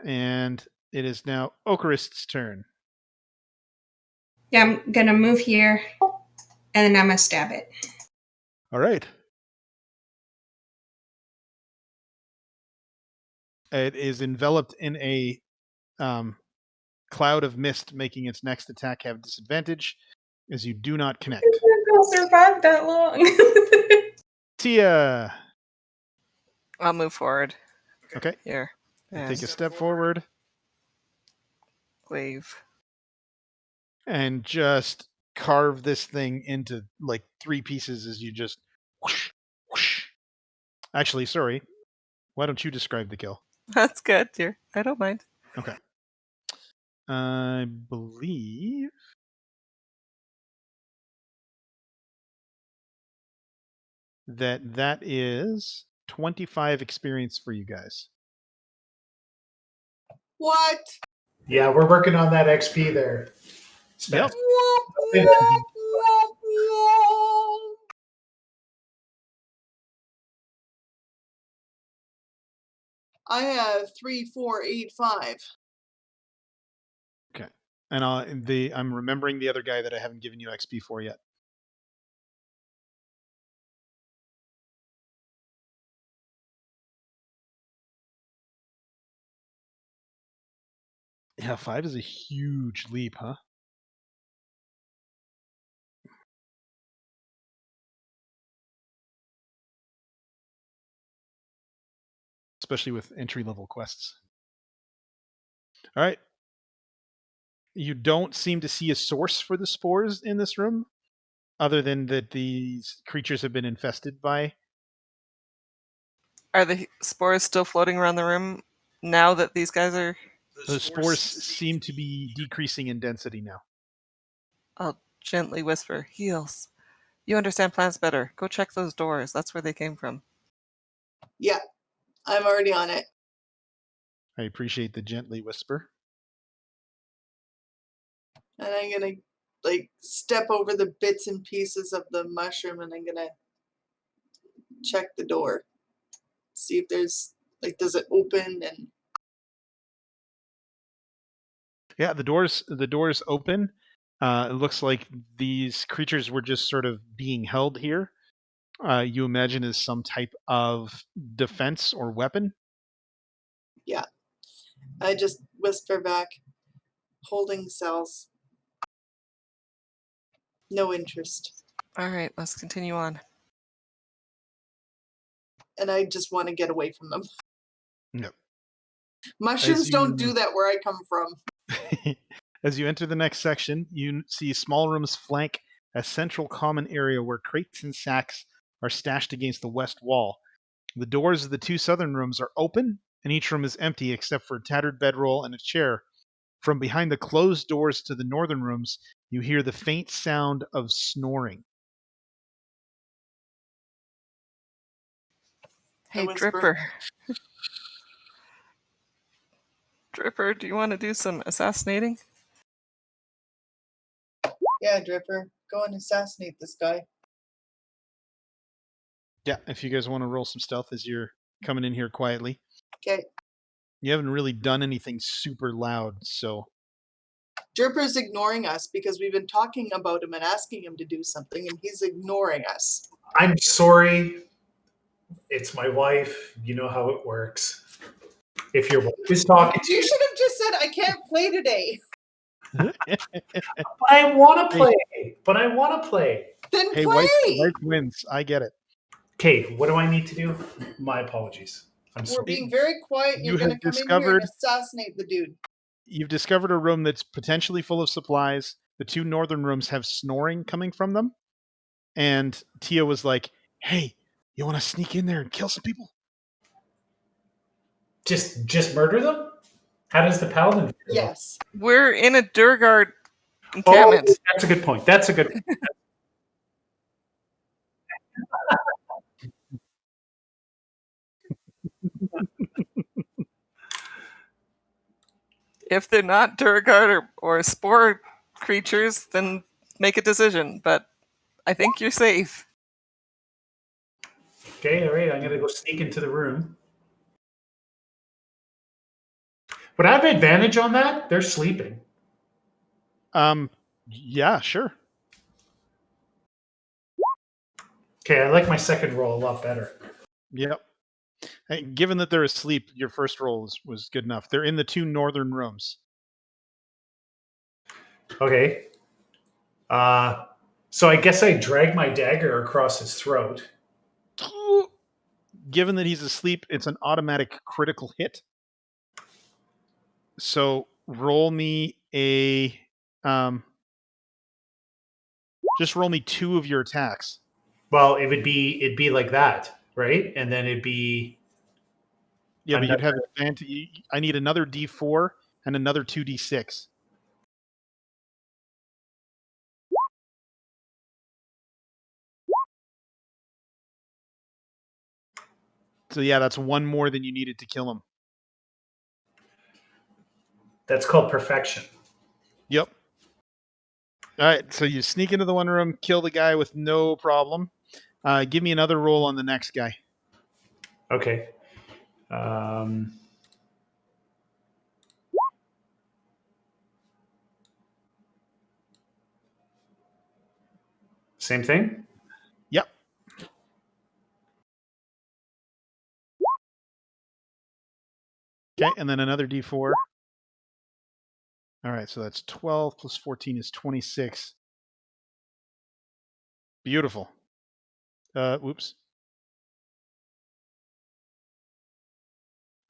And it is now Okarist's turn. Yeah, I'm gonna move here, and then I'm gonna stab it. All right. It is enveloped in a cloud of mist, making its next attack have disadvantage as you do not connect. I'll survive that long. Tia. I'll move forward Okay. here. Take And a step forward wave. and just carve this thing into like 3 pieces as you just whoosh, whoosh. Actually, sorry. Why don't you describe the kill? That's good, dear. I don't mind. Okay. I believe that is 25 experience for you guys. What? Yeah, we're working on that XP there. Yep. I have 3, 4, 8, 5. Okay. And I'm remembering the other guy that I haven't given you XP for yet. Yeah, 5 is a huge leap, huh? especially with entry-level quests. All right. You don't seem to see a source for the spores in this room, other than that these creatures have been infested by. Are the spores still floating around the room now that these guys are? The spores seem to be decreasing in density now. I'll gently whisper, Heals. You understand plants better. Go check those doors. That's where they came from. Yeah, I'm already on it. I appreciate the gently whisper. And I'm gonna like step over the bits and pieces of the mushroom and I'm gonna check the door. See if there's like, does it open? And Yeah, the doors open. It looks like these creatures were just sort of being held here. You imagine as some type of defense or weapon. yeah, I just whisper back, holding cells. No interest. All right, let's continue on. And I just want to get away from them. No. Mushrooms As don't you- do that where I come from. As you enter the next section, you see small rooms flank a central common area where crates and sacks are stashed against the west wall. The doors of the two southern rooms are open, and each room is empty except for a tattered bedroll and a chair. From behind the closed doors to the northern rooms, you hear the faint sound of snoring. Hey, whisper. Dripper. Dripper, do you want to do some assassinating? Yeah, Dripper, go and assassinate this guy. Yeah, if you guys want to roll some stealth as you're coming in here quietly. Okay. You haven't really done anything super loud, so Dripper's ignoring us because we've been talking about him and asking him to do something, and he's ignoring us. I'm sorry. It's my wife. You know how it works. If your wife is talking to You you, should have just said, I can't play today. I want to play. But I want to play. Then hey, play. wife wins. I get it. Kate, what do I need to do? My apologies. I'm We're sorry. being very quiet. You You're going to have come in here discovered- and assassinate the dude. You've discovered a room that's potentially full of supplies. The two northern rooms have snoring coming from them. And Tia was like, hey, you want to sneak in there and kill some people? Just murder them? How does the paladin feel? Yes. We're in a Durgard Oh, encampment. that's a good point. That's a good point. If they're not Durgard or spore creatures, then make a decision. But I think you're safe. Okay, all right. I'm going to go sneak into the room. Would I have advantage on that? They're sleeping. Yeah, sure. Okay, I like my second roll a lot better. Yep. Hey, given that they're asleep, your first roll was good enough. They're in the two northern rooms. Okay. So I guess I drag my dagger across his throat. Given that he's asleep, it's an automatic critical hit. So roll me a just roll me 2 of your attacks. Well, it'd be like that, right? And then it'd be Yeah, but you'd Another- have advantage. I need another D4 and another 2D6. So yeah, that's one more than you needed to kill him. that's called perfection. Yep. All right, so you sneak into the one room, kill the guy with no problem. Give me another roll on the next guy. Okay. Same thing? Yep. Okay, and then another D4. All right, so that's 12 plus 14 is 26. Beautiful. Whoops.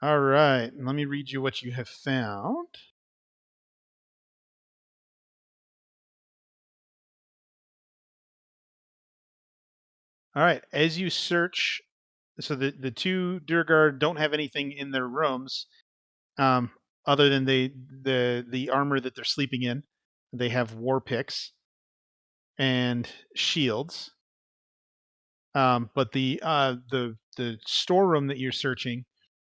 All right. Let me read you what you have found. All right. As you search, so the two Durgar don't have anything in their rooms, other than the armor that they're sleeping in. They have war picks and shields. But the storeroom that you're searching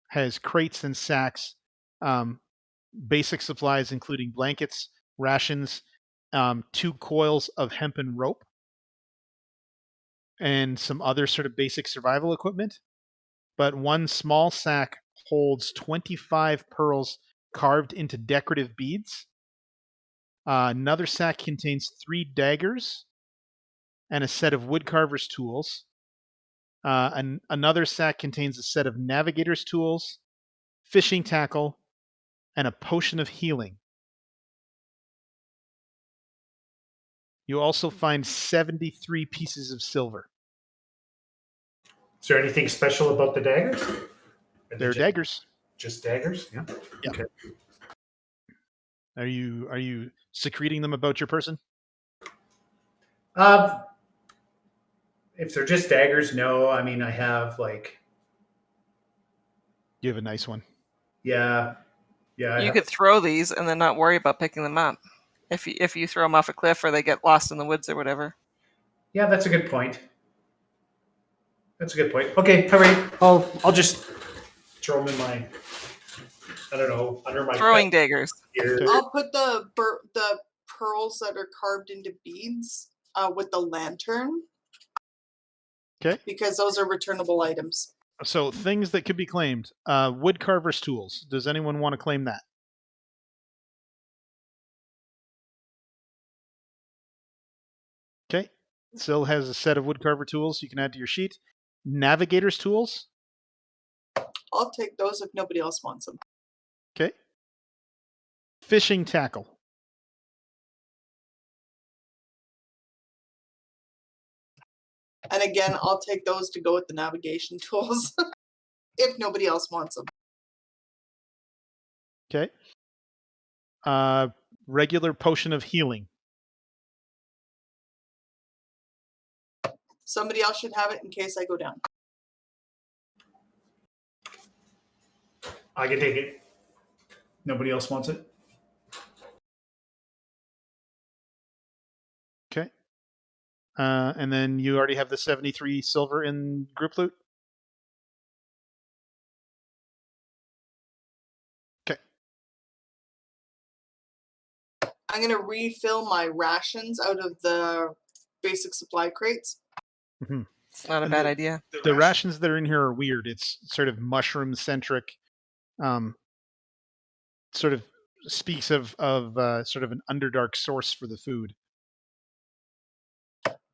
has crates and sacks, um, basic supplies including blankets, rations, 2 coils of hempen rope, and some other sort of basic survival equipment. But one small sack holds 25 pearls carved into decorative beads. Another sack contains 3 daggers and a set of woodcarver's tools. And another sack contains a set of navigator's tools, fishing tackle, and a potion of healing. You also find 73 pieces of silver. Is there anything special about the daggers? They're daggers. Just daggers? Yeah. Yeah. Okay. Are you secreting them about your person? If they're just daggers, no. I mean, I have like, You have a nice one. yeah. You could throw these and then not worry about picking them up. If you throw them off a cliff or they get lost in the woods or whatever. Yeah, that's a good point. That's a good point. Okay, all right. I'll just throw them in my, I don't know, under my Throwing daggers. here. I'll put the pearls that are carved into beads with the lantern. Okay. Because those are returnable items. So things that could be claimed. Woodcarver's tools. Does anyone want to claim that? Okay. Syl has a set of woodcarver tools you can add to your sheet. Navigator's tools. I'll take those if nobody else wants them. Okay. Fishing tackle. And again, I'll take those to go with the navigation tools if nobody else wants them. Okay. Regular potion of healing. Somebody else should have it in case I go down. I can take it. Nobody else wants it? Okay. And then you already have the 73 silver in group loot? Okay. I'm going to refill my rations out of the basic supply crates. Mm-hmm. It's not a bad idea. The rations that are in here are weird. It's sort of mushroom-centric. Sort of speaks of sort of an underdark source for the food.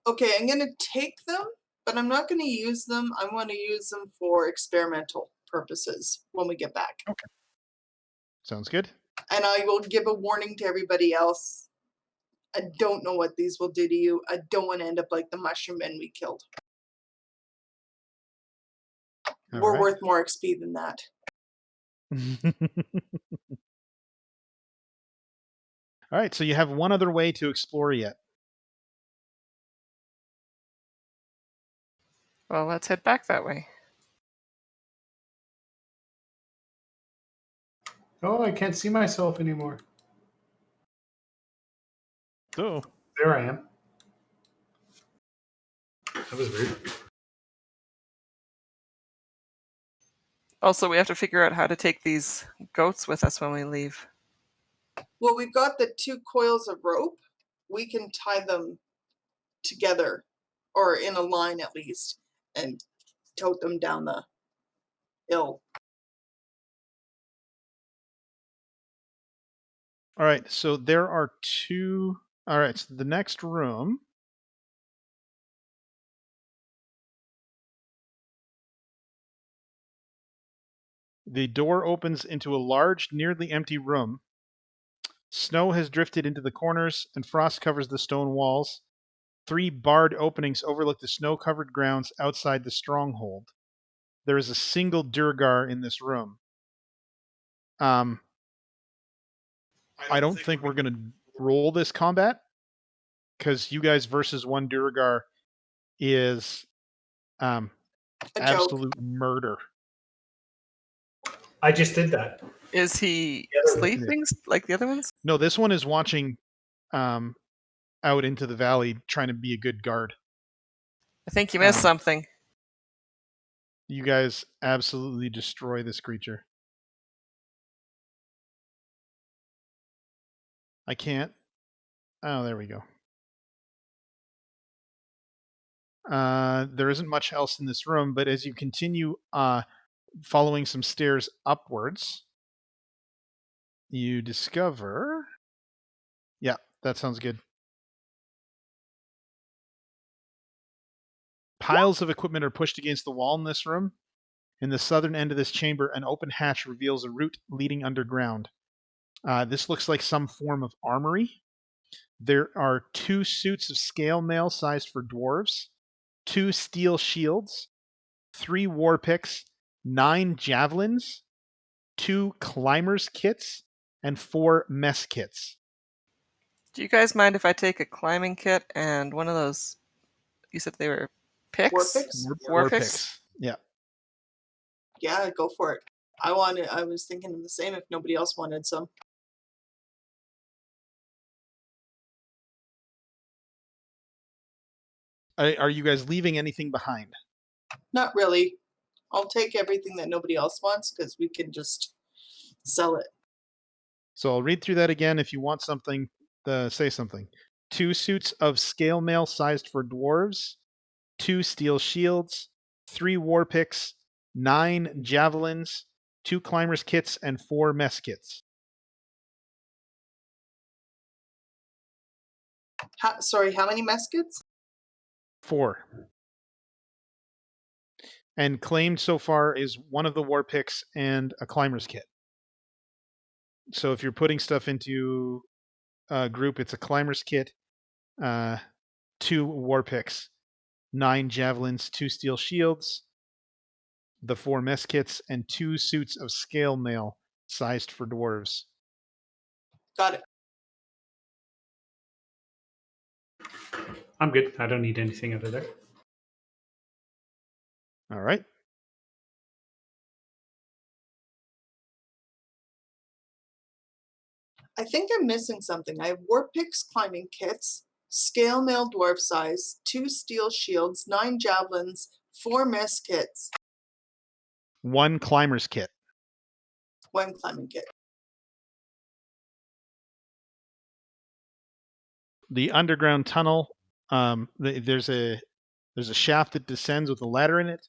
Okay, I'm going to take them, but I'm not going to use them. I want to use them for experimental purposes when we get back. Okay. Sounds good. And I will give a warning to everybody else. I don't know what these will do to you. I don't want to end up like the mushroom men we killed. We're worth more XP than that. All right, so you have one other way to explore yet. Well, let's head back that way. Oh, I can't see myself anymore. So There I am. That was weird. Also, we have to figure out how to take these goats with us when we leave. Well, we've got the 2 coils of rope. We can tie them together, or in a line at least, and tote them down the hill. all right, so there are 2. All right, so the next room. The door opens into a large, nearly empty room. Snow has drifted into the corners, and frost covers the stone walls. 3 barred openings overlook the snow-covered grounds outside the stronghold. There is a single Durgar in this room. I don't think we're going to roll this combat because you guys versus one Duragar is A joke. absolute murder. I just did that. Is he The other one. sleeping like the other ones? No, this one is watching out into the valley, trying to be a good guard. I think you missed something. You guys absolutely destroy this creature. I can't. Oh, there we go. There isn't much else in this room, but as you continue following some stairs upwards, you discover... Yeah, that sounds good. Piles of equipment are pushed against the wall in this room. In the southern end of this chamber, an open hatch reveals a route leading underground. This looks like some form of armory. There are 2 suits of scale mail sized for dwarves, 2 steel shields, 3 war picks, 9 javelins, 2 climbers kits, and 4 mess kits. Do you guys mind if I take a climbing kit and one of those? You said they were picks. War picks? War picks? Yeah. Yeah, go for it. I was thinking of the same if nobody else wanted some. Are you guys leaving anything behind? Not really. I'll take everything that nobody else wants because we can just sell it. So I'll read through that again. If you want something, say something. 2 suits of scale mail sized for dwarves, 2 steel shields, 3 war picks, 9 javelins, 2 climbers kits, and 4 mess kits. Sorry, how many muskets? 4. And claimed so far is 1 of the war picks and a climber's kit. So if you're putting stuff into a group, it's a climber's kit, 2 war picks, 9 javelins, 2 steel shields, the 4 mess kits, and 2 suits of scale mail sized for dwarves. Got it. I'm good. I don't need anything out of there. All right. I think I'm missing something. I have war picks climbing kits, scale mail dwarf size, 2 steel shields, 9 javelins, 4 mess kits, 1 climber's kit. 1 climbing kit. The underground tunnel, there's a shaft that descends with a ladder in it,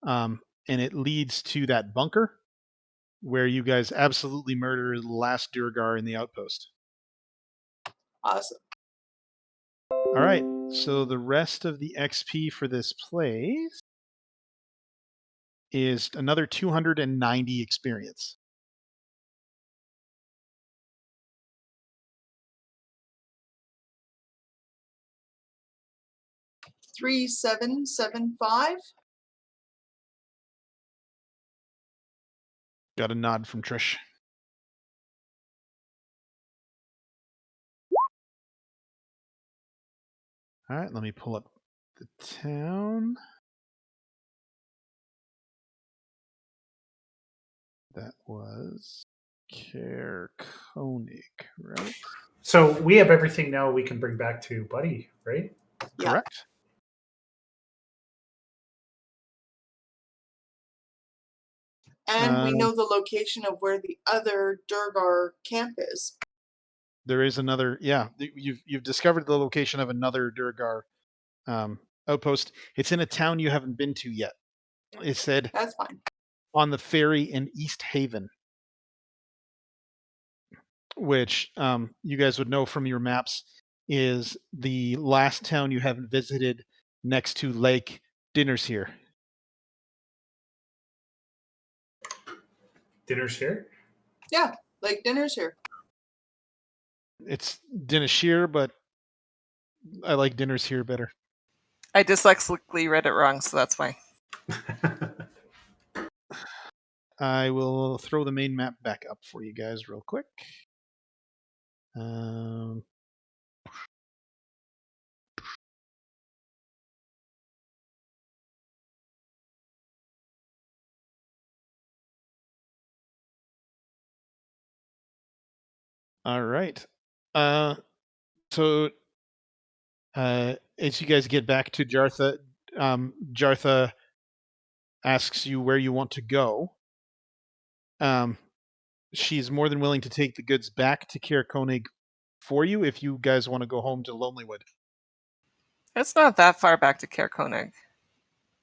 and it leads to that bunker where you guys absolutely murder the last Durgar in the outpost. Awesome. All right, so the rest of the XP for this place is another 290 experience. $3,775. Got a nod from Trish. All right, let me pull up the town. That was Kerkonig, right? So we have everything now we can bring back to Buddy, right? Yeah. Correct. And we know the location of where the other Durgar camp is. There is another. Yeah, you've discovered the location of another Durgar outpost. It's in a town you haven't been to yet. It said That's fine. on the ferry in East Haven, which you guys would know from your maps is the last town you haven't visited next to Lake Dinner's Here. Dinner's here. Yeah, like dinner's here. It's Dinnershire, but I like Dinner's Here better. I dyslexically read it wrong, so that's fine. I will throw the main map back up for you guys real quick. All right. So as you guys get back to Jartha, Jartha asks you where you want to go. She's more than willing to take the goods back to Caer Konig for you if you guys want to go home to Lonelywood. It's not that far back to Caer Konig.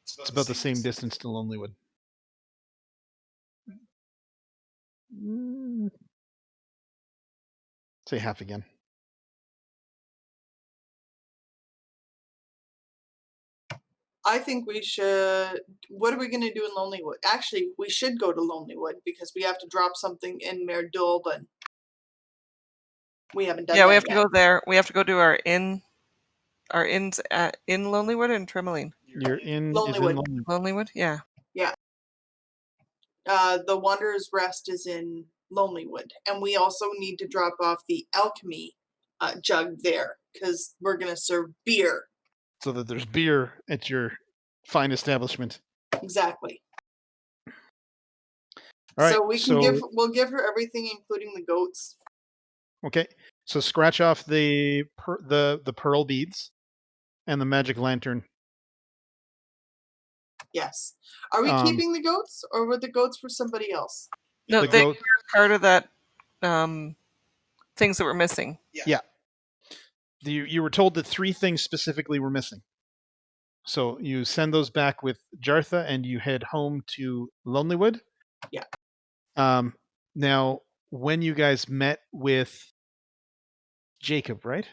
It's about the same distance to Lonelywood. Say half again. I think we should. What are we going to do in Lonelywood? Actually, we should go to Lonelywood because we have to drop something in Mayor Dolben. We haven't done that Yeah, we have to yet. go there. We have to go to our inns in Lonelywood and Tremeline. Your inn is in Lonelywood. Lonelywood. Lonelywood, yeah. The Wanderer's Rest is in Lonelywood, and we also need to drop off the alchemy jug there because we're going to serve beer. So that there's beer at your fine establishment. Exactly. All right. So we'll give her everything, including the goats. Okay. So scratch off the pearl beads and the magic lantern. Yes. Are we keeping the goats, or were the goats for somebody else? No, The they goat- were part of that things that were missing. Yeah. You were told that 3 things specifically were missing. So you send those back with Jartha and you head home to Lonelywood. Yeah. Now, when you guys met with Jacob, right?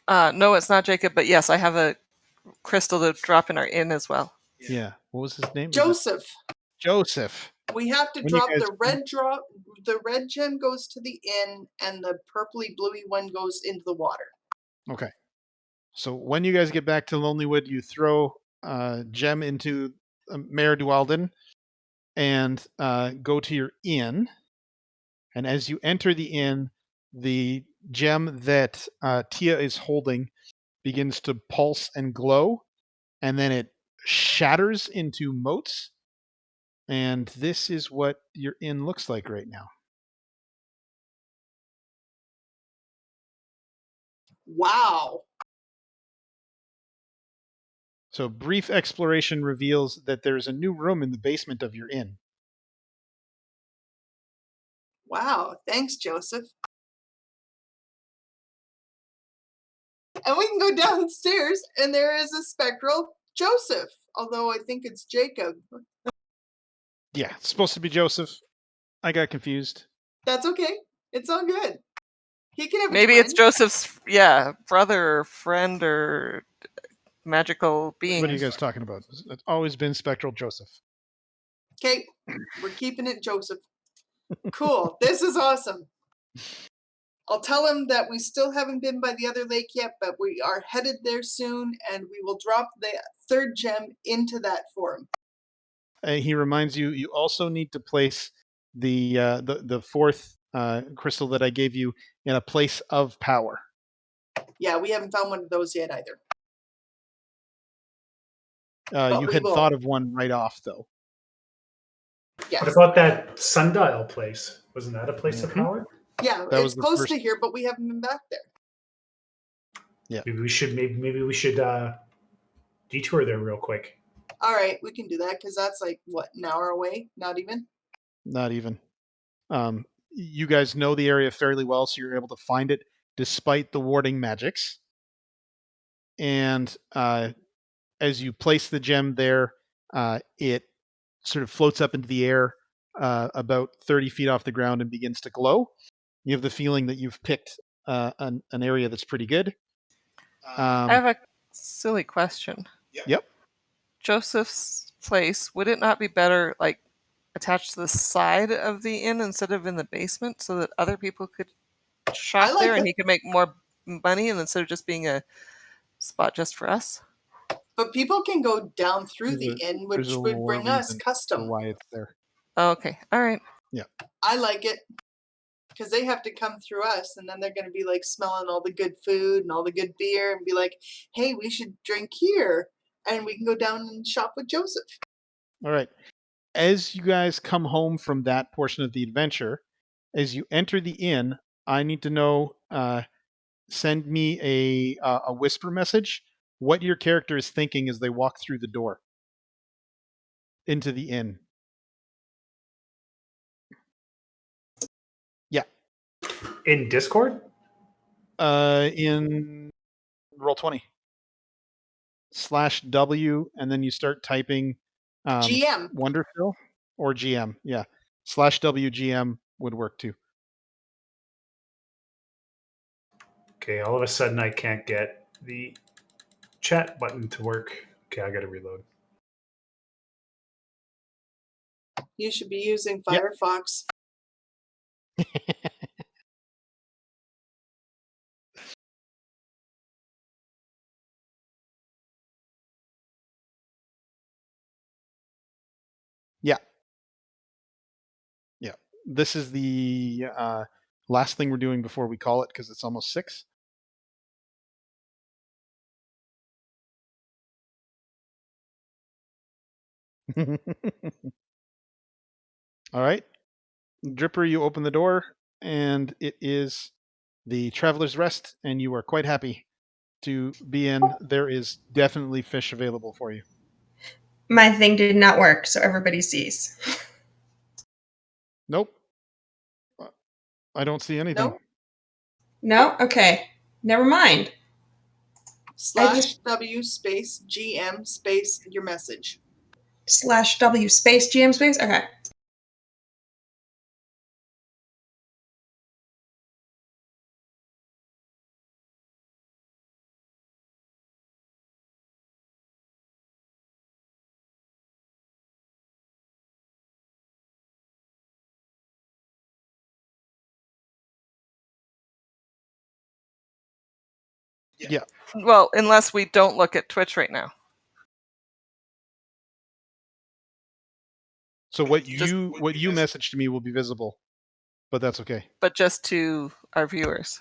No, it's not Jacob, but yes, I have a crystal to drop in our inn as well. Yeah. What was his name? Joseph. Joseph. We have to When you drop guys- the red drop. The red gem goes to the inn, and the purpley bluey one goes into the water. Okay. So when you guys get back to Lonelywood, you throw gem into Mayor Dualden and go to your inn. And as you enter the inn, the gem that Tia is holding begins to pulse and glow, and then it shatters into motes. And this is what your inn looks like right now. Wow. So brief exploration reveals that there's a new room in the basement of your inn. Wow. Thanks, Joseph. And we can go downstairs, and there is a spectral Joseph, although I think it's Jacob. Yeah, it's supposed to be Joseph. I got confused. That's okay. It's all good. He can have a Maybe it's twin. Joseph's, brother or friend or magical being. What are you guys talking about? It's always been Spectral Joseph. Okay, we're keeping it Joseph. Cool. This is awesome. I'll tell him that we still haven't been by the other lake yet, but we are headed there soon, and we will drop the 3rd gem into that for him. He reminds you, you also need to place the 4th crystal that I gave you in a place of power. Yeah, we haven't found one of those yet either. You we had will. thought of one right off, though. Yes. What about that sundial place? Wasn't that a place of power? Yeah, That was it's the close first- to here, but we haven't been back there. Maybe we should detour there real quick. All right, we can do that because that's like, what, an hour away? Not even? Not even. You guys know the area fairly well, so you're able to find it despite the warding magics. And as you place the gem there, it sort of floats up into the air about 30 feet off the ground and begins to glow. You have the feeling that you've picked an area that's pretty good. I have a silly question. Yep. Joseph's place, would it not be better, like, attached to the side of the inn instead of in the basement so that other people could shop like there and that. he could make more money and instead of just being a spot just for us? But people can go down through There's the inn, There's which a would lore bring us reason for custom. why it's there. Okay. All right. I like it because they have to come through us, and then they're going to be like smelling all the good food and all the good beer, and be like, "Hey, we should drink here, and we can go down and shop with Joseph." All right. As you guys come home from that portion of the adventure, as you enter the inn, I need to know. Send me a whisper message. What your character is thinking as they walk through the door into the inn. Yeah. In Discord? In Roll20 /W, and then you start typing GM. Wonderfill or GM. Yeah. /WGM would work too. Okay, all of a sudden I can't get the chat button to work. Okay, I gotta reload. You should be using Yep. Firefox. Yeah. Yeah. This is the last thing we're doing before we call it because it's almost 6. All right. Dripper, you open the door, and it is the Traveler's Rest, and you are quite happy to be in. There is definitely fish available for you. My thing did not work, so everybody sees. Nope. I don't see anything. No? No? Okay. Never mind. /W space GM space your message. /W space GM space? Okay. Yeah. Well, unless we don't look at Twitch right now. So what Just- you messaged to me will be visible, but that's okay. But just to our viewers.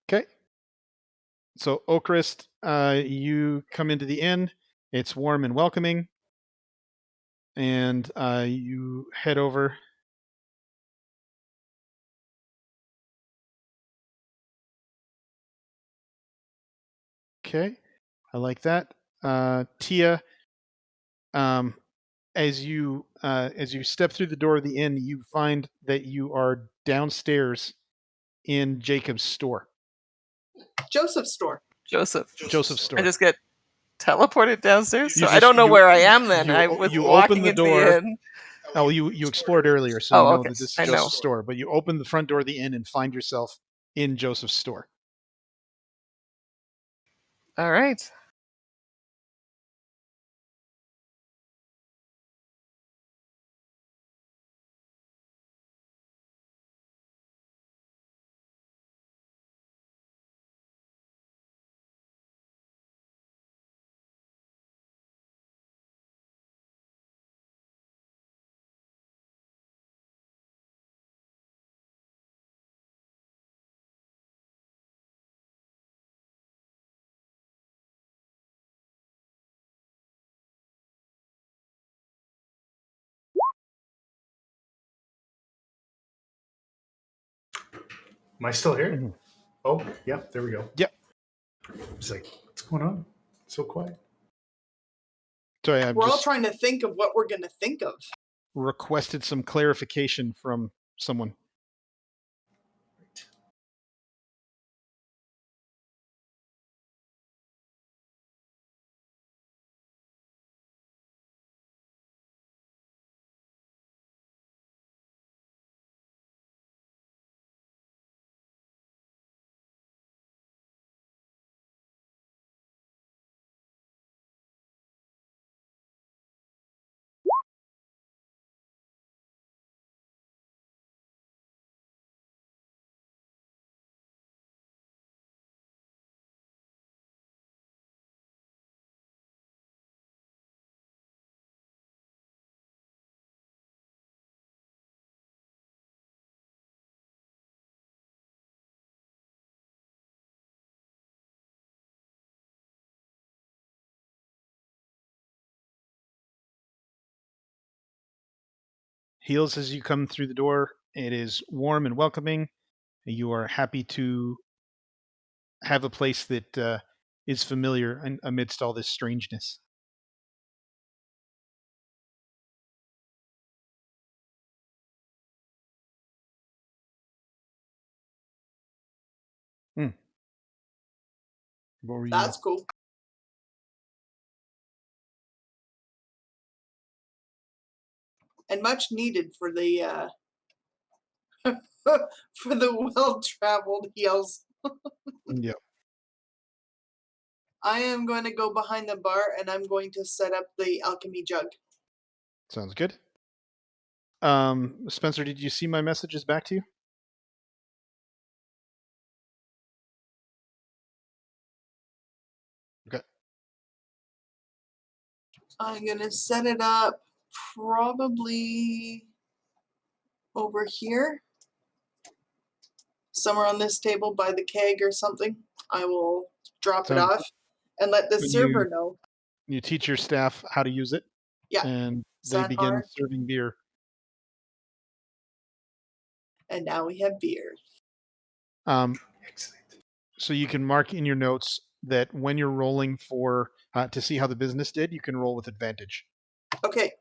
Okay. So Okrist, you come into the inn. It's warm and welcoming, and you head over. Okay, I like that. Tia, as you step through the door of the inn, you find that you are downstairs in Jacob's store, Joseph's store. Joseph. Joseph's store. I just get teleported downstairs, You so I just- don't know you- where I am then. you- I was you open walking the into door. the inn. Oh, you explored earlier, so Oh, you know okay. that this is I know. Joseph's store. But you open the front door of the inn and find yourself in Joseph's store. All right. Am I still here? Mhm. Oh, yeah, there we go. Yep. It's like, what's going on? It's so quiet. Sorry, I've We're all just trying to think of what we're going to think of. requested some clarification from someone. heals as you come through the door. It is warm and welcoming. You are happy to have a place that is familiar amidst all this strangeness. What were you? That's cool. And much needed for the for the well-traveled heels. Yeah, I am going to go behind the bar and I'm going to set up the alchemy jug. sounds good. Spencer, did you see my messages back to you? Okay. I'm going to set it up probably over here, somewhere on this table by the keg or something. I will drop it Sounds off and let the When server know. You teach your staff how to use it, Yeah, and they begin Sandhar. serving beer. And now we have beer. Excellent. So you can mark in your notes that when you're rolling for to see how the business did, you can roll with advantage. Okay.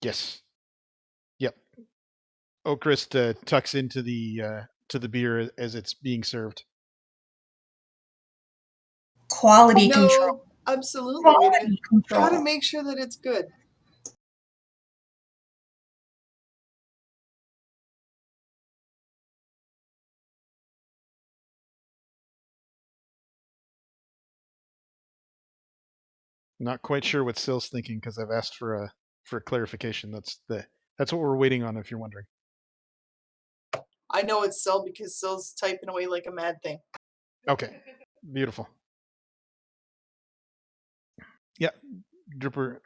Yes. Yep. Oakrist tucks into the beer as it's being served. Quality control. No, absolutely. Quality Gotta control. make sure that it's good. Not quite sure what Sill's thinking because I've asked for a clarification. That's what we're waiting on. If you're wondering. I know it's Syl because Syl's typing away like a mad thing. Okay. Beautiful. Yeah. Dripper.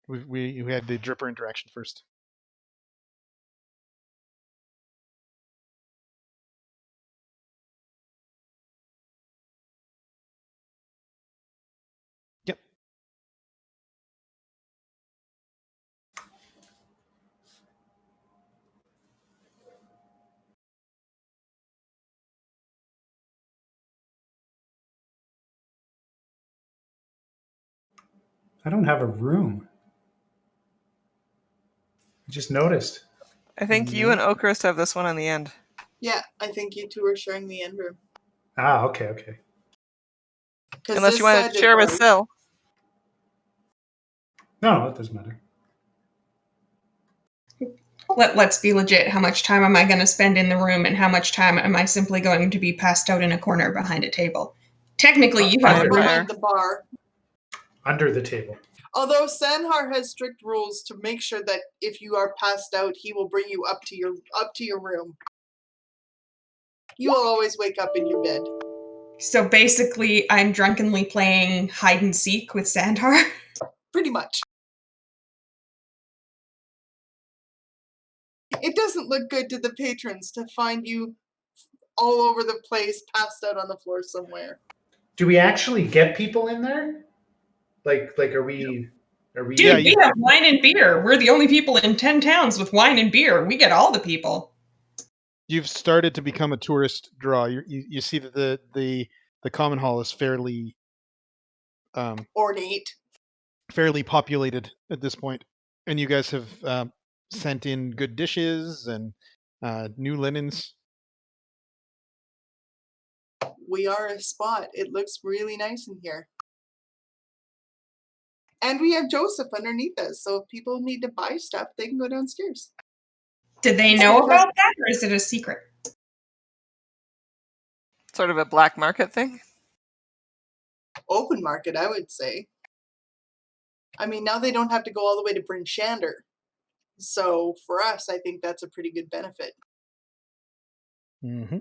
We had the Dripper interaction first. Yep. I don't have a room. I just noticed. I think you and Oakrist have this one on the end. Yeah, I think you two are sharing the end room. Ah, okay. Unless you want to share with Syl. No, it doesn't matter. Let's be legit. How much time am I going to spend in the room, and how much time am I simply going to be passed out in a corner behind a table? Technically, you have Fire. a room. Behind the bar. Under the table. Although Sandhar has strict rules to make sure that if you are passed out, he will bring you up to your room. You will always wake up in your bed. So basically, I'm drunkenly playing hide and seek with Sandhar. Pretty much. It doesn't look good to the patrons to find you all over the place, passed out on the floor somewhere. Do we actually get people in there? Like are we Dude, Yeah, we have wine and beer. We're the only people in 10 towns with wine and beer. We get all the people. You've started to become a tourist draw. You see that the common hall is fairly Ornate. fairly populated at this point, and you guys have sent in good dishes and new linens. We are a spot. It looks really nice in here. And we have Joseph underneath us, so if people need to buy stuff, they can go downstairs. Did they know about that, or is it a secret? Sort of a black market thing. Open market, I would say. I mean, now they don't have to go all the way to Bryn Shander. So for us, I think that's a pretty good benefit. Mm-hmm.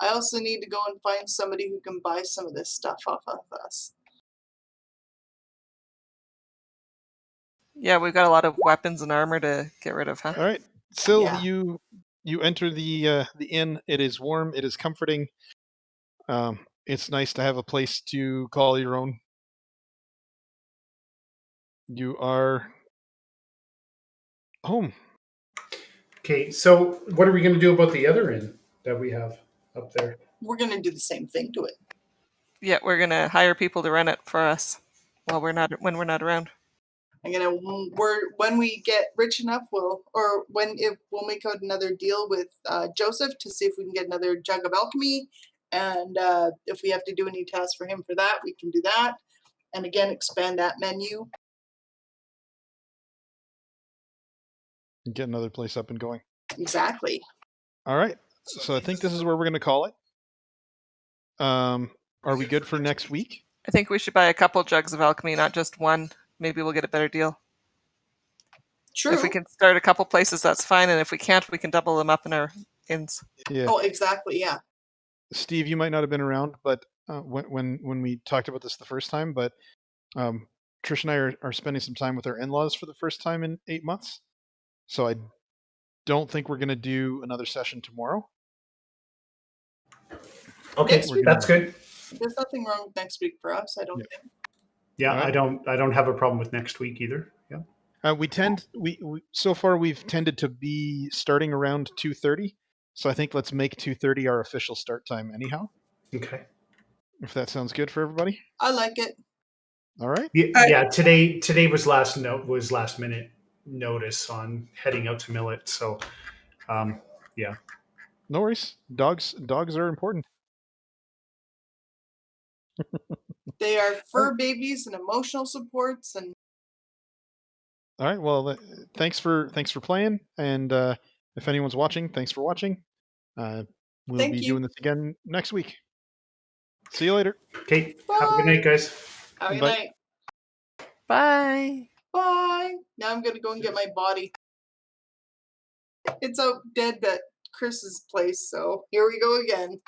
I also need to go and find somebody who can buy some of this stuff off of us. Yeah, we've got a lot of weapons and armor to get rid of, huh? All right, Syl, Yeah. you enter the inn. It is warm. It is comforting. It's nice to have a place to call your own. You are home. Okay, so what are we going to do about the other inn that we have up there? We're gonna do the same thing to it. Yeah, we're gonna hire people to run it for us when we're not around. When we get rich enough, we'll make out another deal with Joseph to see if we can get another jug of alchemy, and if we have to do any tasks for him for that, we can do that, and again expand that menu. Get another place up and going. Exactly. All right. So I think this is where we're going to call it. Are we good for next week? I think we should buy a couple jugs of alchemy, not just one. Maybe we'll get a better deal. True. If we can start a couple places, that's fine, and if we can't, we can double them up in our inns. Yeah. Oh, exactly. Yeah. Steve, you might not have been around, but when we talked about this the first time, but Trish and I are spending some time with our in-laws for the first time in 8 months. So I don't think we're going to do another session tomorrow. Okay, Next week. that's good. There's nothing wrong with next week for us, I don't Yeah. think. Yeah, All right. I don't have a problem with next week either. Yeah. We so far we've tended to be starting around 2:30. So I think let's make 2:30 our official start time anyhow, Okay. if that sounds good for everybody. I like it. All right. Yeah. Today was last minute notice on heading out to Millet. So, yeah. No worries. Dogs are important. They are fur babies and emotional supports, and All right. Well, thanks for playing, and if anyone's watching, thanks for watching. We'll Thank be you. doing this again next week. See you later. Okay. Have a good night, guys. have a good Bye. night. Bye. Bye. Now I'm gonna go and get my body. It's out dead at Chris's place, so here we go again.